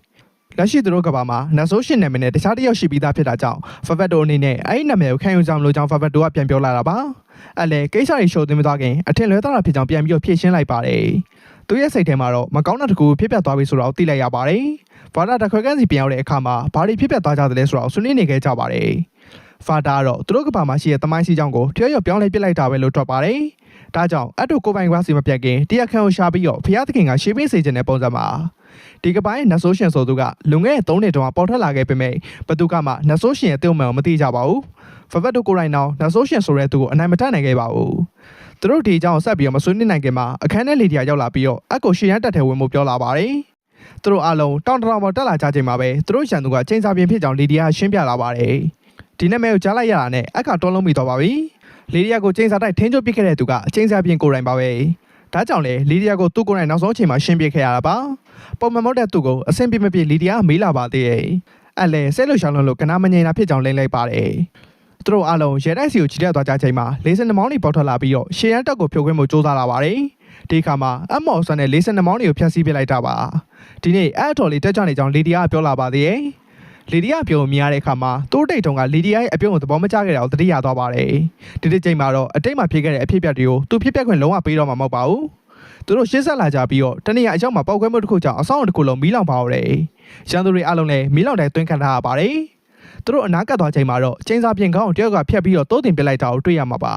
လက်ရှိသူတို့ကဘာမှာနတ်ဆိုးရှင်နာမည်နဲ့တခြားတစ်ယောက်ရှိပြီးသားဖြစ်တာကြောင့်ဗဘတ်တို့အနေနဲ့အဲ့ဒီနာမည်ကိုခံယူကြမလို့ကြောင့်ဗဘတ်တို့ကပြန်ပြောလာတာပါ။အဲ့လေကိစ္စတွေရှုပ်သွင်းမသွားခင်အထင်လွဲသွားတာဖြစ်ကြောင်းပြန်ပြီးဖြေရှင်းလိုက်ပါတယ်။သူရဲ့စိတ်ထဲမှာတော့မကောင်းတဲ့တကူဖြစ်ပျက်သွားပြီဆိုတော့သိလိုက်ရပါတယ်။ဘာသာတခွဲကန်းစီပြန်ရောက်တဲ့အခါမှာဘာတွေဖြစ်ပျက်သွားကြသလဲဆိုတော့ဆွေးနွေးနေခဲ့ကြပါတယ်။ဖာတာကတော့သူတို့ကဘာမှာရှိတဲ့တမိုင်းစီကြောင်းကိုတရွပြောင်းလဲပစ်လိုက်တာပဲလို့တွက်ပါတယ်။ဒါကြောင့်အတူကိုပိုင်ကွာစီမပြတ်ခင်တရားခံကိုရှာပြီးတော့ဖျားသခင်ကရှေးပေးစေခြင်းတဲ့ပုံစံမှာဒီကပိုင်းနတ်ဆိုးရှင်ဆိုသူကလွန်ခဲ့တဲ့3နှစ်တုန်းကပေါ်ထွက်လာခဲ့ပေမဲ့ဘသူကမှနတ်ဆိုးရှင်ရဲ့အတုံးမှန်ကိုမသိကြပါဘူး။ဖဘတ်တို့ကိုရိုင်းနောင်နတ်ဆိုးရှင်ဆိုတဲ့သူကိုအနိုင်မတတ်နိုင်ခဲ့ပါဘူး။သူတို့ဒီအကြောင်းဆက်ပြီးတော့မဆွေးနွေးနိုင်ခင်မှာအခန်းထဲလီဒီယာရောက်လာပြီးတော့အကိုရှေ့ရန်တက်ထဲဝင်မှုပြောလာပါတယ်။သူတို့အားလုံးတောင်တရာပေါ်တက်လာကြချိန်မှာပဲသူတို့ရန်သူကချိန်စာပြင်ဖြစ်ကြောင်းလီဒီယာရှင်းပြလာပါတယ်။ဒီနာမည်ကိုကြားလိုက်ရတာနဲ့အကတွန်းလုံးမိသွားပါပြီ။လီဒီယာကိုချိန်စာတိုက်ထင်းချုပ်ပစ်ခဲ့တဲ့သူကအချိန်စာပြင်ကိုယ်တိုင်ပါပဲ။ဒါကြောင့်လေလီဒီယာကိုသူ့ကိုယ်တိုင်နောက်ဆုံးအချိန်မှာရှင်းပြခဲ့ရတာပါ။ ပုံမှန်မဟုတ်တဲ့သူကိုအဆင်ပြေမပြေလီဒီယာမေးလာပါသေးတယ်အဲ့လေဆဲလို့ရှောင်းလို့ကနာမငြိမ်တာဖြစ်ကြောင်းလိမ့်လိုက်ပါတယ်သူတို့အားလုံးရဲတိုက်စီကိုချီတက်သွားကြချိန်မှာ52မောင်းတွေပေါက်ထွက်လာပြီးတော့ရှေ့ရန်တက်ကိုဖြိုခွင်းမှုစူးစမ်းလာပါတယ်ဒီခါမှာအမော်ဆန်နဲ့52မောင်းတွေကိုဖျက်ဆီးပစ်လိုက်တာပါဒီနေ့အဲ့တော်လေးတက်ကြနေကြောင်းလီဒီယာပြောလာပါသေးတယ်လီဒီယာပြောမြင်ရတဲ့အခါမှာတိုးတိတ်တုံကလီဒီယာရဲ့အပြုံးကိုသဘောမကျခဲ့တာကိုသတိရသွားပါတယ်ဒီတစ်ချိန်မှာတော့အတိတ်မှာဖြစ်ခဲ့တဲ့အဖြစ်အပျက်တွေကိုသူဖြစ်ပျက်ခွင့်လုံးဝပေးတော့မှာမဟုတ်ပါဘူးသူတို့ရှင်းဆက်လာကြပြီးတော့တနေ့အကြောင်းမှာပောက်ခွဲမှုတစ်ခုကြောင့်အဆောင်တစ်ခုလုံးမီးလောင်ပါတော့တယ်ရန်သူတွေအားလုံးလည်းမီးလောင်တဲ့တွင်းခံထားရပါတယ်သူတို့အနားကပ်သွားချိန်မှာတော့ကျင်းစာပြင်ကောင်းတယောက်ကဖျက်ပြီးတော့တိုးတင်ပစ်လိုက်တာကိုတွေ့ရမှာပါ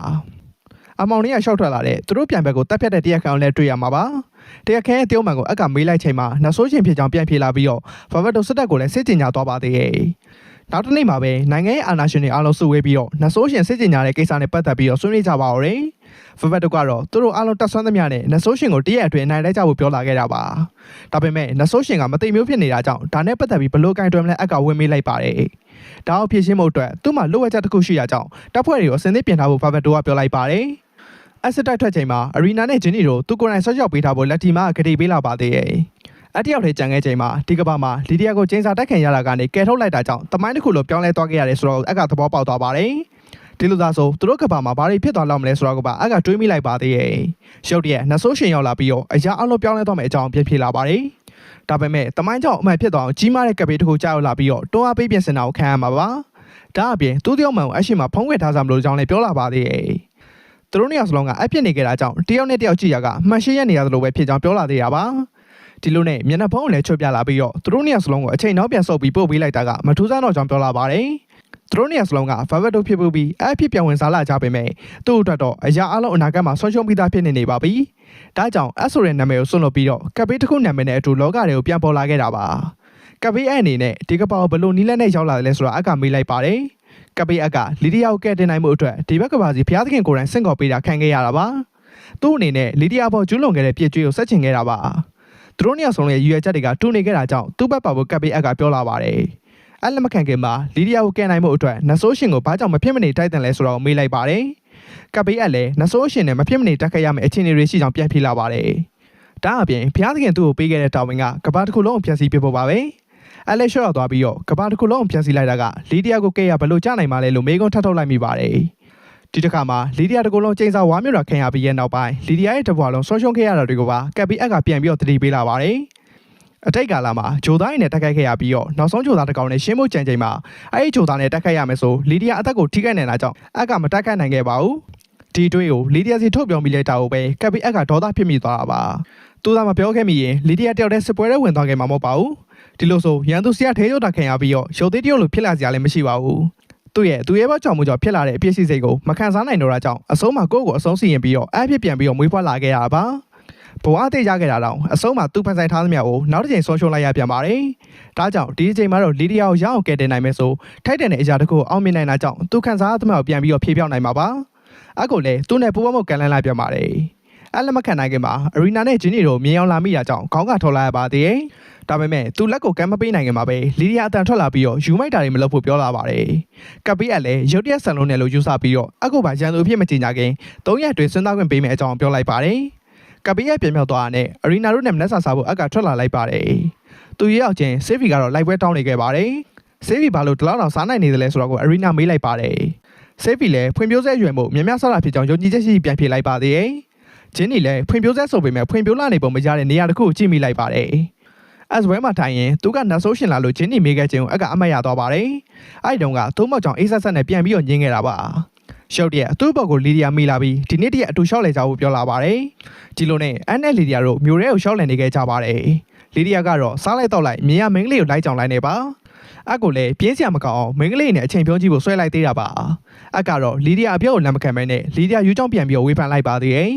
အမောင်လေးကရှောက်ထွက်လာတဲ့သူတို့ပြန်ဘက်ကိုတက်ဖြတ်တဲ့တရားခံလည်းတွေ့ရမှာပါတရားခံရဲ့တယောက်မှန်ကိုအက်ကမေးလိုက်ချိန်မှာနှဆိုးရှင်ဖြစ်ကြောင်းပြန်ပြေးလာပြီးတော့ဖဗတ်တို့စစ်တပ်ကိုလည်းစစ်ကြင်ညာသွားပါသေးတယ်နောက်တစ်နေ့မှာပဲနိုင်ငံရဲ့အာဏာရှင်တွေအားလုံးစုဝေးပြီးတော့နှဆိုးရှင်စစ်ကြင်ညာတဲ့ကိစ္စနဲ့ပတ်သက်ပြီးတော့ဆွေးနွေးကြပါဦးတယ်ဖဗတ်တို့ကတော့သူတို့အားလုံးတက်ဆွမ်းသမျှနဲ့နှဆိုးရှင်ကိုတရက်အတွင်းနိုင်လိုက်ကြဖို့ပြောလာခဲ့တာပါဒါပေမဲ့နှဆိုးရှင်ကမသိမျိုးဖြစ်နေတာကြောင့်ဒါနဲ့ပတ်သက်ပြီးဘလို့ကင်တွယ်မလဲအက်ကဝင်မေးလိုက်ပါတယ်ဒါအောင်ဖြစ်ရှင်းမှုအတွက်သူ့မှာလိုအပ်ချက်တစ်ခုရှိတာကြောင့်တပ်ဖွဲ့တွေကိုအစင်းသစ်ပြင်ထားဖို့ဖဗတ်တို့ကပြောလိုက်ပါတယ်အစစ်တိုက်ထွက်ချိန်မှာအရီနာနဲ့ဂျင်းနီတို့သူကိုယ်တိုင်ဆော့ချောက်ပေးထားဖို့လက်တီမားကဂတိပေးလာပါသေးတယ်အတယောက်ထဲကြံခဲ့ချိန်မှာဒီကဘာမှာလီဒီယာကိုကျင်းစာတိုက်ခံရတာကနေကယ်ထုတ်လိုက်တာကြောင့်တမိုင်းတစ်ခုလိုပြောင်းလဲသွားခဲ့ရတယ်ဆိုတော့အက်ကသဘောပေါက်သွားပါတယ်ဒီလိုသာဆိုသူတို့ကဘာမှာဘာတွေဖြစ်သွားလောက်မလဲဆိုတော့ကဘာအက်ကတွေးမိလိုက်ပါသေးတယ်ရုပ်တရက်နှဆိုးရှင်ရောက်လာပြီးတော့အရာအလုံးပြောင်းလဲသွားမယ့်အကြောင်းပြပြလာပါတယ်ဒါပေမဲ့တမိုင်းကြောင့်အမှန်ဖြစ်သွားအောင်ကြီးမားတဲ့ကပ်ဘေးတစ်ခုကြောက်လာပြီးတော့တွန်းအားပေးပြင်ဆင်တာကိုခံရမှာပါဒါအပြင်သူ့တယောက်မှန်ကိုအရှိမဖုံးဝဲထားစမ်းမလို့ကြောင်းလည်းပြောလာပါသေးတယ်သူတို့နှစ်ယောက်စလုံးကအပြစ်နေကြတာကြောင့်တယောက်နဲ့တယောက်ကြည့်ရကမှန်ရှင်းရနေရသလိုပဲဖြစ်ကြောင်းပြောလာသေးတာပါဒီလိုနဲ့မျက်နှာဖုံးကိုလည်းချွတ်ပြလာပြီးတော့သူတို့နှစ်ယောက်စလုံးကိုအချိန်နောက်ပြန်ဆုပ်ပြီးပို့ပေးလိုက်တာကမထူးဆန်းတော့ကြောင်းပြောလာပါတယ်သူတို့နှစ်ယောက်စလုံးကဖဗတ်တို့ဖြစ်ပူပြီးအဖြစ်ပြန်ဝင်စားလာကြပေမဲ့သူ့အတွက်တော့အရာအလုံးအနာဂတ်မှာဆွန့်ရှုံးပြီးသားဖြစ်နေပါပြီဒါကြောင့်အဆိုတဲ့နာမည်ကိုစွန့်လွတ်ပြီးတော့ကပ်ဘေးတစ်ခုနာမည်နဲ့အတူလောကတွေကိုပြန်ပေါ်လာခဲ့တာပါကပ်ဘေးအနေနဲ့ဒီကပောက်ဘလို့နီးလက်နဲ့ရောက်လာတယ်လဲဆိုတာအကမေးလိုက်ပါတယ်ကပေးအက်ကလီဒီယာကိုကဲတင်နိုင်မှုအတွက်ဒီဘက်ကဘာစီဖျားသခင်ကိုယ်တိုင်စင့်ကော်ပေးတာခံခဲ့ရတာပါသူ့အနေနဲ့လီဒီယာပေါ်ကျူးလွန်ခဲ့တဲ့ပြစ်ကြွေးကိုဆက်ချင်ခဲ့တာပါသူတို့နှစ်ယောက်ဆုံးရဲ့ရည်ရွယ်ချက်တွေကတူနေခဲ့တာကြောင့်သူ့ဘက်ပါဖို့ကပေးအက်ကပြောလာပါတယ်အဲ့လက်မခံခင်မှာလီဒီယာကိုကဲနိုင်မှုအတွက်နှဆိုးရှင်ကိုဘာကြောင့်မဖြစ်မနေတိုက်တင်လဲဆိုတော့မေးလိုက်ပါတယ်ကပေးအက်လည်းနှဆိုးရှင်နဲ့မဖြစ်မနေတိုက်ခိုက်ရမယ့်အခြေအနေတွေရှိကြောင်းပြန်ဖြေလာပါတယ်ဒါအပြင်ဖျားသခင်သူ့ကိုပေးခဲ့တဲ့တာဝန်ကကဘာတစ်ခုလုံးကိုဖျက်ဆီးပြဖို့ပါပဲအဲ့လက်လျှော့သွားပြီးတော့ကဘာတစ်ခုလုံးဖျက်ဆီးလိုက်တာကလီဒီယာကိုကဲရဘလို့ကြနိုင်မှလဲလို့မေးခွန်းထပ်ထုတ်လိုက်မိပါတယ်ဒီတစ်ခါမှာလီဒီယာတစ်ခုလုံးချိန်စာဝါမျိုးတာခံရပြီးရဲ့နောက်ပိုင်းလီဒီယာရဲ့တပွားလုံးဆွန့်ရှုံးခဲ့ရတာတွေကိုပါကပ်ပြီးအက်ကပြန်ပြီးတော့တတိပေးလာပါတယ်အတိတ်ကာလမှာဂျိုသားနဲ့တက်ခိုက်ခဲ့ရပြီးတော့နောက်ဆုံးဂျိုသားတစ်ကောင်နဲ့ရှင်းဖို့ကြံချိန်မှာအဲ့ဒီဂျိုသားနဲ့တက်ခိုက်ရမယ်ဆိုလီဒီယာအသက်ကိုထိခိုက်နေတာကြောင့်အက်ကမတက်ခိုက်နိုင်ခဲ့ပါဘူးဒီတွေးကိုလီဒီယာစီထုတ်ပြောပြီးလဲတာကိုပဲကပ်ပြီးအက်ကဒေါသဖြစ်မိသွားတာပါသူသာမပြောခဲ့မိရင်လီဒီယာတယောက်တည်းစစ်ပွဲထဲဝင်သွားခဲ့မှာမဟုတ်ပါဘူးဒီလိုဆိုရန်သူစီကထဲရုပ်တာခံရပြီးတော့ရုပ်သေးတရုပ်လိုဖြစ်လာစရာလည်းမရှိပါဘူးသူ့ရဲ့ဘောကြောင့်မှုကြောင့်ဖြစ်လာတဲ့အပြစ်ရှိစိတ်ကိုမခံစားနိုင်တော့တာကြောင့်အဆုံးမှာကိုယ့်ကိုအဆုံးစီရင်ပြီးတော့အဖြစ်ပြန်ပြီးတော့မွေးဖွားလာခဲ့ရတာပါဘဝအသေးရခဲ့တာတော့အဆုံးမှာသူ့ဖန်ဆိုင်ထားသမျှကိုနောက်တစ်ချိန်ဆုံးရှုံးလိုက်ရပြန်ပါတယ်ဒါကြောင့်ဒီအချိန်မှာတော့လီဒီယာကိုရအောင်ကယ်တင်နိုင်မယ်ဆိုထိုက်တဲ့အရာတစ်ခုအောင်မြင်နိုင်တာကြောင့်သူခံစားရသမျှကိုပြန်ပြီးတော့ဖြေပြောင်းနိုင်မှာပါအခုလည်းသူ့နဲ့ပူပေါင်းမှုကန်လန်းလိုက်ပြန်ပါတယ်အဲ့လက်မခံနိုင်ခင်မှာအရီနာနဲ့ဂျင်းနီတို့မြင်အောင်လာမိတာကြောင့်ခေါင်းကထော်လာရပါသေးတယ်ဒါပေမဲ့သူလက်ကိုကမ်းမပေးနိုင်ခင်မှာပဲလီဒီယာအတန်ထွက်လာပြီးတော့ယူမိုက်တာတွေမလုပ်ဖို့ပြောလာပါတယ်ကပ်ပေးအပ်လည်းရုတ်တရက်ဆန်လုံးနဲ့လို့ယူဆပြီးတော့အခုပါရန်သူအဖြစ်မကြေညာခင်3ရက်အတွင်းစဉ်းစားခွင့်ပေးမယ်အကြောင်းပြောလိုက်ပါတယ်ကပ်ပေးရဲ့ပြင်မြောက်သွားတာနဲ့အရီနာတို့နဲ့မနှက်ဆာစားဖို့အက်ကထွက်လာလိုက်ပါတယ်သူရောက်ချင်းဆေးဗီကတော့လိုက်ပွဲတောင်းနေခဲ့ပါတယ်ဆေးဗီဘာလို့ဒီလောက်တော့စားနိုင်နေတယ်လဲဆိုတော့ကိုအရီနာမေးလိုက်ပါတယ်ဆေးဗီလည်းဖွံ့ဖြိုးဆဲရွယ်မှုမြများစားတာဖြစ်ကြောင်းယုံကြည်ချက်ရှိပြန်ဖြေလိုက်ပါသေးတယ်ဂျင်းနီလည်းဖွံ့ဖြိုးဆဲဆိုပေမဲ့ဖွံ့ဖြိုးလာနေပုံမရတဲ့နေရာတစ်ခုကိုကြည့်မိလိုက်ပါတယ်as well မှာထိုင်ရင်သူကနှဆိုးရှင်လာလို့ဂျင်းနီမေးခဲ့ခြင်းကိုအကအမတ်ရသွားပါတယ်အဲ့ဒီတုန်းကသုံးမောက်ကြောင့်အေးဆက်ဆက်နဲ့ပြန်ပြီးတော့ညင်းခဲ့တာပါရှုပ်တဲ့သူ့ဘောက်ကိုလီဒီယာမေးလာပြီးဒီနေ့တည်းအတူရှောက်လဲကြဖို့ပြောလာပါတယ်ဒီလိုနဲ့အန်နဲ့လီဒီယာတို့မျိုးရဲကိုရှောက်လဲနေခဲ့ကြပါတယ်လီဒီယာကတော့စားလိုက်တော့လိုက်မြင်ရမင်းကလေးကိုလိုက်ကြောင်လိုက်နေပါအကိုလည်းပြင်းစရာမကောင်းအောင်မင်းကလေးနဲ့အချိန်ပြုံးကြည့်ဖို့ဆွဲလိုက်သေးတာပါအကတော့လီဒီယာအပြောကိုလက်မခံမဲနဲ့လီဒီယာယူကြောင်းပြန်ပြီးတော့ဝေဖန်လိုက်ပါသေးတယ်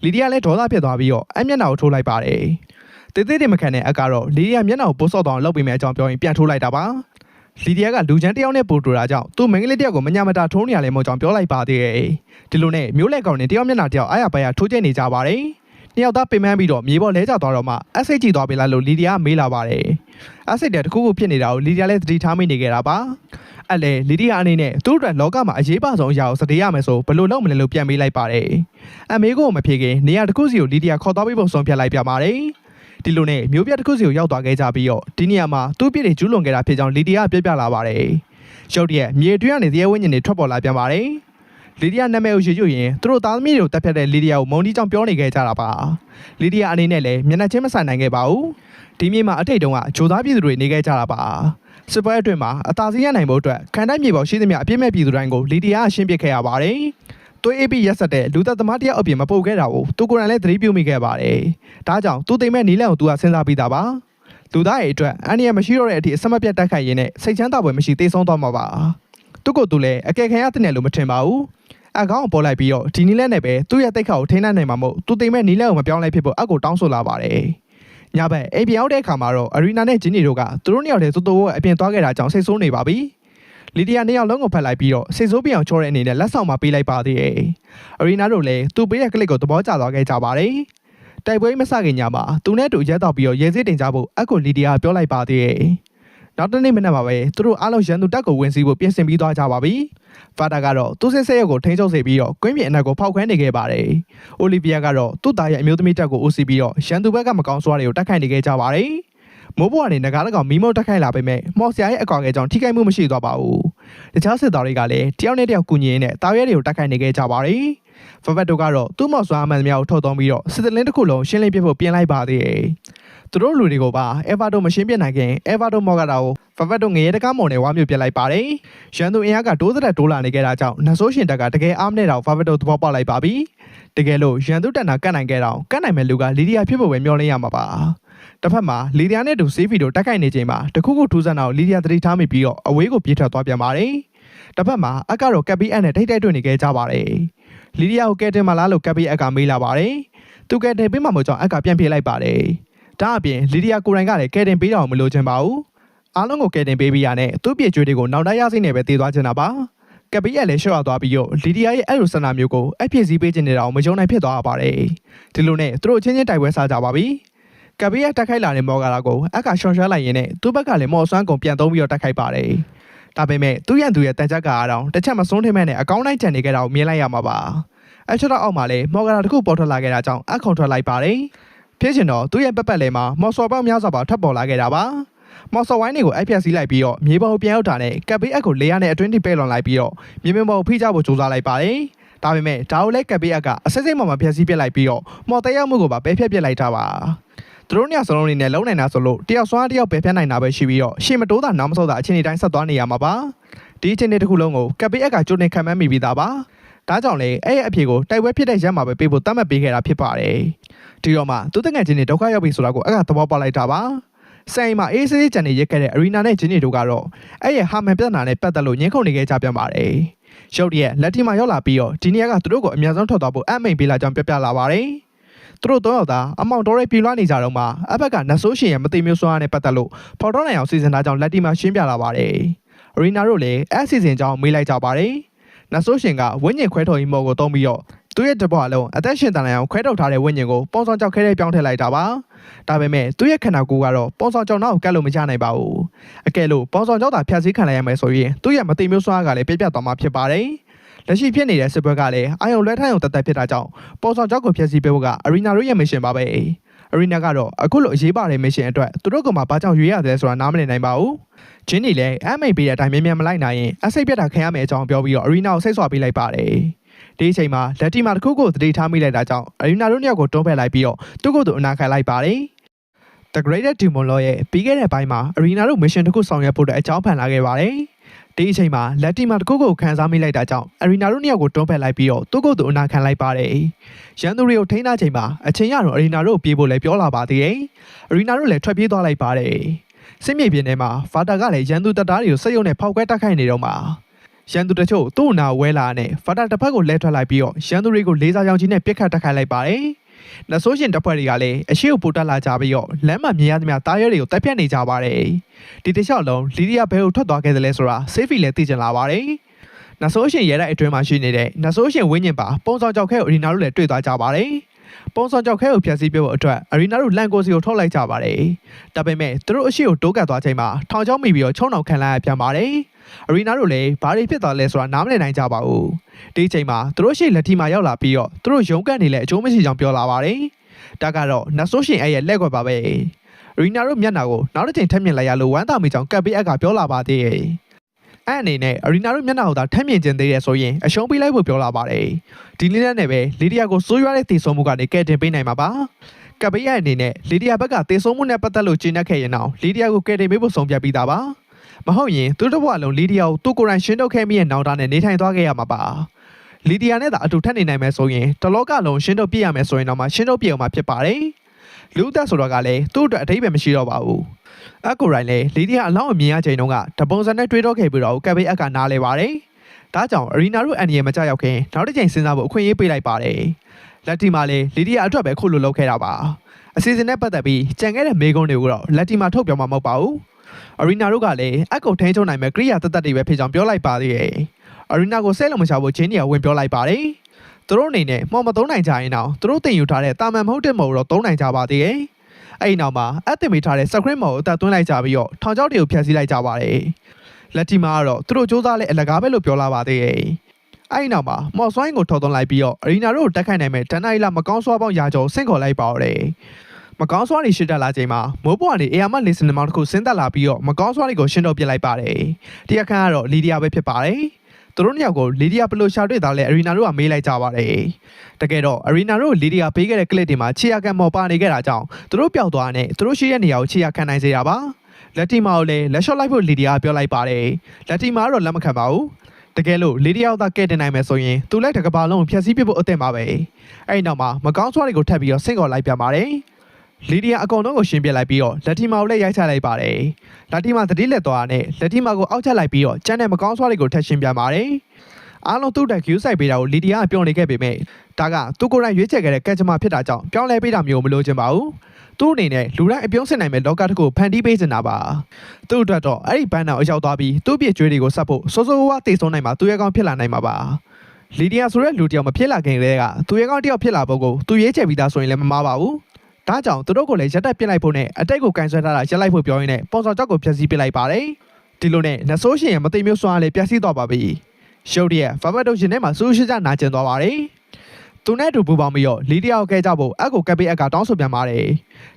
လီဒီယာလည်းဒေါသဖြစ်သွားပြီးတော့အမျက်နှာကိုထိုးလိုက်ပါတယ်တေးသေးတယ်မခံတဲ့အကတော့လီဒီယာမျက်နှာကိုပိုးဆော့သွားအောင်လုပ်ပေးမယ်အကြောင်းပြောရင်ပြန်ထိုးလိုက်တာပါလီဒီယာကလူချမ်းတယောက်နဲ့ပို့တူတာကြောင့်သူ့မိန်းကလေးတယောက်ကိုမညာမတာထိုးနေရလဲမို့ကြောင့်ပြောလိုက်ပါသေးတယ်ဒီလိုနဲ့မျိုးလက်ကောင်နဲ့တယောက်မျက်နှာတယောက်အားရပါရထိုးကျနေကြပါတယ်နှစ်ယောက်သားပင်ပန်းပြီးတော့မြေပေါ်လဲကျသွားတော့မှအဆိတ်ကြည့်သွားပြီလားလို့လီဒီယာမေးလာပါတယ်အဆိတ်တဲ့တခုခုဖြစ်နေတာကိုလီဒီယာလည်းသတိထားမိနေခဲ့တာပါအဲ့လေလီဒီယာအနေနဲ့သူ့အတွက်လောကမှာအရေးပါဆုံးအရာကိုစတေးရမယ်ဆိုဘယ်လိုလုပ်မလဲလို့ပြန်မေးလိုက်ပါတယ်အမေကိုမဖြေခင်နေရာတစ်ခုစီကိုလီဒီယာခေါ်သွားပြီးဖို့ဆုံးဖြတ်လိုက်ပြပါတယ် ဒီလိုနဲ့မျိုးပြတစ်ခုစီကိုရောက်သွားခဲ့ကြပြီးတော့ဒီနေရာမှာသူ့ပြစ်တွေကျူးလွန်ခဲ့တာဖြစ်ကြောင်းလီဒီယာပြပြလာပါတယ်ရုတ်တရက်မြေတွင်းကနေတရားဝိညာဉ်တွေထွက်ပေါ်လာပြန်ပါတယ်လီဒီယာနာမည်ကိုရွှေ့ရင်သူတို့သားသမီးတွေကိုတပ်ဖြတ်တဲ့လီဒီယာကိုမုံတီကြောင့်ပြောနေခဲ့ကြတာပါလီဒီယာအနေနဲ့လည်းမျက်နှာချင်းမဆိုင်နိုင်ခဲ့ပါဘူးဒီမြေမှာအထိတ်တုန်းကဂျိုသားပြည်သူတွေနေခဲ့ကြတာပါစစ်ပွဲအတွင်းမှာအသာစီးရနိုင်ဖို့အတွက်ခံတိုက်မြေပေါ်ရှိသမျှအပြစ်မဲ့ပြည်သူတိုင်းကိုလီဒီယာရှင်းပစ်ခဲ့ရပါတယ်သွေးအေးပြီးရက်ဆက်တဲ့လူသက်သမားတယောက်အပြင်မပုတ်ခဲ့တာကိုသူကိုယ်တိုင်လည်းသတိပြုမိခဲ့ပါတယ်ဒါကြောင့်သူတိမ်မဲ့နီးလန့်ကိုသူကစဉ်းစားပြီးသားပါလူသားရဲ့အတွက်အန်ဒီရမရှိတော့တဲ့အထိအဆက်မပြတ်တိုက်ခိုက်ရင်းနဲ့စိတ်ချမ်းသာပွဲမရှိသေးဆုံးသွားမှာပါသူကသူလည်းအကယ်ခံရတဲ့နယ်လို့မထင်ပါဘူးအကောင်ကိုပေါ်လိုက်ပြီးတော့ဒီနီးလက်နဲ့ပဲသူ့ရဲ့တိတ်ခါကိုထိန်းနိုင်မှာမို့သူတိမ်မဲ့နီးလက်ကိုမပြောင်းလဲဖြစ်ဖို့အကိုတောင်းဆိုလာပါတယ်ညဘက်အိမ်ပြောင်းတဲ့အခါမှာတော့အရီနာနဲ့ဂျင်းနီတို့ကသူတို့နှစ်ယောက်တည်းတိုးတိုးအပြင်သွားခဲ့တာကြောင့်စိတ်ဆိုးနေပါပြီလီဒီယာနှစ်ယောက်လုံးကိုဖက်လိုက်ပြီးတော့စိတ်ဆိုးပြအောင်ချောတဲ့အနေနဲ့လက်ဆောင်မပေးလိုက်ပါသေးတယ်အရီနာတို့လည်းသူ့ပေးတဲ့ကလစ်ကိုသဘောကျသွားခဲ့ကြပါတယ်တိုက်ပွဲမစခင်ညမှာသူနဲ့တူရဲတော့ပြီးတော့ရဲစစ်တင်ကြဖို့အကိုလီဒီယာပြောလိုက်ပါသေးတယ်နောက်တနေ့မနက်မှာပဲသူတို့အားလုံးရန်သူတပ်ကိုဝင်စီးဖို့ပြင်ဆင်ပြီးသွားကြပါပြီဖာတာကတော့သူ့စစ်ဆက်ရုပ်ကိုထိန်းချုပ်စေပြီးတော့ကွင်းပြင်အနက်ကိုဖောက်ခွဲနေခဲ့ပါတယ်အိုလီဗီယာကတော့သူ့သားရဲ့အမျိုးသမီးတပ်ကိုဦးစီးပြီးတော့ရန်သူဘက်ကမကောင်းစွာတွေကိုတိုက်ခိုက်နေခဲ့ကြပါတယ်မိုးဘွားနေငကားတကောင်မီးမုတ်တက်ခိုက်လာပေမဲ့မော်ဆရာရဲ့အကောင်ငယ်ကြောင့်ထိခိုက်မှုမရှိသွားပါဘူးတခြားစစ်သားတွေကလည်းတယောက်နဲ့တယောက်ကူညီရင်းနဲ့တာရဲတွေကိုတိုက်ခိုက်နေခဲ့ကြပါတယ်ဖဖက်တို့ကတော့သူ့မော်ဆွာအမှန်များကိုထုတ်သုံးပြီးတော့စစ်တလင်းတစ်ခုလုံးရှင်းလင်းပြဖို့ပြင်လိုက်ပါသေးတယ်သူတို့လူတွေကိုပါအေဗာတို့မရှင်းပြနိုင်ခင်အေဗာတို့မော်ကတာကိုဖဖက်တို့ငရဲတကားမော်နဲ့ဝါမျိုးပြလိုက်ပါတယ်ရန်သူအင်အားကတိုးသက်တိုးလာနေခဲ့တာကြောင့်နဆိုးရှင်တက်ကတကယ်အားမနေတာကိုဖဖက်တို့သဘောပေါက်လိုက်ပါပြီတကယ်လို့ရန်သူတက်နာကတ်နိုင်ခဲ့တော့ကတ်နိုင်မဲ့လူကလီဒီယာဖြစ်ဖို့ပဲမျှော်လင့်ရမှာပါတစ်ဖက်မှာလီဒီယာနဲ့တူဆေးဖီတို့တိုက်ခိုက်နေချိန်မှာတခုခုထူးဆန်းတော့လီဒီယာသတိထားမိပြီးတော့အဝေးကိုပြေးထွက်သွားပြန်ပါတယ်တစ်ဖက်မှာအကတော့ကပ်ပီအက်နဲ့ထိတ်တွေ့နေခဲ့ကြပါတယ်လီဒီယာကိုကဲတင်မလားလို့ကပ်ပီအက်ကမေးလာပါတယ်သူကဲတင်ပေးမှမို့ကြောင့်အက်ကပြန်ပြေးလိုက်ပါတယ်ဒါအပြင်လီဒီယာကိုယ်တိုင်ကလည်းကဲတင်ပေးတော့မလို့ချင်ပါဘူးအားလုံးကိုကဲတင်ပေးပြီးရတဲ့သူ့ပြည့်ကျွေးတွေကိုနောက်တိုင်းရစိနေပဲတည်သွားချင်တာပါကပီရက်လည်းရှော့ရသွားပြီးတော့လီဒီယာရဲ့အဲ့လိုဆန္ဒမျိုးကိုအဖြစ်စည်းပေးခြင်းနေတာကိုမယုံနိုင်ဖြစ်သွားပါတယ်ဒီလိုနဲ့သူတို့ချင်းချင်းတိုက်ပွဲစားကြပါပြီကပီရက်တက်ခိုက်လာတဲ့မော်ဂါလာကိုအက်ကရှော့ရှားလိုက်ရင်းနဲ့သူ့ဘက်ကလည်းမော်ဆွမ်းကုန်ပြန်သုံးပြီးတော့တက်ခိုက်ပါတယ်ဒါပေမဲ့သူ့ရန်သူရဲ့တန်ချက်ကအတောင်တစ်ချက်မစွန်းထိမဲ့နဲ့အကောင်းတိုင်းကြံနေခဲ့တာကိုမြင်လိုက်ရမှာပါအချက်တော့အောက်မှာလည်းမော်ဂါလာတစ်ခုပေါ်ထွက်လာခဲ့တာကြောင့်အခုံထွက်လိုက်ပါတယ်ဖြစ်ချင်တော့သူ့ရဲ့ပက်ပတ်လဲမှာမော်စော်ပေါင်းများစွာပါထပ်ပေါ်လာခဲ့တာပါမော်စော်ဝိုင်းတွေကိုအိုက်ဖြတ်စီးလိုက်ပြီးတော့မြေပေါ်ကိုပြန်ရောက်တာနဲ့ကပ်ဘေးအက်ကိုလေယာဉ်နဲ့အတွင်းထိပဲ့လွန်လိုက်ပြီးတော့မြေပြင်ပေါ်ကိုဖိကြဖို့ကြိုးစားလိုက်ပါတယ်ဒါပေမဲ့ဒါကိုလည်းကပ်ဘေးအက်ကအစစ်စိတ်မှဖျက်ဆီးပစ်လိုက်ပြီးတော့မော်တဲရောက်မှုကိုပါပဲဖျက်ပစ်လိုက်တာပါသူတို့ညစလုံးနေနဲ့လုံးနိုင်တာဆိုလို့တယောက်စွမ်းတယောက်ပဲဖျက်နိုင်တာပဲရှိပြီးတော့ရှေ့မတိုးတာနောက်မဆုတ်တာအချိန်တိုင်းဆက်သွားနေရမှာပါဒီအချိန်တစ်ခုလုံးကိုကပ်ဘေးအက်ကကြိုးနေခံမှန်းမိပြီးသားပါဒါကြောင့်လေအဲ့ရဲ့အဖြေကိုတိုက်ပွဲဖြစ်တဲ့ရက်မှာပဲပေးဖို့တတ်မှတ်ပေးခဲ့တာဖြစ်ပါတယ်ဒီတော့မှသူတငယ်ချင်းတွေဒုက္ခရောက်ပြီဆိုတာကိုအက်ကသဘောပေါက်လိုက်တာပါဆိုင်မှာအေးဆေးကြံနေရက်ခဲ့တဲ့အရီနာနဲ့ဂျင်းနီတို့ကတော့အဲ့ရဲ့ဟာမန်ပြဿနာနဲ့ပတ်သက်လို့ညှင်းခုန်နေခဲ့ကြပြန်ပါတယ်ရုတ်တရက်လက်တီမှာရောက်လာပြီးတော့ဒီနေရာကသူတို့ကိုအများဆုံးထွက်သွားဖို့အမိန်ပေးလာကြောင်းပြပြလာပါတယ်သူတို့တော့သာအမောင်တော်ရဲပြေးလွှားနေကြတော့မှအဘက်ကနဆိုးရှင်ရဲ့မသိမျိုးစွာနဲ့ပတ်သက်လို့ဖော်တော့နိုင်အောင်စီစဉ်ထားကြောင်းလက်တီမှာရှင်းပြလာပါတယ်အရီနာတို့လည်းအဲ့စီစဉ်ကြောင်းမေးလိုက်ကြပါတယ်နဆိုးရှင်ကဝင်းညင်ခွဲထုတ်ရေးမော်ကိုတုံးပြီးတော့သူ့ရဲ့တပွားလုံးအသက်ရှင်တန်နိုင်အောင်ခွဲထုတ်ထားတဲ့ဝင်းညင်ကိုပုံဆောင်ကြောက်ခဲတဲ့ပြောင်းထည့်လိုက်တာပါဒါပေမဲ့သူ့ရဲ့ခန္ဓာကိုယ်ကတော့ပုံဆောင်ကြောက်နောက်ကိုကတ်လို့မချနိုင်ပါဘူးအကယ်လို့ပုံဆောင်ကြောက်တာဖျက်ဆီးခံလိုက်ရမယ်ဆိုရင်သူ့ရဲ့မသိမျိုးစွာကလည်းပြပြသွားမှာဖြစ်ပါတယ်လက်ရှိဖြစ်နေတဲ့စစ်ပွဲကလည်းအာယုံလွဲထိုင်အောင်တသက်ဖြစ်တာကြောင့်ပုံဆောင်ကြောက်ကိုဖျက်ဆီးပေးဖို့ကအရီနာတို့ရဲ့မစ်ရှင်ပါပဲအရီနာကတော့အခုလိုအရေးပါတဲ့မစ်ရှင်အတွက်သူတို့ကမှဘာကြောင့်ရွေးရတယ်ဆိုတာနားမလည်နိုင်ပါဘူးဂျင်းနီလည်းအမိန်ပေးတဲ့အတိုင်းမြန်မြန်မလိုက်နိုင်ရင်အစိတ်ပြတ်တာခံရမယ်အကြောင်းပြောပြီးတော့အရီနာကိုစိတ်ဆွပေးလိုက်ပါတယ်ဒီအချိန်မှာလက်တီမှာတစ်ခုကိုသတိထားမိလိုက်တာကြောင့်အရီနာတို့နှစ်ယောက်ကိုတွန်းဖက်လိုက်ပြီးတော့သူ့ကိုယ်သူအနာခံလိုက်ပါတယ် The Greater Demon Lord ရဲ့ပြီးခဲ့တဲ့ပိုင်းမှာအရီနာတို့ mission တစ်ခုဆောင်ရွက်ဖို့အကြောင်းဖန်လာခဲ့ပါတယ်ဒီအချိန်မှာလက်တီမှာတစ်ခုကိုခန်းစားမိလိုက်တာကြောင့်အရီနာတို့နှစ်ယောက်ကိုတွန်းဖက်လိုက်ပြီးတော့သူ့ကိုယ်သူအနာခံလိုက်ပါတယ်ရန်သူတွေကိုထိန်းထားချိန်မှာအချိန်ရတော့အရီနာတို့ပြေးဖို့လည်းပြောလာပါသေးတယ်အရီနာတို့လည်းထွက်ပြေးသွားလိုက်ပါတယ်စစ်မြေပြင်ထဲမှာဖာတာကလည်းရန်သူတပ်သားတွေကိုစိတ်ယုံနဲ့ဖောက်ခွဲတိုက်ခိုက်နေတော့မှာရန်သူတချို့သူ့နာဝဲလာနဲ့ဖာတာတစ်ဖက်ကိုလဲထွက်လိုက်ပြီးတော့ရန်သူတွေကိုလေးစားကြောင်ကြီးနဲ့ပြစ်ခတ်တိုက်ခိုက်လိုက်ပါတယ်။လက်ဆိုးရှင်တပ်ဖွဲ့တွေကလည်းအရှိကိုပိုတက်လာကြပြီးတော့လမ်းမှာမြင်ရသမျှတားရဲတွေကိုတပ်ဖြတ်နေကြပါတယ်။ဒီတစ်လျှောက်လုံးလီဒီယာဘဲကိုထွက်သွားခဲ့တယ်လဲဆိုတာဆေးဖီလည်းသိကျင်လာပါတယ်။လက်ဆိုးရှင်ရဲတဲ့အတွင်းမှာရှိနေတဲ့လက်ဆိုးရှင်ဝင်းညင်ပါပုံဆောင်ကြောက်ခဲကိုအရီနာတို့လည်းတွေ့သွားကြပါတယ်။ပုံဆောင်ကြောက်ခဲကိုဖျက်ဆီးပြဖို့အတွက်အရီနာတို့လန်ကိုစီကိုထုတ်လိုက်ကြပါတယ်။ဒါပေမဲ့သူတို့အရှိကိုတိုးကတ်သွားချိန်မှာထောင်ချောင်းမိပြီးတော့ချုံနှောင်ခံလိုက်ရပြန်ပါတယ်။အရီနာတို့လည်းဘာတွေဖြစ်သွားလဲဆိုတာနားမလည်နိုင်ကြပါဘူး။ဒီအချိန်မှာသူတို့ရှိလက်ထီမှာရောက်လာပြီးတော့သူတို့ရုံးကန်နေလဲအကျိုးမရှိကြောင်းပြောလာပါတယ် ဒါကတော့နတ်ဆိုးရှင်အဲ့ရဲ့လက်ခွက်ပါပဲရီနာတို့မျက်နှာကိုနောက်တစ်ချိန်ထပ်မြင်လိုက်ရလို့ဝမ်းသာမိကြောင်းကပ်ပေးအပ်ကပြောလာပါသေးတယ်အဲ့အနေနဲ့ရီနာတို့မျက်နှာကိုသာထပ်မြင်ကျင်သေးတယ်ဆိုရင်အရှုံးပေးလိုက်ဖို့ပြောလာပါတယ်ဒီနည်းနဲ့ပဲလီဒီယာကိုစိုးရွားတဲ့တည်ဆုံမှုကနေကဲတင်ပေးနိုင်မှာပါကပ်ပေးရဲ့အနေနဲ့လီဒီယာဘက်ကတည်ဆုံမှုနဲ့ပတ်သက်လို့ကျင်းနှက်ခဲ့ရင်တော့လီဒီယာကိုကဲတင်ပေးဖို့ဆုံးဖြတ်ပြီးသားပါမဟုတ်ရင်သူတို့ဘဝလုံးလီဒီယာကိုသူ့ကိုယ်တိုင်ရှင်းထုတ်ခဲ့မိရဲ့နောင်တနဲ့နေထိုင်သွားခဲ့ရမှာပါလီဒီယာနဲ့သာအတူထပ်နေနိုင်မယ်ဆိုရင်တလောကလုံးရှင်းထုတ်ပြရမယ်ဆိုရင်တော့မှရှင်းထုတ်ပြအောင်မှာဖြစ်ပါတယ်လူသက်ဆိုတော့ကလည်းသူ့အတွက်အထိပ္ပယ်မရှိတော့ပါဘူးအကူရိုင်းလည်းလီဒီယာအလောင်းအမြင်ရချိန်တုန်းကတပုံစံနဲ့တွေးတော့ခဲ့ပြီးတော့ကပ်ဘေးအက်ကနားလဲပါတယ်ဒါကြောင့်အရီနာတို့အန်ဒီရဲ့မကြောက်ရောက်ခင်နောက်တစ်ချိန်စဉ်းစားဖို့အခွင့်အရေးပေးလိုက်ပါတယ်လက်တီမှာလည်းလီဒီယာအတွက်ပဲခုလိုလုပ်ခဲ့တာပါအစီအစဉ်နဲ့ပတ်သက်ပြီးကြံခဲ့တဲ့မေကွန်းတွေကိုတော့လက်တီမှာထုတ်ပြောမှာမဟုတ်ပါဘူးအရီနာတို့ကလည်းအကုတ်ထိန်းချုပ်နိုင်မဲ့ကိရိယာတသက်တွေပဲဖြစ်ကြောင်းပြောလိုက်ပါသေးတယ်အရီနာကိုဆဲလုံးမချဖို့ဂျင်းနီကဝင်ပြောလိုက်ပါတယ်သူတို့အနေနဲ့မော်မသုံးနိုင်ကြရင်တော့သူတို့တင်ယူထားတဲ့တာမန်မဟုတ်တဲ့မော်တော့သုံးနိုင်ကြပါသေးတယ်အဲ့ဒီနောက်မှာအတင်မိထားတဲ့စခရစ်မော်ကိုအသက်သွင်းလိုက်ကြပြီးတော့ထောင်ချောက်တွေကိုဖျက်ဆီးလိုက်ကြပါတယ်လက်တီမှာကတော့သူတို့စူးစမ်းလဲအလကားပဲလို့ပြောလာပါသေးတယ်အဲ့ဒီနောက်မှာမော်ဆွိုင်းကိုထော်သွင်းလိုက်ပြီးတော့အရီနာတို့ကိုတက်ခိုင်နိုင်မဲ့တန်နိုင်လာမကောင်းစွာပေါင်းရာကျော်ဆင့်ခေါ်လိုက်ပါတော့တယ်မကောင်းစွာတွေရှင်းတက်လာချိန်မှာမိုးပေါ်ကနေအေယာမလီစနမောင်တစ်ခုဆင်းသက်လာပြီးတော့မကောင်းစွာတွေကိုရှင်းတော့ပြလိုက်ပါတယ်ဒီအခန်းကတော့လီဒီယာပဲဖြစ်ပါတယ်သူတို့နှစ်ယောက်ကိုလီဒီယာဘလို့ရှာတွေ့တာလဲအရီနာတို့ကမေးလိုက်ကြပါတယ်တကယ်တော့အရီနာတို့လီဒီယာပေးခဲ့တဲ့ကလစ်တွေမှာခြေရကန်မော်ပါနေခဲ့တာကြောင့်သူတို့ပျောက်သွားတဲ့သူတို့ရှိတဲ့နေရာကိုခြေရခံနိုင်စေတာပါလက်တီမာကိုလည်းလက်ရှော့လိုက်ဖို့လီဒီယာပြောလိုက်ပါတယ်လက်တီမာကတော့လက်မခံပါဘူးတကယ်လို့လီဒီယာကကဲတင်နိုင်မယ်ဆိုရင်သူလည်းတစ်ကဘာလုံးကိုဖျက်ဆီးပစ်ဖို့အသင့်ပါပဲအဲ့ဒီနောက်မှာမကောင်းစွာတွေကိုထပ်ပြီးတော့ဆင့်ခေါ်လိုက်ပြန်ပါတယ်လီဒီယာအကောင်လုံးကိုရှင်းပြလိုက်ပြီးတော့လက်တီမာကိုလည်းရိုက်ချလိုက်ပါတယ်လက်တီမာသတိလက်သွားတဲ့လက်တီမာကိုအောက်ချလိုက်ပြီးတော့ကျန်တဲ့မကောင်းစွာတွေကိုထပ်ရှင်းပြပါတယ်အားလုံးသူ့တက် queue ဆိုင်ပေးတာကိုလီဒီယာကပြောနေခဲ့ပေမဲ့ဒါကသူ့ကိုယ်တိုင်ရွေးချယ်ခဲ့တဲ့ကက်ချမဖြစ်တာကြောင့်ပြောင်းလဲပေးတာမျိုးမလိုချင်ပါဘူးသူ့အနေနဲ့လူတိုင်းအပြုံးစင်နိုင်မဲ့လောကတစ်ခုဖန်တီးပေးနေတာပါသူ့အတွက်တော့အဲ့ဒီဘန်းတော်အရောက်သွားပြီးသူ့ပြည့်ကျွေးတွေကိုဆက်ဖို့စိုးစိုးဝါးတေဆုံးနိုင်မှာသူရဲ့ကောင်ဖြစ်လာနိုင်မှာပါလီဒီယာဆိုတဲ့လူတယောက်မဖြစ်လာခင်တည်းကသူရဲ့ကောင်တယောက်ဖြစ်လာဖို့ကိုသူရွေးချယ်ပြီးသားဆိုရင်လည်းမမှားပါဘူးဒါကြောင့်သူတို့ကိုလည်းရက်တက်ပြစ်လိုက်ဖို့နဲ့အတိတ်ကိုကန်ဆွဲထားတာရက်လိုက်ဖို့ပြောရင်းနဲ့ပေါ်စော်ကြောက်ကိုဖျက်ဆီးပစ်လိုက်ပါတယ်ဒီလိုနဲ့နဆိုးရှင်ရဲ့မသိမျိုးစွာလည်းပျက်စီးသွားပါပြီရှုပ်ရဲ့ဖဘတ်တို့ရှင်ထဲမှာစူးရှိကြနာကျင်သွားပါတယ်သူနဲ့တူပူပေါင်းပြီးတော့လီဒီယာကိုကဲကြဖို့အကိုကပ်ပေးအက်ကတောင်းဆိုပြန်ပါတယ်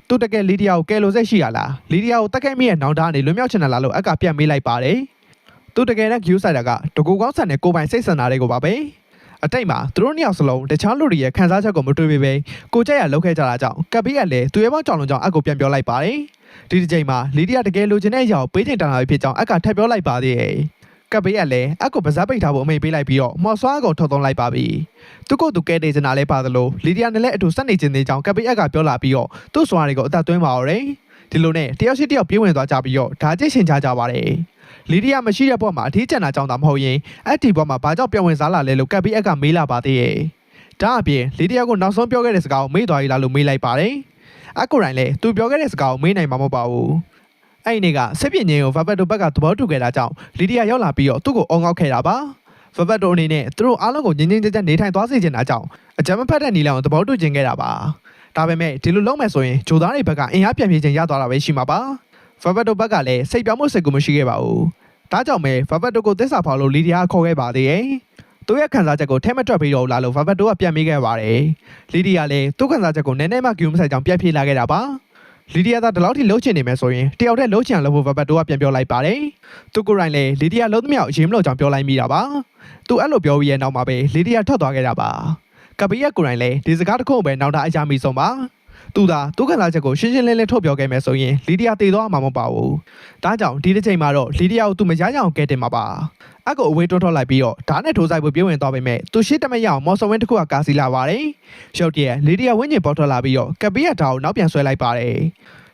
သူတကယ်လီဒီယာကိုကဲလို့စိတ်ရှိရလားလီဒီယာကိုတက်ခဲ့မိရဲ့နောင်တကနေလွတ်မြောက်ချင်တယ်လားလို့အက်ကပြန်မေးလိုက်ပါတယ်သူတကယ်နဲ့ queue ဆိုင်တာကတကူကောင်းဆန်တဲ့ကိုပိုင်စိတ်ဆန္ဒတွေကိုပါပဲအတိတ်မှာသူတို့နှစ်ယောက်စလုံးတခြားလူတွေရဲ့ခံစားချက်ကိုမတွေ့ပေပဲကိုကြက်ရလောက်ခဲ့ကြတာကြောင့်ကပ်ပေးကလည်းသူရဲ့ဘောက်ကြောင်လုံးကြောင့်အကိုပြန်ပြောလိုက်ပါတယ်ဒီတစ်ချိန်မှာလီဒီယာတကယ်လိုချင်တဲ့အရာကိုပေးချင်တန်လာဖြစ်ကြောင်းအကထပ်ပြောလိုက်ပါသေးတယ်ကပ်ပေးကလည်းအကိုပါဇက်ပိတ်ထားဖို့အမိန့်ပေးလိုက်ပြီးတော့မော်ဆွားကိုထော်သွင်းလိုက်ပါပြီသူကိုသူကဲတေးချင်တာလဲပါသလိုလီဒီယာနဲ့လည်းအတူဆက်နေခြင်းသေးကြောင်းကပ်ပေးကပြောလာပြီးတော့သူ့ဆွားတွေကိုအသက်သွင်းပါတော့တယ်ဒီလိုနဲ့တယောက်ရှိတယောက်ပြေးဝင်သွားကြပြီးတော့ဓာကျစ်ရှင်ကြပါတယ်လီဒီယာမရှိတဲ့ဘက်မှာအထီးကျန်တာကြောင့်သာမဟုတ်ရင်အဲ့ဒီဘက်မှာဘာကြောင့်ပြန်ဝင်စားလာလဲလို့ကပ်ပေးကမေးလာပါသေးတယ်ဒါအပြင်လီဒီယာကိုနောက်ဆုံးပြောခဲ့တဲ့စကားကိုမေးသွားရလားလို့မေးလိုက်ပါတယ်အကိုရိုင်းလည်းသူပြောခဲ့တဲ့စကားကိုမေးနိုင်မှာမဟုတ်ပါဘူးအဲ့ဒီနေ့ကစစ်ပြင်းငင်းကိုဖဘတ်တို့ဘက်ကသဘောတူခဲ့တာကြောင့်လီဒီယာရောက်လာပြီးတော့သူ့ကိုအောင်းငေါက်ခဲ့တာပါဖဘတ်တို့အနေနဲ့သူတို့အားလုံးကိုငင်းငင်းကြက်ကြက်နေထိုင်သွားစေချင်တာကြောင့်အကြမ်းမဖက်တဲ့နီလန်ကိုသဘောတူခြင်းခဲ့တာပါဒါပေမဲ့ဒီလိုလုပ်မယ်ဆိုရင်ဂျိုသားတွေဘက်ကအင်အားပြန်ပြေးခြင်းရသွားတာပဲရှိမှာပါဖဘတ်တို့ဘက်ကလည်းစိတ်ပြောင်းမှုစိတ်ကူမရှိခဲ့ပါဘူးဒါကြောင့်ပဲဖဘတ်တို့ကိုသစ္စာဖောက်လို့လီဒီယာခေါ်ခဲ့ပါသေးတယ်သူရဲ့ခံစားချက်ကိုထဲမတွက်ပြီးတော့လာလို့ဖဘတ်တို့ကပြန်မေးခဲ့ပါတယ်လီဒီယာလည်းသူ့ခံစားချက်ကိုနည်းနည်းမှကြည့်မဆိုင်ကြောင်ပြန်ပြေးလာခဲ့တာပါလီဒီယာကဒီလောက်ထိလှုပ်ချင်နေမယ်ဆိုရင်တယောက်တည်းလှုပ်ချင်လို့ဖဘတ်တို့ကပြန်ပြောလိုက်ပါတယ်သူကိုယ်တိုင်လည်းလီဒီယာလုံးသမျှအရင်မလို့ကြောင်ပြောလိုက်မိတာပါသူအဲ့လိုပြောပြီးရဲ့နောက်မှာပဲလီဒီယာထွက်သွားခဲ့တာပါကပီရဲ့ကိုယ်တိုင်လည်းဒီစကားတစ်ခုပဲနောက်တာအကြမိဆုံးပါသူသာသူခံစားချက်ကိုရှင်းရှင်းလင်းလင်းထုတ်ပြောခဲ့မယ်ဆိုရင်လီဒီယာတည်သွားမှာမဟုတ်ပါဘူးဒါကြောင့်ဒီတစ်ချိန်မှာတော့လီဒီယာကိုသူမရရအောင်ကဲတင်မှာပါအကိုအဝေးတွန်းထွက်လိုက်ပြီးတော့ဓာတ်နဲ့ထိုးဆိုင်ဖို့ပြေးဝင်သွားပေမဲ့သူရှေ့တမရအောင်မော်ဆဝင်းတစ်ခုကကာစီလာပါတယ်ရုတ်တရက်လီဒီယာဝင်းကျင်ပေါ်ထွက်လာပြီးတော့ကပီရဲ့ဓာတ်ကိုနောက်ပြန်ဆွဲလိုက်ပါတယ်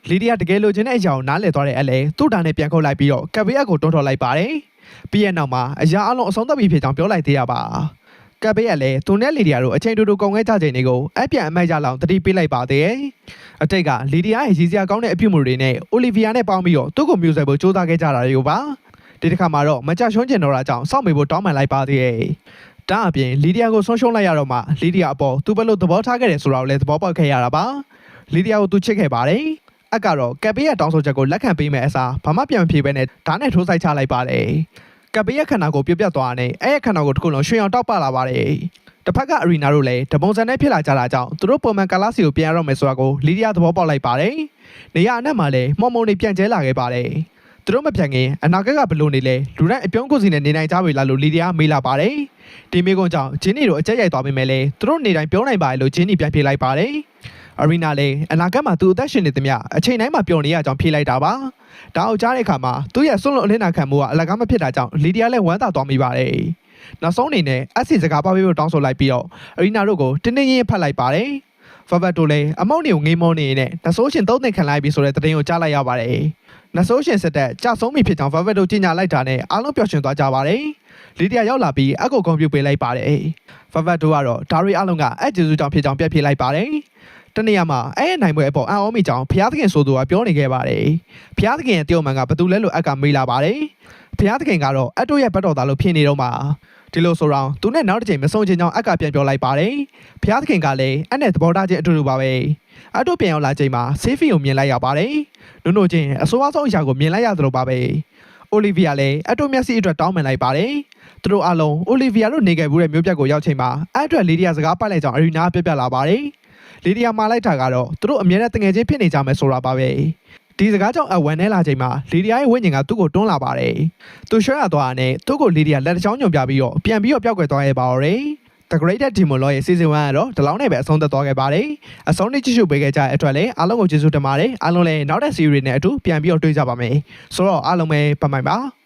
လီဒီယာတကယ်လိုချင်တဲ့အရာကိုနားလည်သွားတဲ့အလဲသူ့ဓာတ်နဲ့ပြန်ခုတ်လိုက်ပြီးတော့ကပီရဲ့ကိုတွန်းထွက်လိုက်ပါတယ်ပြီးရဲ့နောက်မှာအရာအလုံးအဆုံးသတ်ပြီးဖြစ်ကြောင်းပြောလိုက်သေးရပါကပ်ပေးရလဲသူနဲ့လီဒီယာတို့အချိန်တူတူကုန်ခဲ့ကြချိန်တွေကိုအပြန်အမိုက်ကြလောင်တတိပေးလိုက်ပါသေးတယ်အတိတ်ကလီဒီယာရဲ့ရည်စရာကောင်းတဲ့အပြုအမူတွေနဲ့အိုလီဗီယာနဲ့ပေါင်းပြီးတော့သူ့ကိုမျိုးဆွဲဖို့စူးစမ်းခဲ့ကြတာတွေကိုပါဒီတစ်ခါမှာတော့မကြရှုံးကျင်တော့တာကြောင့်စောင့်မေဖို့တောင်းပန်လိုက်ပါသေးတယ်ဒါအပြင်လီဒီယာကိုဆုံးရှုံးလိုက်ရတော့မှလီဒီယာအပေါ်သူဘယ်လိုသဘောထားခဲ့တယ်ဆိုတာကိုလည်းသဘောပေါက်ခဲ့ရတာပါလီဒီယာကိုသူချစ်ခဲ့ပါတယ်အကတော့ကပ်ပေးရတောင်းဆိုချက်ကိုလက်ခံပေးမယ်အစားဘာမှပြန်မဖြေဘဲနဲ့ဓာတ်နဲ့ထိုးဆိုင်ချလိုက်ပါတယ်ကပ်ပေးရခန္ဓာကိုပြပြသွားတဲ့အဲ့ရခန္ဓာကိုတစ်ခုလုံးရွှေအောင်တောက်ပလာပါတယ် တစ်ဖက်ကအရီနာတို့လည်းတပုံစံနဲ့ဖြစ်လာကြတာကြောင့်သူတို့ပုံမှန်ကာလာစီကိုပြန်ရတော့မယ်ဆိုတာကိုလီဒီယာသဘောပေါက်လိုက်ပါတယ်နေရအနက်မှာလည်းမော်မုံတွေပြန်ကျဲလာခဲ့ပါတယ်သူတို့မပြန်ခင်အနာဂတ်ကဘလို့နေလဲလူတိုင်းအပြုံးကိုစီနဲ့နေနိုင်ကြပြီလားလို့လီဒီယာမေးလာပါတယ်ဒီမေးခွန်းကြောင့်ဂျင်းနီတို့အကြက်ရိုက်သွားပြီမဲ့လေသူတို့နေတိုင်းပြောနိုင်ပါတယ်လို့ဂျင်းနီပြန်ဖြေလိုက်ပါတယ်အရီနာလည်းအနာဂတ်မှာသူအသက်ရှင်နေသမျှအချိန်တိုင်းမှာပျော်နေရကြောင်းဖြေလိုက်တာပါဒါအောင်ကြားတဲ့အခါမှာသူ့ရဲ့ဆွန့်လွတ်အလင်းနာခံမှုကအလကားမဖြစ်တာကြောင့်လီဒီယာလည်းဝမ်းသာသွားမိပါတယ်နောက်ဆုံးအနေနဲ့အက်ဆီစကားပါပေးဖို့တောင်းဆိုလိုက်ပြီးတော့အရီနာတို့ကိုတင်းတင်းရင်းဖတ်လိုက်ပါတယ်ဖဗတ်တို့လည်းအမောက်နေကိုငေးမောနေနဲ့နဆိုးရှင်သုံးသင်ခံလိုက်ပြီးဆိုတဲ့သတင်းကိုကြားလိုက်ရပါတယ်နဆိုးရှင်စစ်တပ်ကြဆုံးပြီဖြစ်ကြောင်းဖဗတ်တို့ကြေညာလိုက်တာနဲ့အားလုံးပျော်ရွှင်သွားကြပါတယ်လီဒီယာရောက်လာပြီးအကူကွန်ပျူတာပေးလိုက်ပါတယ်ဖဗတ်တို့ကတော့ဒါရီအားလုံးကအက်ဂျူစုကြောင့်ဖြစ်ကြောင်းပြတ်ဖြေလိုက်ပါတယ်တနေ့မှာအဲ့နိုင်ပွဲအပေါ်အံ့ဩမိကြောင်းဖျားသခင်ဆိုသူကပြောနေခဲ့ပါတယ်ဖျားသခင်ရဲ့တယောက်မှန်ကဘသူလဲလို့အက်ကမေးလာပါတယ်ဖျားသခင်ကတော့အတို့ရဲ့ဘတ်တော်သားလို့ဖြစ်နေတော့မှာဒီလိုဆိုတော့သူနဲ့နောက်တစ်ချိန်မဆုံးချင်းကြောင်းအက်ကပြန်ပြောလိုက်ပါတယ်ဖျားသခင်ကလည်းအဲ့နဲ့သဘောထားချင်းအတူတူပါပဲအတို့ပြန်ရောက်လာချိန်မှာဆေးဖီကိုမြင်လိုက်ရပါတယ်နုံနုံချင်းအဆိုးအဆုံးအရာကိုမြင်လိုက်ရသလိုပါပဲအိုလီဗီယာလည်းအတို့မျက်စိအတွက်တောင်းပန်လိုက်ပါတယ်သူတို့အားလုံးအိုလီဗီယာတို့နေခဲ့ဘူးတဲ့မျိုးပြတ်ကိုရောက်ချိန်မှာအဲ့အတွက်လီဒီယာစကားပိုက်လိုက်ကြောင်းအရီနာပြပြလာပါတယ်လီဒီယာမှာလိုက်တာကတော့သူတို့အမြဲတမ်းတငယ်ချင်းဖြစ်နေကြမယ်ဆိုတာပါပဲဒီစကားကြောင့်အဝန်နဲ့လာချိန်မှာလီဒီယာရဲ့ဝိညာဉ်ကသူ့ကိုတွန်းလာပါတယ်သူရွှဲရသွားတဲ့သူ့ကိုလီဒီယာလက်တစ်ချောင်းညွန်ပြပြီးတော့ပြန်ပြီးတော့ပျောက်ကွယ်သွားခဲ့ပါတော့တယ်The Greatest Demon Law ရဲ့ Season 1ကတော့ဒီလောက်နဲ့ပဲအဆုံးသတ်သွားခဲ့ပါတယ်အဆုံးထိကြည့်ရှုပေးခဲ့ကြတဲ့အတွက်လည်းအားလုံးကိုကျေးဇူးတင်ပါတယ်အားလုံးလည်းနောက်တဲ့ series နဲ့အတူပြန်ပြီးတော့တွေ့ကြပါမယ်ဆိုတော့အားလုံးပဲဘိုင်ဘိုင်ပါ